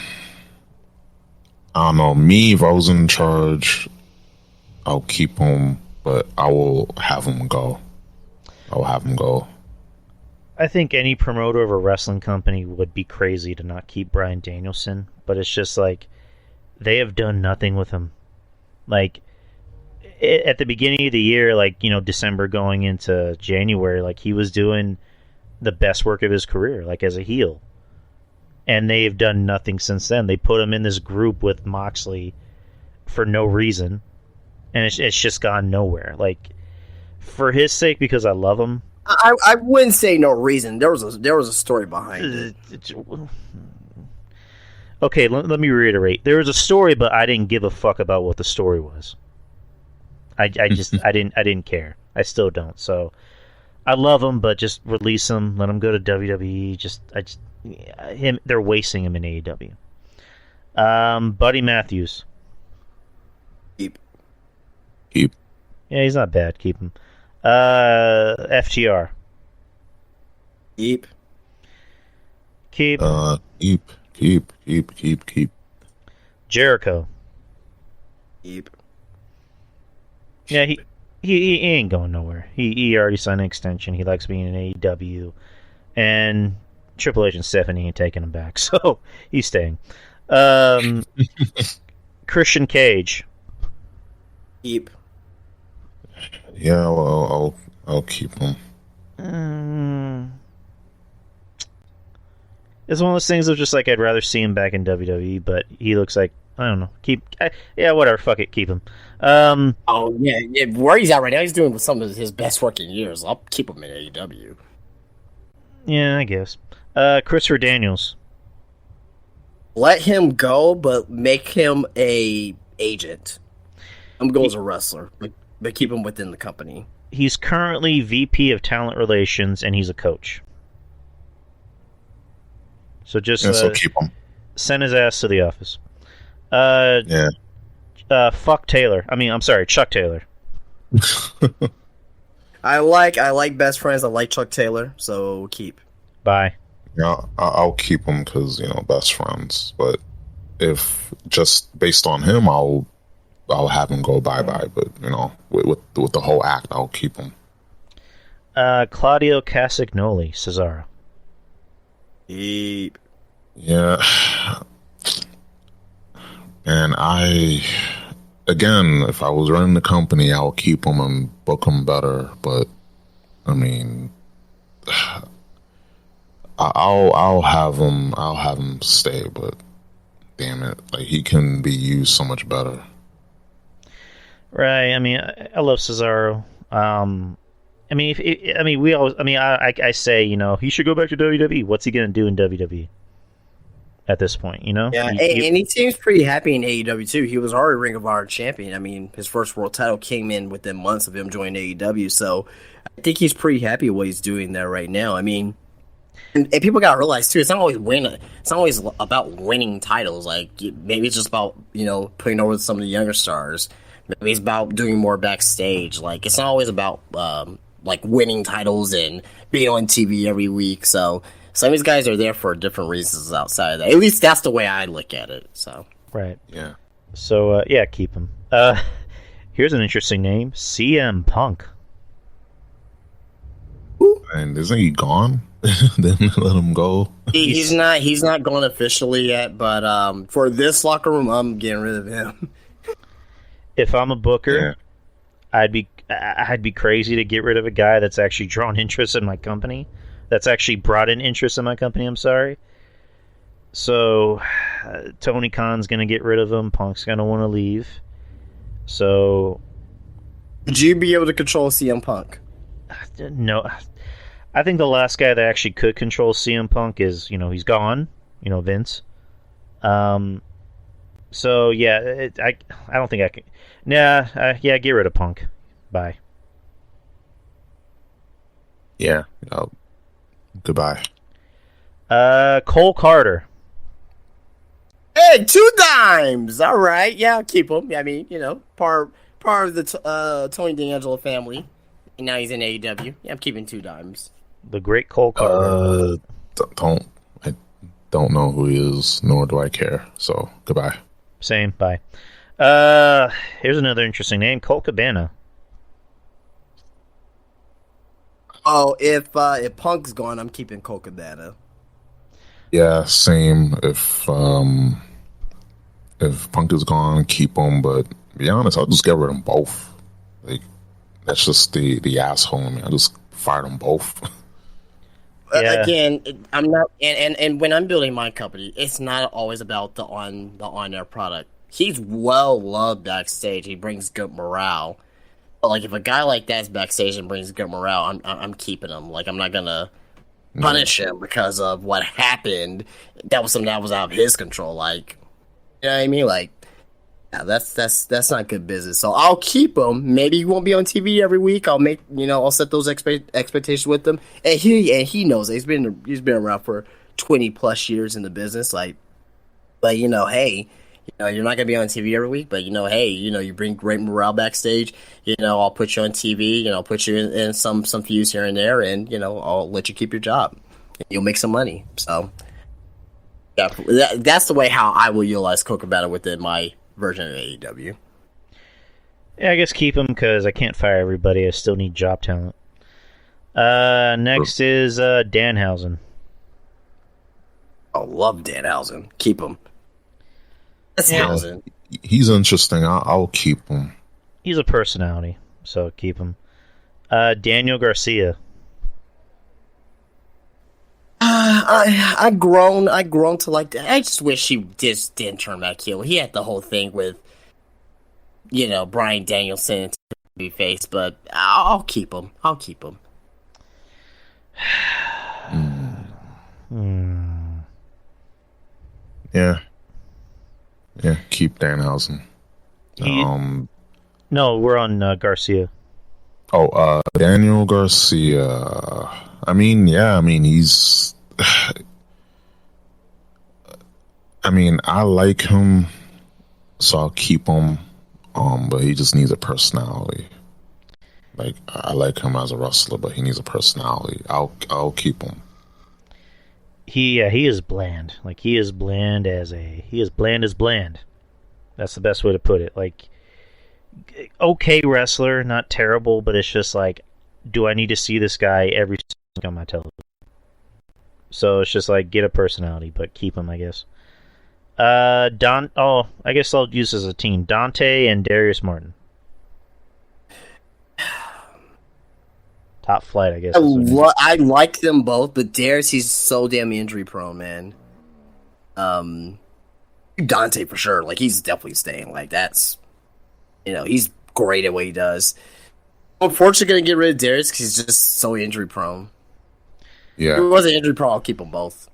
don't know. Me, if I was in charge, I'll keep him, but I will have him go. I think any promoter of a wrestling company would be crazy to not keep Bryan Danielson, but it's just like they have done nothing with him. Like at the beginning of the year, like December going into January, like he was doing the best work of his career, like as a heel, and they've done nothing since then. They put him in this group with Moxley for no reason, and it's just gone nowhere. Like for his sake, because I love him. I wouldn't say no reason. There was a story behind it. Okay, let me reiterate. There was a story, but I didn't give a fuck about what the story was. I didn't care. I still don't. So I love him, but just release him. Let him go to WWE. They're wasting him in AEW. Buddy Matthews. Keep. Yeah, he's not bad. Keep him. FTR. Keep. Keep. Keep. Jericho. Keep. Yeah, he ain't going nowhere. He already signed an extension. He likes being in AEW, and Triple H and Stephanie ain't taking him back, so he's staying. Christian Cage. Keep. Yeah, well, I'll keep him. It's one of those things of just like I'd rather see him back in WWE, but he looks like I don't know. Yeah, whatever. Fuck it, keep him. Oh yeah. Where he's at right now, he's doing some of his best working years. I'll keep him in AEW. Yeah, I guess. Christopher Daniels. Let him go, but make him a agent. I'm going as a wrestler, but keep him within the company. He's currently VP of Talent Relations, and he's a coach. So just So keep him. send his ass to the office. Yeah. Fuck Taylor. I'm sorry, Chuck Taylor. I like best friends. I like Chuck Taylor, so keep. Bye. Yeah, I'll keep him because best friends. But if just based on him, I'll have him go bye. But with the whole act, I'll keep him. Claudio Castagnoli, Cesaro. Keep. Yeah. And again, if I was running the company, I'll keep him and book him better. But I'll have him stay. But damn it, like he can be used so much better. Right. I love Cesaro. I say he should go back to WWE. What's he gonna do in WWE? At this point, Yeah, and he seems pretty happy in AEW too. He was already Ring of Honor champion. His first world title came in within months of him joining AEW, so I think he's pretty happy with what he's doing there right now. And people gotta realize too, it's not always It's not always about winning titles. Like maybe it's just about putting over some of the younger stars. Maybe it's about doing more backstage. Like it's not always about like winning titles and being on TV every week. So. Some of these guys are there for different reasons outside of that. At least that's the way I look at it. So right, yeah. So yeah, keep him. Here's an interesting name: CM Punk. And isn't he gone? Then let him go. He's not gone officially yet, but for this locker room, I'm getting rid of him. If I'm a booker, Yeah. I'd be crazy to get rid of a guy that's actually drawn interest in my company. That's actually brought in interest in my company, I'm sorry. So, Tony Khan's going to get rid of him. Punk's going to want to leave. So... Would you be able to control CM Punk? No. I think the last guy that actually could control CM Punk is, he's gone. Vince. So, yeah, I don't think I can... Nah, yeah, get rid of Punk. Bye. Yeah. Goodbye. Cole Carter. Hey, 2 dimes. All right, yeah, I'll keep him. Part of the Tony D'Angelo family, and now he's in AEW. Yeah, I'm keeping 2 dimes. The great Cole Carter. I don't know who he is, nor do I care. So goodbye. Same. Bye. Here's another interesting name: Colt Cabana. Oh, if Punk's gone, I'm keeping Colt Cabana. Yeah, same. If Punk is gone, keep him. But to be honest, I'll just get rid of them both. Like that's just the asshole in me. I just fire them both. Yeah. Again, I'm not, and when I'm building my company, it's not always about the on air product. He's well loved backstage. He brings good morale. But like if a guy like that's backstage and brings good morale, I'm keeping him. Like I'm not gonna punish him because of what happened. That was something that was out of his control. Like, you know what I mean? Like, yeah, that's not good business. So I'll keep him. Maybe he won't be on TV every week. I'll set those expectations with him. And he knows it. He's been around for 20 plus years in the business. Like, but hey. You're not gonna be on TV every week, but hey, you bring great morale backstage. I'll put you on TV. I'll put you in some views here and there, and I'll let you keep your job. You'll make some money. So, yeah, that's the way how I will utilize Coca Cabana within my version of AEW. Yeah, I guess keep him because I can't fire everybody. I still need job talent. Next is Danhausen. Oh, love Danhausen. Keep him. That's Yeah. Hausen. He's interesting. I'll keep him. He's a personality, so keep him. Daniel Garcia. I grown to like that. I just wish he just didn't turn back heel. He had the whole thing with, Bryan Danielson to be face, but I'll keep him. Yeah. Yeah, keep Danhausen. No, we're on Garcia. Daniel Garcia. He's. I like him, so I'll keep him. But he just needs a personality. Like, I like him as a wrestler, but he needs a personality. I'll keep him. He is bland. Like, he is bland as bland. That's the best way to put it. Like, okay wrestler, not terrible, but it's just like, do I need to see this guy every time on my television? So it's just like, get a personality, but keep him, I guess. I guess I'll use as a team. Dante and Darius Martin. Top flight, I guess. I like them both, but Darius, he's so damn injury prone, man. Dante for sure. Like, he's definitely staying. Like, that's, he's great at what he does. Unfortunately, gonna get rid of Darius because he's just so injury prone. Yeah. If he wasn't injury prone, I'll keep them both.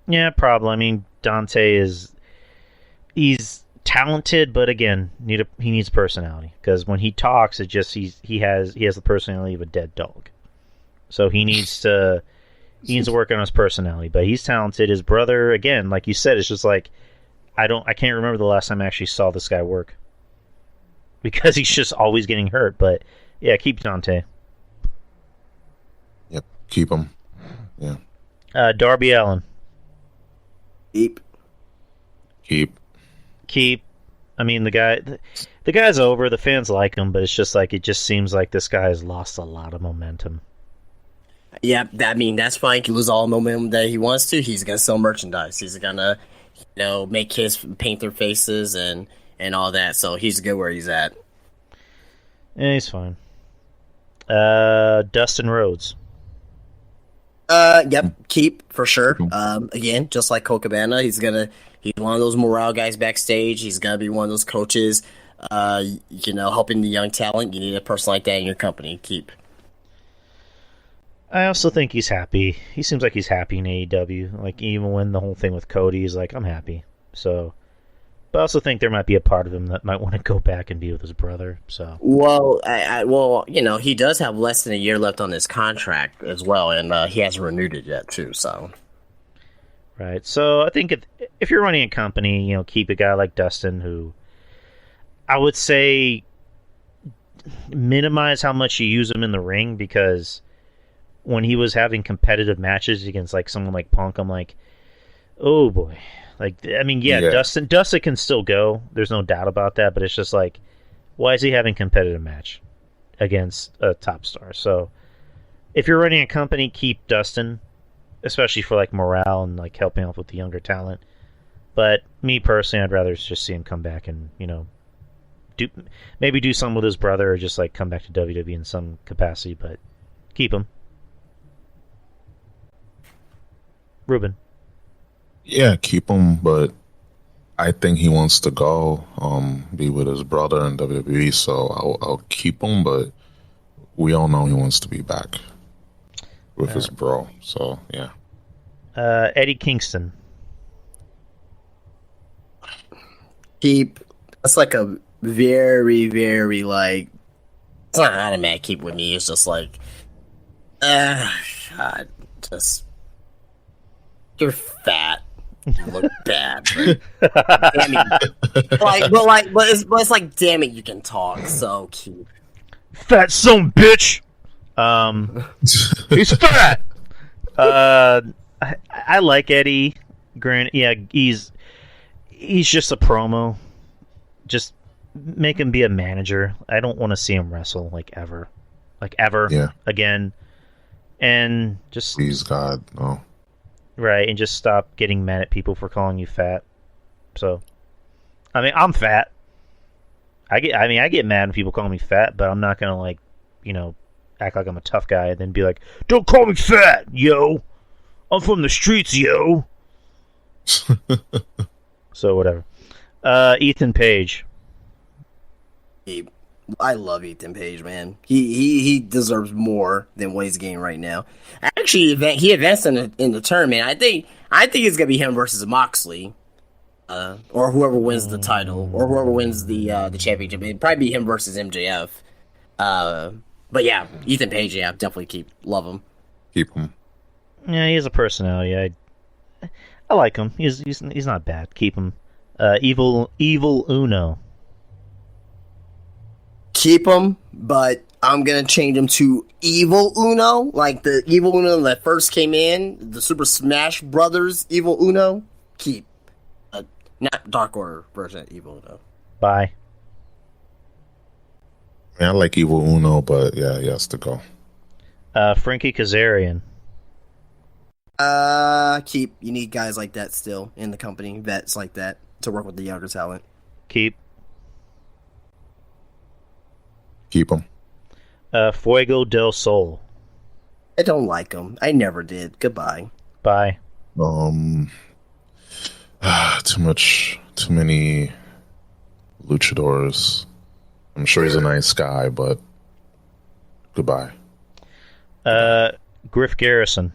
Yeah, problem. I mean, Dante he's talented, but again, he needs personality because when he talks, it just he has the personality of a dead dog. So he needs to work on his personality. But he's talented. His brother, again, like you said, it's just like I can't remember the last time I actually saw this guy work because he's just always getting hurt. But yeah, keep Dante. Yep, keep him. Yeah. Darby Allin. Keep. I mean, the guy's over. The fans like him, but it's just like, it just seems like this guy has lost a lot of momentum. Yeah, that's fine. He can lose all the momentum that he wants to. He's gonna sell merchandise. He's gonna, make kids paint their faces and all that. So he's good where he's at. Yeah, he's fine. Dustin Rhodes. Yep, keep for sure. Again, just like Cole Cabana, he's one of those morale guys backstage. He's gonna be one of those coaches, helping the young talent. You need a person like that in your company. Keep. I also think he's happy. He seems like he's happy in AEW. Like, even when the whole thing with Cody is like, I'm happy. So, but I also think there might be a part of him that might want to go back and be with his brother. So, well, he does have less than a year left on his contract as well, and he hasn't renewed it yet too. So, right. So I think if you're running a company, keep a guy like Dustin, who I would say minimize how much you use him in the ring, because when he was having competitive matches against like someone like Punk, I'm like, oh boy. Like, I mean, yeah. Dustin can still go. There's no doubt about that. But it's just like, why is he having competitive match against a top star? So, if you're running a company, keep Dustin, especially for like morale and like helping out with the younger talent. But me personally, I'd rather just see him come back and do something with his brother, or just like come back to WWE in some capacity. But keep him. Ruben. Yeah, keep him, but I think he wants to go be with his brother in WWE, so I'll keep him, but we all know he wants to be back with his bro, so yeah. Eddie Kingston. Keep. That's like a very, very, like, it's not an automatic keep with me. It's just like, God, just, you're fat. You look bad. But, damn it. But it's like, damn it, you can talk. So cute. Fat son bitch. He's fat. I like Eddie. Grant, yeah, he's just a promo. Just make him be a manager. I don't want to see him wrestle ever, Yeah. again. And just Please God, no. right, and just stop getting mad at people for calling you fat. So, I mean, I'm fat. I get mad when people call me fat, but I'm not gonna act like I'm a tough guy and then be like, "Don't call me fat, yo. I'm from the streets, yo." So whatever. Ethan Page. I love Ethan Page, man. He deserves more than what he's getting right now. Actually, he advanced in the tournament. I think it's gonna be him versus Moxley, or whoever wins the title, or whoever wins the championship. It'd probably be him versus MJF. But yeah, Ethan Page, yeah, definitely love him. Keep him. Yeah, he has a personality. I like him. He's not bad. Keep him. Evil Uno. Keep him, but I'm gonna change him to Evil Uno, like the Evil Uno that first came in, the Super Smash Brothers Evil Uno. Keep, not Dark Order version of Evil Uno. Bye. I like Evil Uno, but yeah, he has to go. Frankie Kazarian. Keep. You need guys like that still in the company, vets like that to work with the younger talent. Keep. Keep him. Fuego del Sol. I don't like him. I never did. Goodbye. Bye. Too many luchadors. I'm sure he's a nice guy, but goodbye. Griff Garrison.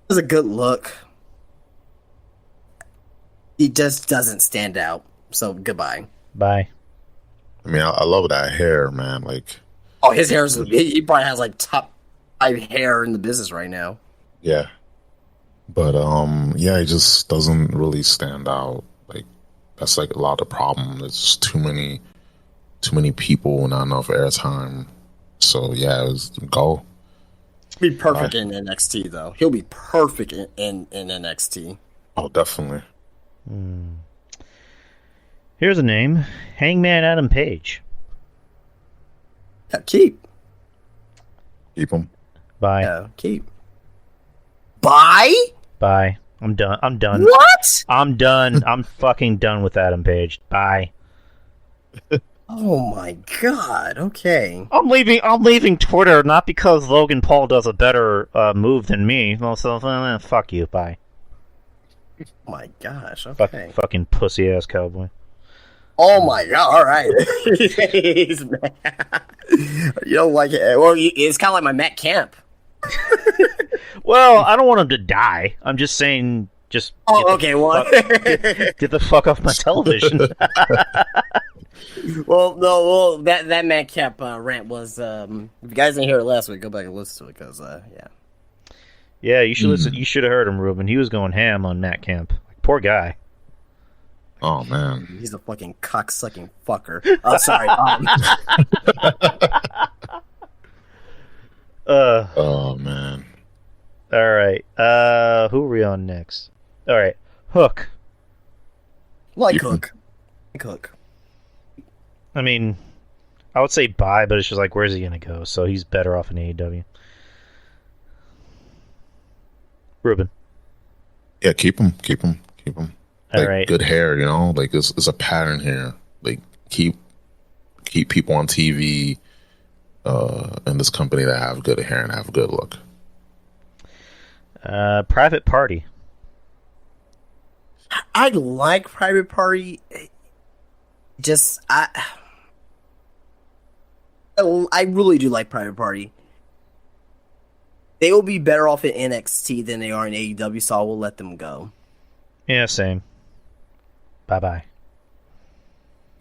It's a good look. He just doesn't stand out. So goodbye. Bye. I mean, I love that hair, man. Oh, his hair he probably has top 5 hair in the business right now. Yeah. But yeah, he just doesn't really stand out. That's a lot of problem. There's too many people, not enough airtime. So yeah, go. He'll be perfect in NXT though. He'll be perfect in NXT. Oh, definitely. Here's a name. Hangman Adam Page. Yeah, keep. Keep him. Bye. Yeah, keep. Bye? Bye. I'm done. What? I'm done. I'm fucking done with Adam Page. Bye. Oh my god. Okay. I'm leaving Twitter not because Logan Paul does a better move than me. Well, so fuck you. Bye. Oh my gosh. Okay. Fucking pussy ass cowboy. Oh my god. All right. He's mad. You don't like it? Well, it's kind of like my Matt Camp. Well, I don't want him to die. I'm just saying, get the fuck off my television. Well, that Matt Camp rant was. If you guys didn't hear it last week, go back and listen to it because, yeah. Yeah, you should listen. You should have heard him, Ruben. He was going ham on Matt Camp. Poor guy. Oh man, he's a fucking cock-sucking fucker. Oh, sorry. Oh man. All right. Who are we on next? All right. Hook. Hook. I mean, I would say bye, but it's just where's he gonna go? So he's better off in AEW. Ruben. Yeah, keep him. All right. Good hair, it's a pattern here. Keep people on TV in this company that have good hair and have a good look. Private Party. I like Private Party. Just I really do like Private Party. They will be better off in NXT than they are in AEW, so I will let them go. Yeah, same. Bye-bye.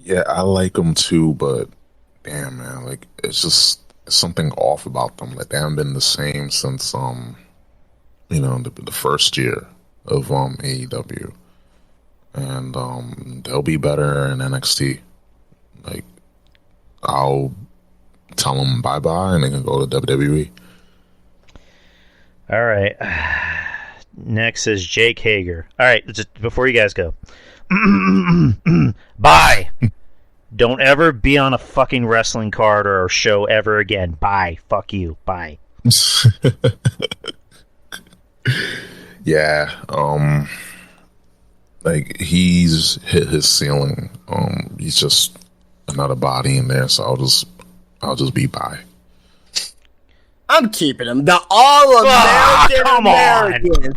Yeah, I like them too, but damn, man, it's just something off about them. They haven't been the same since the first year of AEW, and they'll be better in NXT. I'll tell them bye-bye, and they can go to WWE. All right. Next is Jake Hager. All right, just before you guys go, Bye. Don't ever be on a fucking wrestling card or show ever again. Bye. Fuck you. Bye. Yeah. Like he's hit his ceiling. He's just another body in there. So I'll just be by. I'm keeping him. The All-American come American.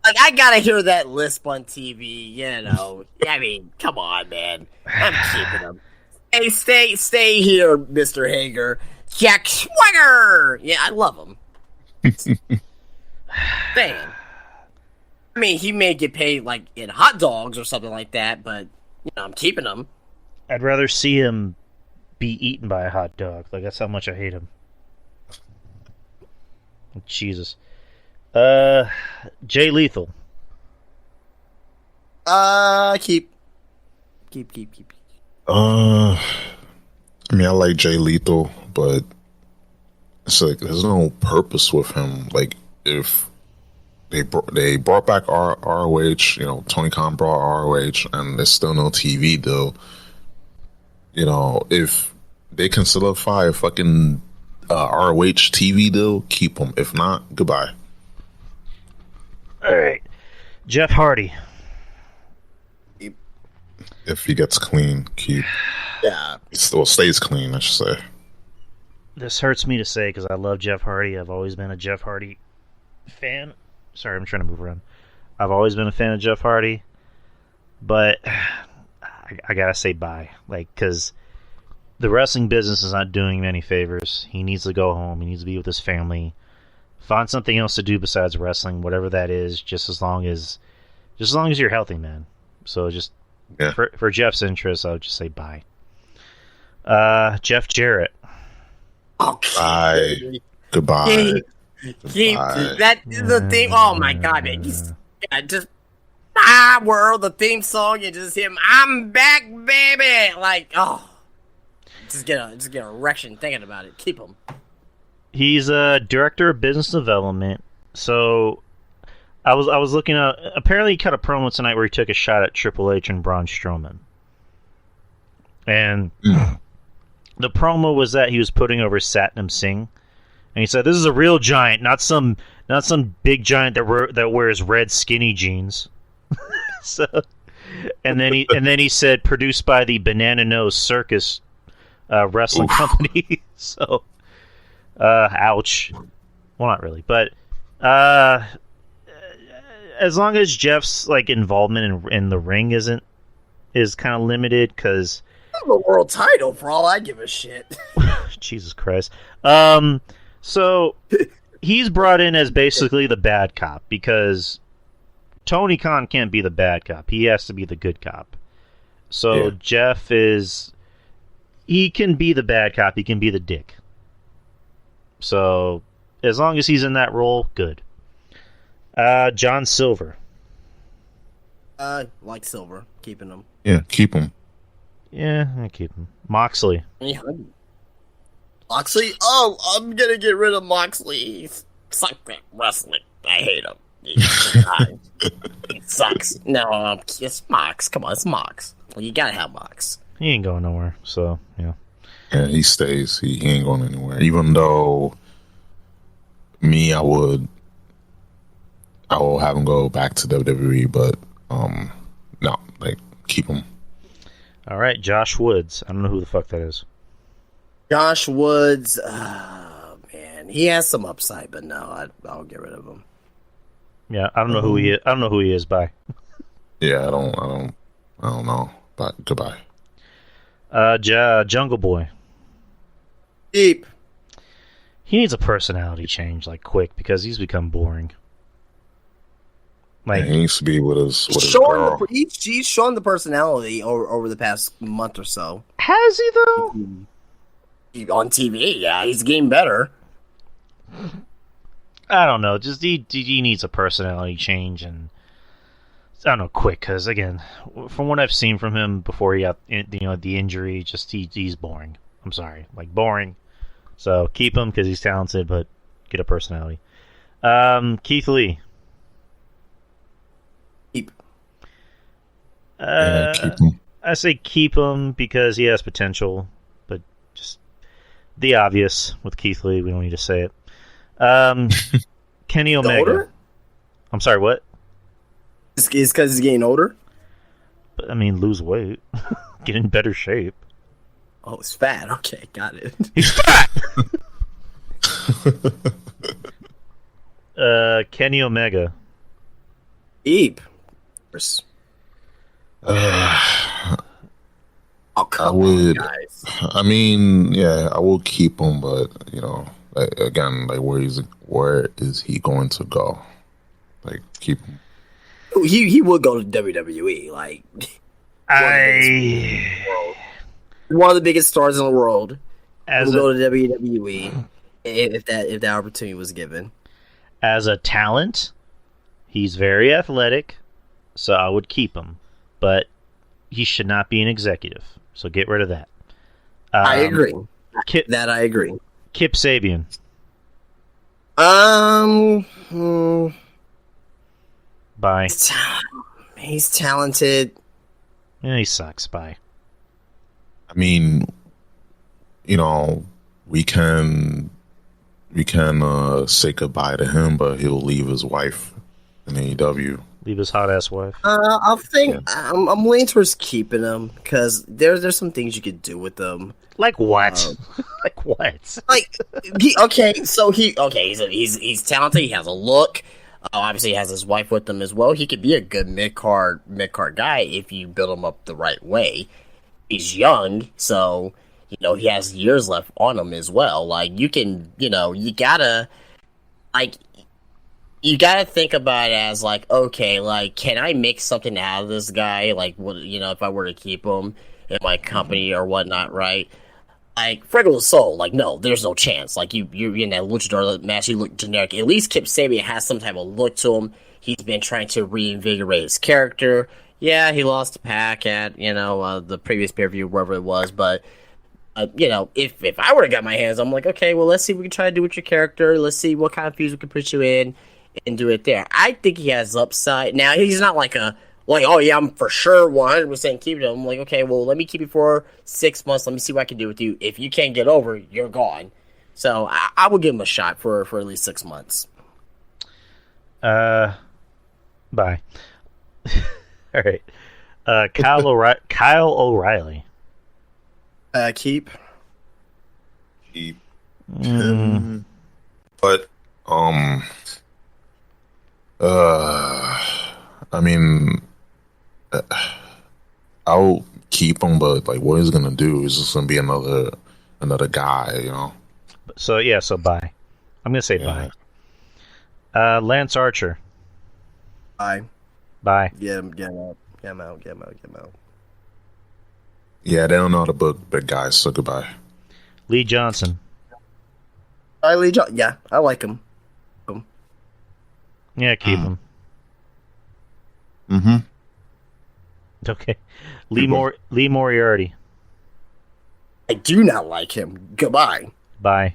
Like, I gotta hear that lisp on TV, you know. I mean, come on, man. I'm keeping him. Hey, stay here, Mr. Hager. Jack Swagger! Yeah, I love him. Damn. I mean, he may get paid, like, in hot dogs or something like that, but, you know, I'm keeping him. I'd rather see him be eaten by a hot dog. Like, that's how much I hate him. Jesus. Jay Lethal. Keep. I mean, I like Jay Lethal, but it's like there's no purpose with him. Like if they brought back ROH, you know, Tony Khan brought ROH, and there's still no TV deal. You know, if they can solidify a fucking ROH TV deal, keep him. If not, goodbye. All right, Jeff Hardy. If he gets clean, keep. Yeah. Well, stays clean, I should say. This hurts me to say because I love Jeff Hardy. I've always been a Jeff Hardy fan. Sorry, I'm trying to move around. I've always been a fan of Jeff Hardy, but I gotta say bye. Like, because the wrestling business is not doing him any favors. He needs to go home. He needs to be with his family. Find something else to do besides wrestling, whatever that is. Just as long as you're healthy, man. So just for Jeff's interest, I would just say bye. Jeff Jarrett. Okay. Bye. Goodbye. That is the theme. Oh my god, man! Just world the theme song and just him. I'm back, baby. Like, oh, just get an erection thinking about it. Keep him. He's a director of business development. So I was looking at. Apparently, he cut a promo tonight where he took a shot at Triple H and Braun Strowman, and the promo was that he was putting over Satnam Singh. And he said, "This is a real giant, not some big giant that wears red skinny jeans." So, and then he said, "Produced by the Banana Nose Circus wrestling company." So, ouch. Well, not really, but as long as Jeff's like involvement in the ring is kind of limited, because the world title for all I give a shit. Jesus Christ. So he's brought in as basically the bad cop because Tony Khan can't be the bad cop. He has to be the good cop. So Jeff he can be the bad cop. He can be the dick. So as long as he's in that role, good. John Silver. Like Silver, keeping him. Yeah, keep him. Yeah, I keep him. Moxley. Moxley? Oh, I'm gonna get rid of Moxley. He's suck at wrestling. I hate him. He sucks. No, it's Mox. Come on, it's Mox. Well, you gotta have Mox. He ain't going nowhere, so, yeah. Yeah, he stays. He ain't going anywhere. Even though I will have him go back to WWE, but no, like, keep him. All right, Josh Woods. I don't know who the fuck that is. Josh Woods, man, he has some upside, but no, I'll get rid of him. Yeah, I don't know who he is. I don't know who he is. Bye. Yeah, I don't know. But goodbye. Jungle Boy. Deep. He needs a personality change, like quick, because he's become boring. Like, he needs to be with his girl. He's shown the personality over the past month or so. Has he though? On TV, yeah, he's getting better. I don't know. Just he needs a personality change, and I don't know, quick. Because again, from what I've seen from him before he got the injury, just he's boring. I'm sorry, like boring. So keep him because he's talented, but get a personality. Keith Lee. Keep. Keep him. I say keep him because he has potential, but just the obvious with Keith Lee. We don't need to say it. Kenny Omega. Older? I'm sorry, what? It's because he's getting older? I mean, lose weight. Get in better shape. Oh, it's fat. Okay, got it. He's fat! Kenny Omega. Eep. Oh, I would. I mean, yeah, I will keep him, but again, like where is he going to go? Like keep him. He would go to WWE. Like one of the biggest stars in the world. Will go to WWE if that opportunity was given. As a talent, he's very athletic, so I would keep him. But he should not be an executive, so get rid of that. I agree. I agree. Kip Sabian. Bye. He's talented. Yeah, he sucks. Bye. I mean, we can say goodbye to him, but he'll leave his wife in AEW. Leave his hot ass wife. I'm leaning towards keeping him because there's some things you could do with them. Like what? Like what? Like he's talented. He has a look. Obviously, he has his wife with him as well. He could be a good mid card guy if you build him up the right way. He's young, so he has years left on him as well. Like you can, you gotta think about it as like, okay, like can I make something out of this guy? Like, what if I were to keep him in my company or whatnot, right? Like Fuego del Sol, like no, there's no chance. Like you're in that luchador match, you look generic. At least Kip Sabian has some type of look to him. He's been trying to reinvigorate his character. Yeah, he lost to Pac at the previous pay-per-view, wherever it was. But if I were to get my hands, I'm like, okay, well, let's see what we can try to do with your character. Let's see what kind of fuse we can put you in and do it there. I think he has upside. Now he's not like oh yeah, I'm for sure 100% keeping him. I'm like, okay, well, let me keep you for 6 months. Let me see what I can do with you. If you can't get over, you're gone. So I will give him a shot for at least 6 months. Bye. All right. Kyle O'Reilly. Keep. But I mean, I'll keep him, but like, what he's gonna do is just gonna be another guy, So bye. I'm gonna say bye. Lance Archer. Bye. Bye. Get him out. Yeah, they don't know how to book big guys, so goodbye. Lee Johnson. Lee Johnson. Yeah, I like him. Yeah, keep him. Mm-hmm. Okay. Lee Moriarty. I do not like him. Goodbye. Bye.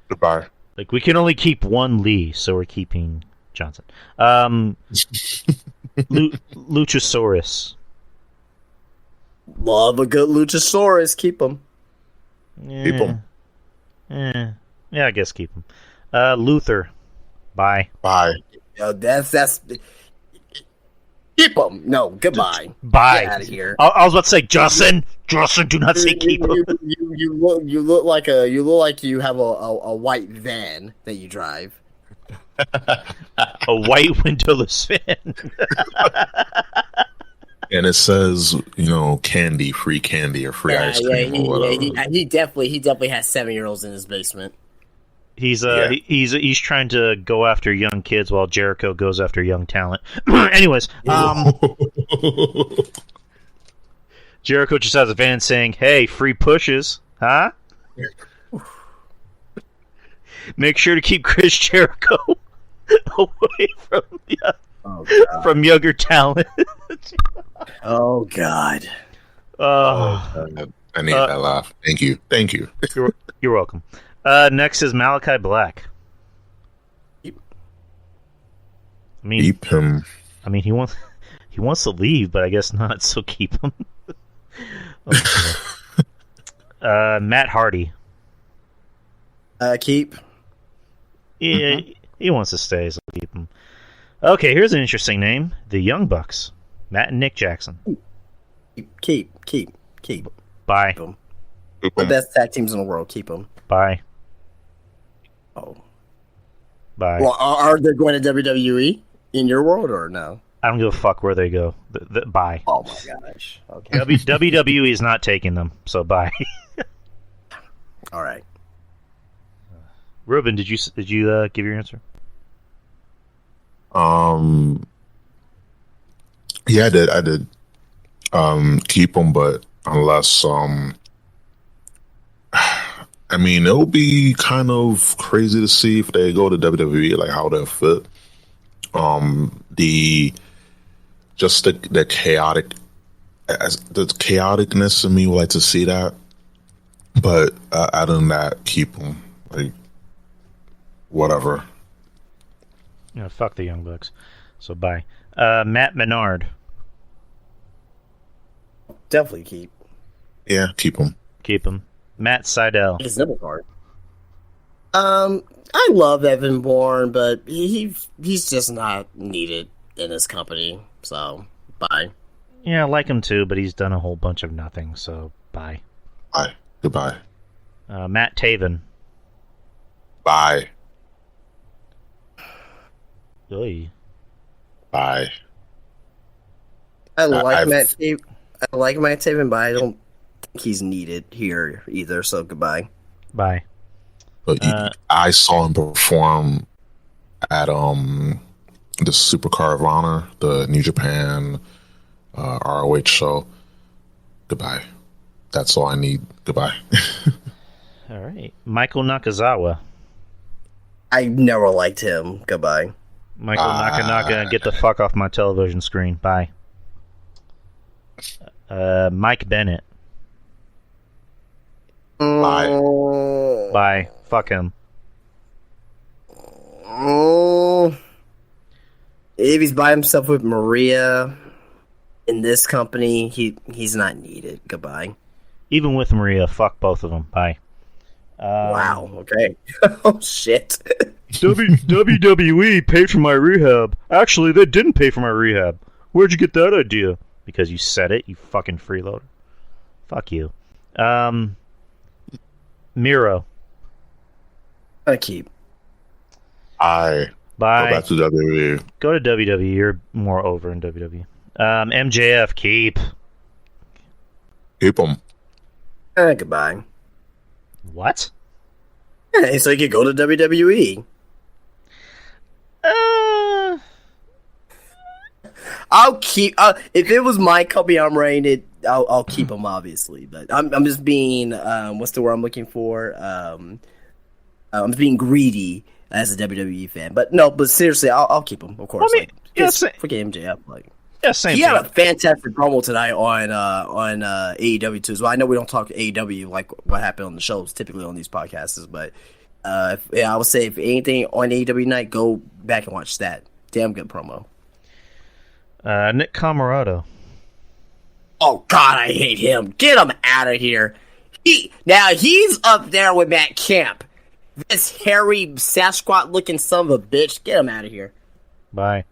Goodbye. Like, we can only keep one Lee, so we're keeping Johnson. Luchasaurus. Love a good Luchasaurus. Keep him. Yeah. Keep him. Yeah, I guess keep him. Luther. Bye. Bye. That's keep him. No, goodbye. Bye. Get out of here. I was about to say Justin. Justin, do not say keep him. You look like you have a white van that you drive. A white windowless van. And it says, candy, free candy, or free ice cream, or whatever. He definitely has 7-year-olds in his basement. He's trying to go after young kids while Jericho goes after young talent. Anyways, Jericho just has a van saying, "Hey, free pushes, huh?" Make sure to keep Chris Jericho away from younger talent. Oh God. I need that laugh. Thank you. You're welcome. Next is Malachi Black. Keep him. I mean, he He wants to leave, but I guess not, so keep him. Okay. Matt Hardy. Keep. Yeah, he wants to stay, so keep him. Okay, here's an interesting name. The Young Bucks. Matt and Nick Jackson. Keep. Bye. Keep 'em. The best tag teams in the world. Keep them. Bye. Oh. Bye. Well, are they going to WWE in your world or no? I don't give a fuck where they go. Bye. Oh my gosh. Okay. WWE is not taking them, so bye. All right. Ruben, did you give your answer? Yeah, I did. Keep them, but unless I mean, it'll be kind of crazy to see if they go to WWE, like how they'll fit. The chaoticness in me would like to see that, but other than that, keep them. Like whatever. Yeah, fuck the Young Bucks. So bye. Matt Menard. Definitely keep. Yeah, keep them. Keep him. Matt Seidel. His nipple card. I love Evan Bourne, but he's just not needed in this company. So bye. Yeah, I like him too, but he's done a whole bunch of nothing. So bye. Bye. Goodbye. Matt Taven. Bye. Oy. Bye. I like Matt Taven, but I don't think he's needed here either. So goodbye. Bye. But I saw him perform at the Supercard of Honor, the New Japan ROH show. Goodbye. That's all I need. Goodbye. All right. Michael Nakazawa. I never liked him. Goodbye. Michael Nakanaka, get the fuck off my television screen. Bye. Mike Bennett. Bye. Bye. Fuck him. If he's by himself with Maria in this company, he's not needed. Goodbye. Even with Maria, fuck both of them. Bye. Wow. Okay. Oh shit. WWE paid for my rehab. Actually, they didn't pay for my rehab. Where'd you get that idea? Because you said it, you fucking freeloader. Fuck you. Miro. I keep. Bye. Go back to WWE. Go to WWE. You're more over in WWE. MJF, keep. Keep them. Goodbye. What? Yeah, so you could go to WWE. I'll keep. If it was my company, I'm running it. I'll keep them, obviously. But I'm just being. What's the word I'm looking for? I'm just being greedy as a WWE fan. But no. But seriously, I'll keep them. Of course. I mean, forget MJF. Same he thing. had a fantastic promo tonight on AEW too. So I know we don't talk AEW like what happened on the shows typically on these podcasts, but I would say if anything on AEW night, go back and watch that. Damn good promo. Nick Camarado. Oh God, I hate him. Get him out of here. He's up there with Matt Camp. This hairy Sasquatch looking son of a bitch. Get him out of here. Bye.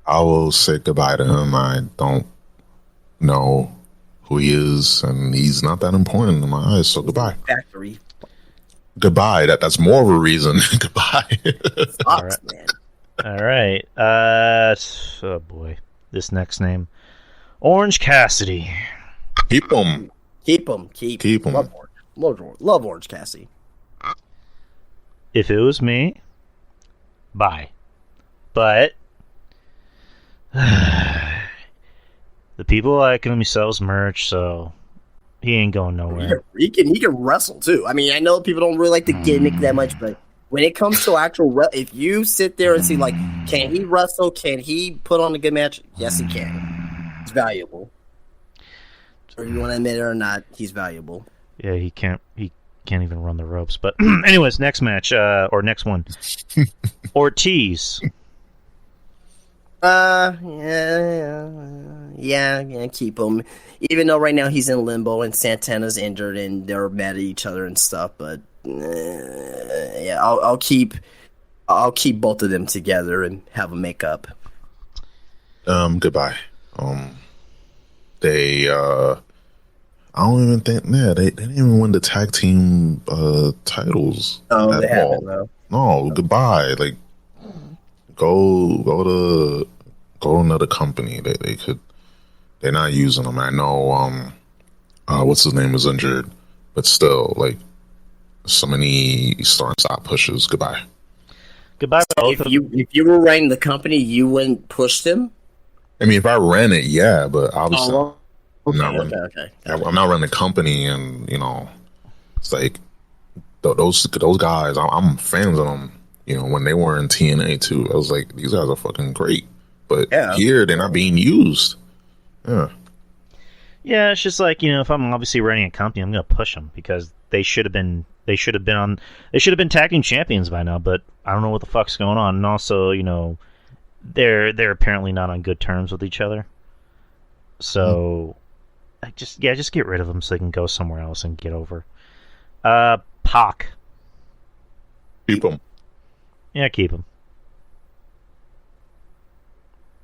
I will say goodbye to him. I don't know who he is, and he's not that important in my eyes, so goodbye. Factory. Goodbye. That's more of a reason. Goodbye. Sucks, man. All right. Oh boy, this next name, Orange Cassidy. Keep him. Keep him. Keep him. Love Orange Cassidy. If it was me, bye. But the people like him. He sells merch, so he ain't going nowhere. He can wrestle too. I mean, I know people don't really like the gimmick that much, but when it comes to actual, if you sit there and see like, can he wrestle? Can he put on a good match? Yes, he can. He's valuable. Or you want to admit it or not, he's valuable. Yeah, he can't even run the ropes. But anyways, next match or next one, Ortiz. Yeah, keep him. Even though right now he's in limbo and Santana's injured and they're mad at each other and stuff, but yeah, I'll keep both of them together and have them make up. Goodbye. They I don't even think they didn't even win the tag team titles Oh, they at all. haven't though. No, goodbye. Like go to another company. They could. They're not using them. I know. What's his name is injured, but still, like so many start and stop pushes. Goodbye. Goodbye. So if you were running the company, you wouldn't push them. I mean, if I ran it, yeah, but obviously I'm not running. Okay. I'm not running the company, and it's like those guys. I'm fans of them. When they were in TNA too, I was like, these guys are fucking great. But here, they're not being used. Yeah. Yeah, it's just like, if I'm obviously running a company, I'm going to push them because they should have been tag team champions by now, but I don't know what the fuck's going on. And also, they're apparently not on good terms with each other. So, just get rid of them so they can go somewhere else and get over. Pac. Keep them. Yeah, keep him.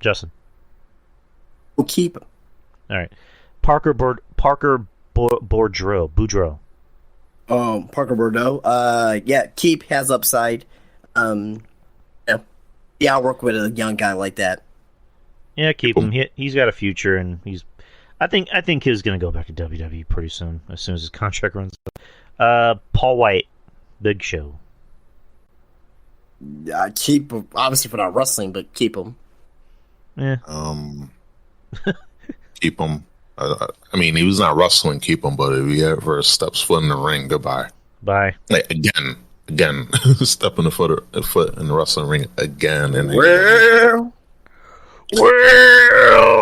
Justin. We'll keep him. All right. Parker Boudreaux. Parker Bordeaux. Yeah, keep has upside. Yeah, I'll work with a young guy like that. Yeah, keep him. He's got a future, and I think he's gonna go back to WWE pretty soon, as soon as his contract runs out. Paul White, Big Show. Keep him, obviously for not wrestling, but keep him. Yeah. Keep him. I mean, he was not wrestling. Keep him, but if he ever steps foot in the ring, goodbye. Bye. Like again, stepping a foot in the wrestling ring again, and well,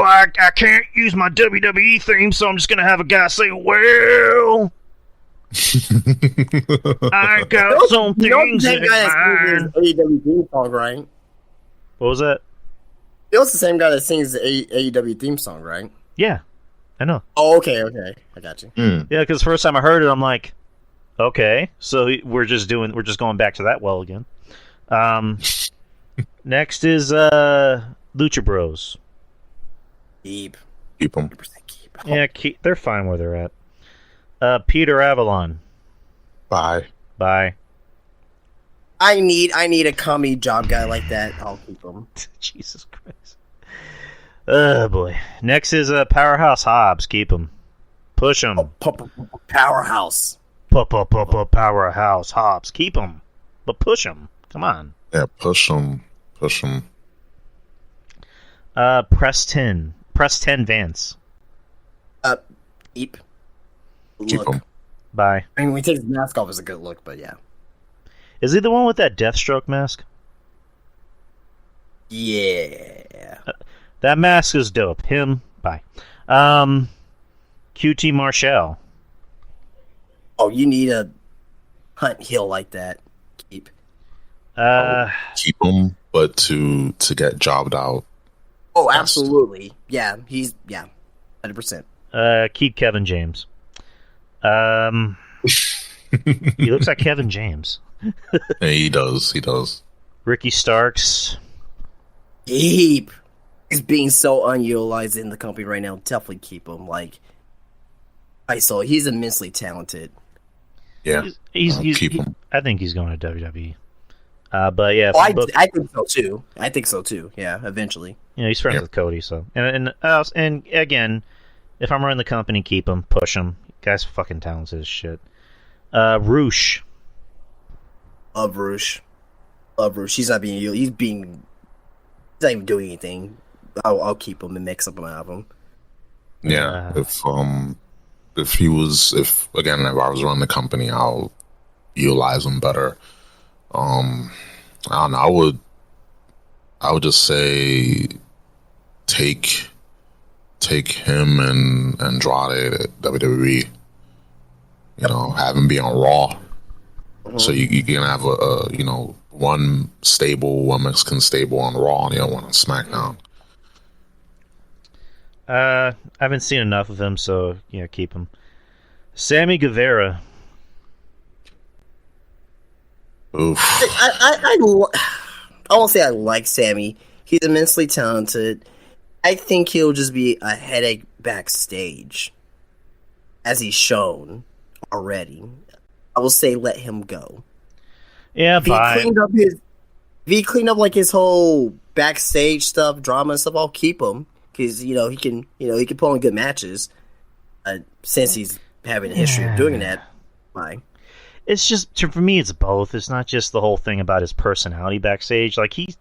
I can't use my WWE theme, so I'm just gonna have a guy say, "Well, I got some things in mind." AEW theme song, right? What was that? It was the same guy that sings the AEW theme song, right? Yeah, I know. Oh, okay, I got you. Yeah, because the first time I heard it, I'm like, okay, so we're just going back to that well again. Next is Lucha Bros. Keep them. Keep. Yeah, they're fine where they're at. Peter Avalon. Bye. I need a commie job guy like that. I'll keep him. Jesus Christ. Oh boy. Next is Powerhouse Hobbs. Keep him. Push him. Powerhouse. Powerhouse Hobbs. Keep him. But push him. Come on. Yeah, push him. Preston Vance. Keep him. Bye. I mean, when he takes his mask off, it's a good look, but yeah. Is he the one with that Deathstroke mask? Yeah. That mask is dope. Him. Bye. QT Marshall. Oh, you need a hunt heel like that. Keep. Keep him, but to get jobbed out. Oh, absolutely. Yeah, 100%. Keep Kevin James. He looks like Kevin James. Yeah, he does. Ricky Starks. Keep. He's being so unutilized in the company right now. Definitely keep him. He's immensely talented. Yeah, he's keep him. I think he's going to WWE. But yeah, I think so too. Yeah, eventually. He's friends with Cody, so and again, if I'm running the company, keep him, push him. Guy's fucking talented as shit. Roosh. Love Roosh. He's not being used. He's not even doing anything. I'll keep him and mix up amount of him. Yeah, if I was running the company, I'll utilize him better. I don't know. I would just say take him and Andrade at WWE. Have him be on Raw, so you can have a one stable, one Mexican stable on Raw, and the other one on SmackDown. I haven't seen enough of him, so keep him. Sammy Guevara. Oof. I won't say I like Sammy. He's immensely talented. I think he'll just be a headache backstage, as he's shown already. I will say let him go. Yeah, If he cleaned up like his whole backstage stuff, drama and stuff, I'll keep him because he can put on good matches. Since he's having a history of doing that, fine. It's just, for me, it's both. It's not just the whole thing about his personality backstage. Like, he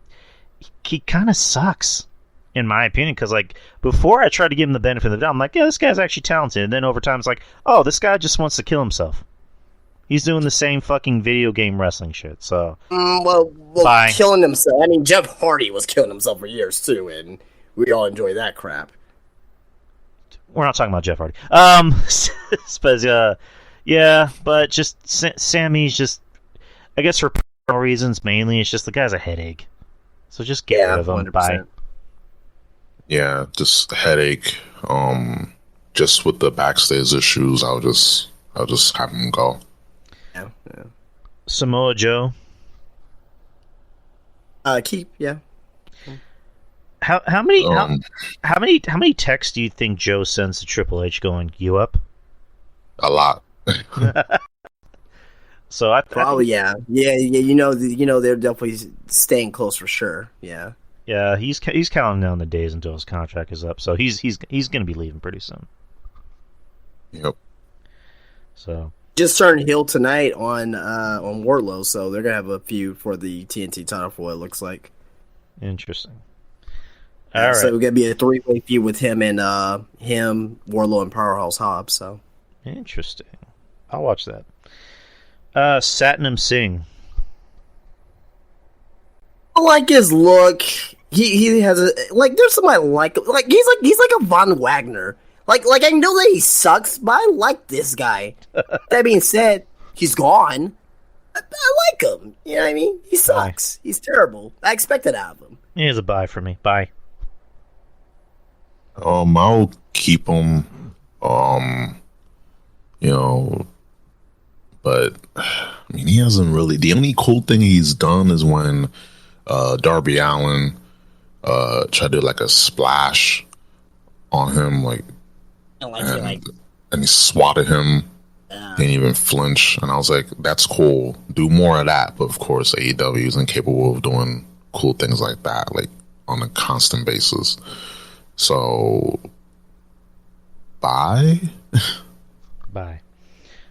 kind of sucks, in my opinion, because, like, before I tried to give him the benefit of the doubt, I'm like, yeah, this guy's actually talented. And then over time, it's like, oh, this guy just wants to kill himself. He's doing the same fucking video game wrestling shit, so... Well, killing himself. I mean, Jeff Hardy was killing himself for years, too, and we all enjoy that crap. We're not talking about Jeff Hardy. But, yeah, but just Sammy's just, I guess for personal reasons mainly, it's just the guy's a headache. So just get rid of him. 100%. Bye. Yeah, just a headache. Just with the backstage issues, I'll just have him go. Yeah. Samoa Joe. Keep. Yeah. How many texts do you think Joe sends to Triple H going, "You up"? A lot. So I probably yeah. They're definitely staying close for sure. Yeah. Yeah, he's counting down the days until his contract is up. So he's going to be leaving pretty soon. Yep. So just turned heel tonight on Wardlow, so they're gonna have a feud for the TNT title for what it looks like. Interesting. All right. So it's gonna be a 3-way feud with him and Wardlow, and Powerhouse Hobbs. So interesting. I'll watch that. Satnam Singh. I like his look. He has there's somebody like he's like a Von Wagner. Like I know that he sucks, but I like this guy. That being said, he's gone. I like him. You know what I mean? He sucks. Bye. He's terrible. I expected out of him. Here's a bye for me. Bye. I'll keep him. But I mean, he hasn't really. The only cool thing he's done is when Darby Allin tried to do like a splash on him, and he swatted him. Didn't even flinch, and I was like, "That's cool. Do more of that." But of course, AEW is incapable of doing cool things like that, like on a constant basis. So, bye. Bye.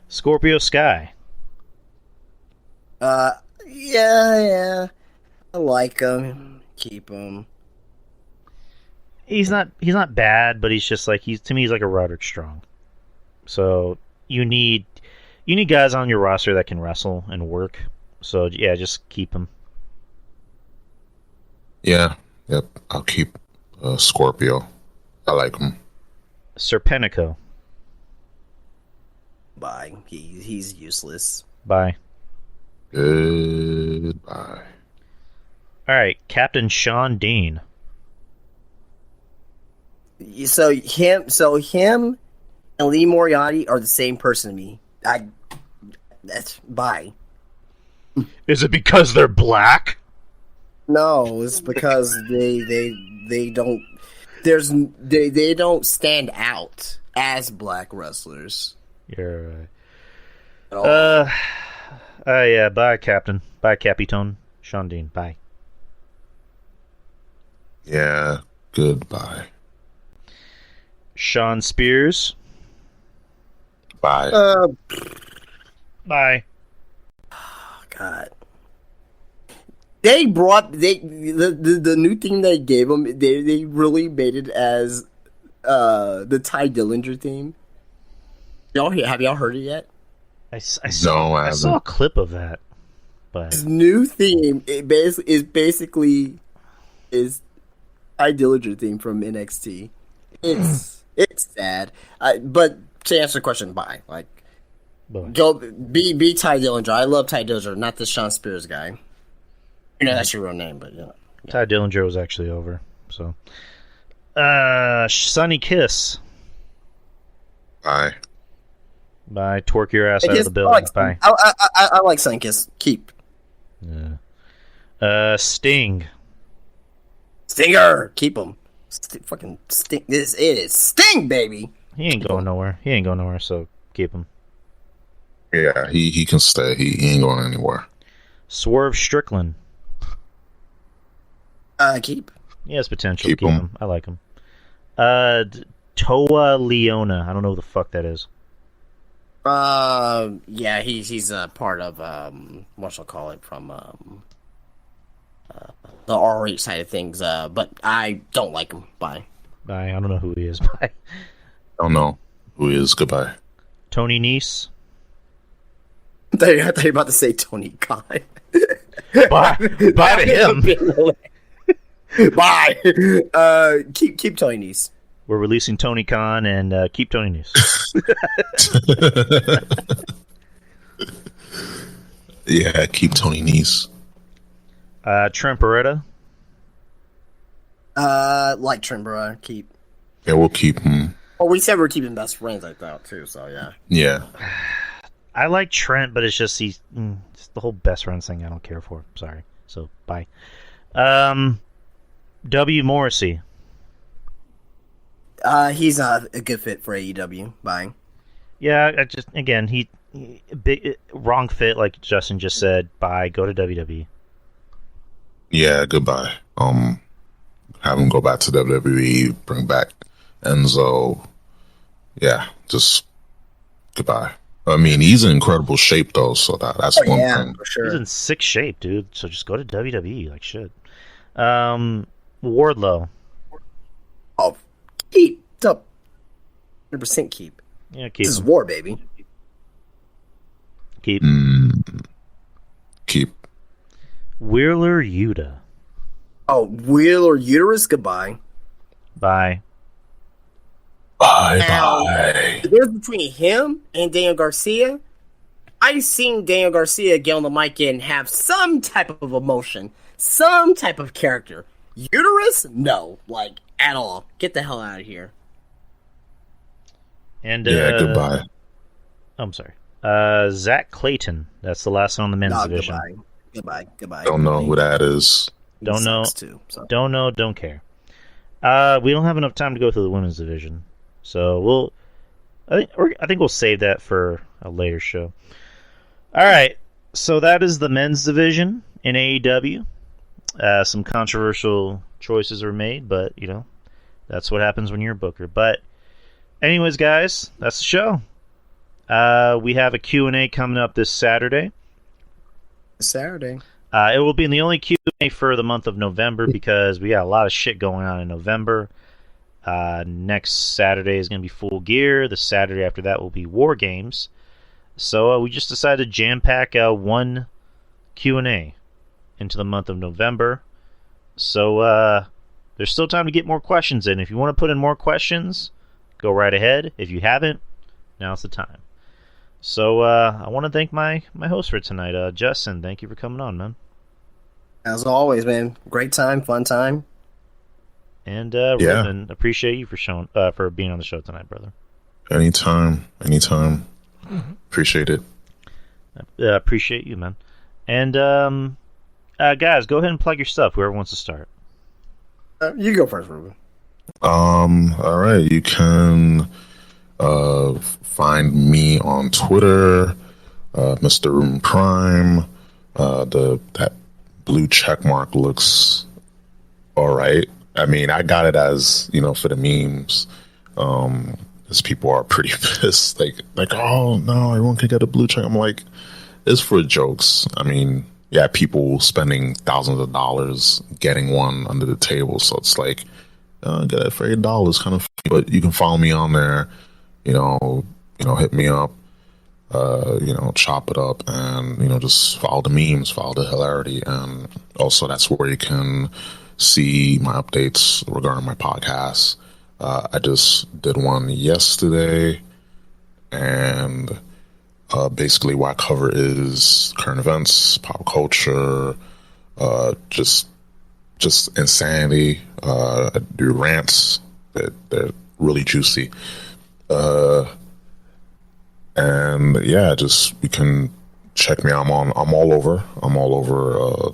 Scorpio Sky. Yeah. I like him. Keep him. He's not bad, but he's just like to me he's like a Roderick Strong. So you need guys on your roster that can wrestle and work. So yeah, just keep him. Yeah. Yep. I'll keep Scorpio. I like him. Serpentico. Bye. He's useless. Bye. Goodbye. All right, Captain Sean Dean. So him and Lee Moriarty are the same person to me. That's bye. Is it because they're black? No, it's because they don't stand out as black wrestlers. You're right. Yeah, bye, Captain. Bye, Capitone. Sean Dean, bye. Yeah, goodbye. Sean Spears. Bye. Bye. Oh, God. They brought the new theme they gave him. They really made it as the Ty Dillinger theme. Have y'all heard it yet? I saw a clip of that. But his new theme is basically Ty Dillinger theme from NXT. It's sad. But to answer the question, bye. Go be Ty Dillinger. I love Ty Dillinger, not this Sean Spears guy. You know that's your real name, but yeah. Ty Dillinger was actually over. So, Sunny Kiss. Bye. Bye. Twerk your ass out of the I building. like, Bye. I like Sunkiss. Keep. Yeah. Sting. Stinger. Keep him. Fucking Sting. It is Sting, baby. He ain't going nowhere. So keep him. Yeah, he can stay. He ain't going anywhere. Swerve Strickland. Keep. He has potential. Keep him. I like him. Toa Leona. I don't know who the fuck that is. Yeah, he's a part of what shall I call it from the RH side of things. But I don't like him. Bye. Bye. I don't know who he is. Bye. Don't know who he is. Goodbye. Tony Nese. I thought you were about to say Tony Khan. Bye to him. Bye. Keep Tony Nese. We're releasing Tony Khan and keep Tony Nese. Yeah, keep Tony Nese. Trent Beretta. Like Trent Beretta. Keep. Yeah, we'll keep him. Well, we said we're keeping best friends, I thought too. So yeah. Yeah. I like Trent, but it's just just the whole best friends thing I don't care for. Sorry. So bye. W. Morrissey. He's a good fit for AEW. Bye. Yeah, he big wrong fit like Justin just said. Bye. Go to WWE. Yeah, goodbye. Have him go back to WWE. Bring back Enzo. Yeah, just goodbye. I mean, he's in incredible shape though, so that's one thing. For sure. He's in sick shape, dude. So just go to WWE like shit. Wardlow. Oh, keep up. 100% keep. Yeah, keep. This is war, baby. Keep. Keep. Wheeler Yuta. Oh, Wheeler Uterus. Goodbye. Bye. Bye. The difference between him and Daniel Garcia, I've seen Daniel Garcia get on the mic and have some type of emotion, some type of character. Uterus? No, like, at all. Get the hell out of here. And Yeah, goodbye. I'm sorry. Zach Clayton. That's the last one on the men's division. Goodbye. Don't know who that is. Don't know. Too, so. Don't know. Don't care. We don't have enough time to go through the women's division, so I think we'll save that for a later show. All right. So that is the men's division in AEW. Some controversial choices are made, but that's what happens when you're a booker. But anyways, guys, that's the show. We have a Q&A coming up this Saturday. It will be the only Q&A for the month of November because we got a lot of shit going on in November. Next Saturday is going to be Full Gear. The Saturday after that will be War Games. So we just decided to jam-pack one Q&A into the month of November. So there's still time to get more questions in. If you want to put in more questions, go right ahead. If you haven't, now's the time. So I want to thank my host for tonight, Justin. Thank you for coming on, man. As always, man. Great time, fun time. And Ruben, appreciate you for being on the show tonight, brother. Anytime. Appreciate it. Appreciate you, man. And guys, go ahead and plug your stuff. Whoever wants to start. You go first, Ruben. All right. You can find me on Twitter, Mr. Ruben Prime. That blue check mark looks all right. I mean, I got it as for the memes. Because people are pretty pissed. Like, oh no, everyone can get a blue check. I'm like, it's for jokes. I mean, yeah, people spending thousands of dollars getting one under the table. So it's like, get it for $8 kind of. But you can follow me on there. Hit me up. Chop it up, and just follow the memes, follow the hilarity, and also that's where you can see my updates regarding my podcast. I just did one yesterday, and basically what I cover is current events, pop culture, Just insanity. I do rants that really juicy. And yeah, just you can check me out. I'm all over. I'm all over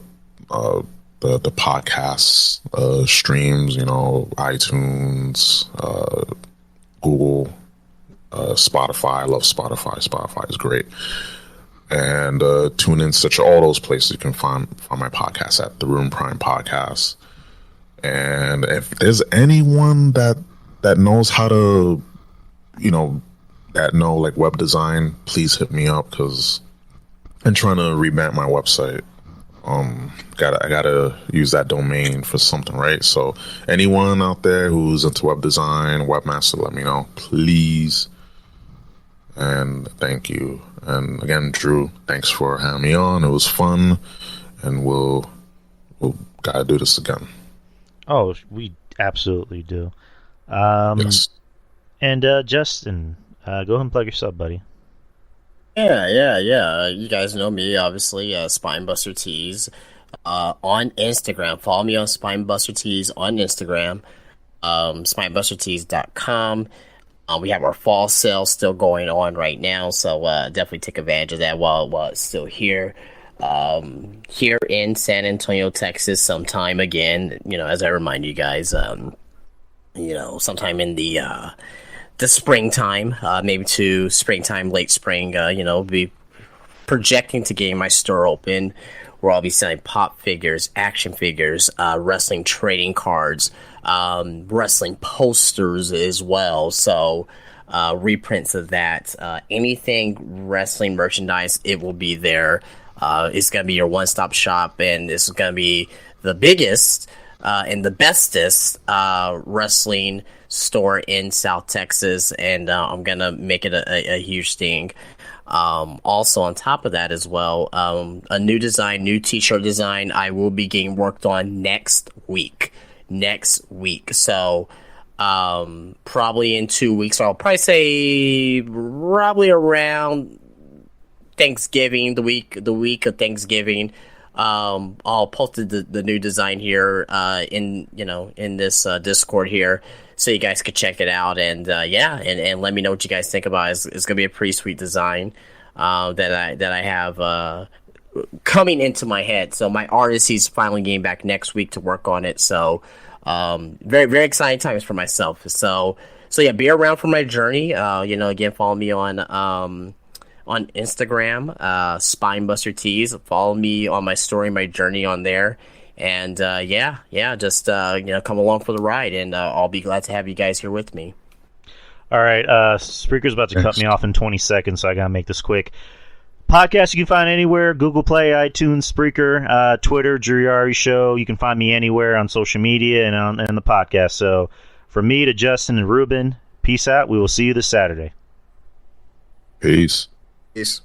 the podcasts, streams, iTunes, Google, Spotify. I love Spotify. Spotify is great. And tune in, such all those places. You can find my podcast at the Room Prime Podcast. And if there's anyone that knows how to, that know like web design, please hit me up, because I'm trying to revamp my website. I gotta use that domain for something, right? So anyone out there who's into web design, webmaster, let me know, please. And thank you. And again, Drew, thanks for having me on. It was fun, and we'll gotta do this again. Oh, we absolutely do. Yes. And Justin, go ahead and plug yourself, buddy. Yeah. You guys know me, obviously. Spinebuster Tees on Instagram. Follow me on Spinebuster Tees on Instagram. Spinebustertees.com. We have our fall sale still going on right now, so definitely take advantage of that while it's still here. Here in San Antonio, Texas, sometime again, as I remind you guys, sometime in the springtime, maybe to springtime, late spring, be projecting to getting my store open, where I'll be selling pop figures, action figures, wrestling trading cards, wrestling posters as well. So reprints of that, anything wrestling merchandise, it will be there. It's going to be your one-stop shop, and this is going to be the biggest and the bestest wrestling store in South Texas, and I'm going to make it a huge thing. Also on top of that as well, a new t-shirt design I will be getting worked on next week. So probably in 2 weeks, or I'll probably say probably around Thanksgiving, the week of Thanksgiving. I'll post the new design here in this Discord here, so you guys could check it out, and and let me know what you guys think about it. It's gonna be a pretty sweet design that I have coming into my head. So my artist, he's finally getting back next week to work on it. So very, very exciting times for myself. So yeah, be around for my journey. Again, follow me on Instagram, Spinebuster Tees. Follow me on my story, my journey on there. And just come along for the ride, and I'll be glad to have you guys here with me. All right, Spreaker's about to cut me off in 20 seconds, so I gotta make this quick. Podcast you can find anywhere: Google Play, iTunes, Spreaker, Twitter, Drew Yari Show. You can find me anywhere on social media and on the podcast. So from me to Justin and Ruben, peace out. We will see you this Saturday. Peace. Peace.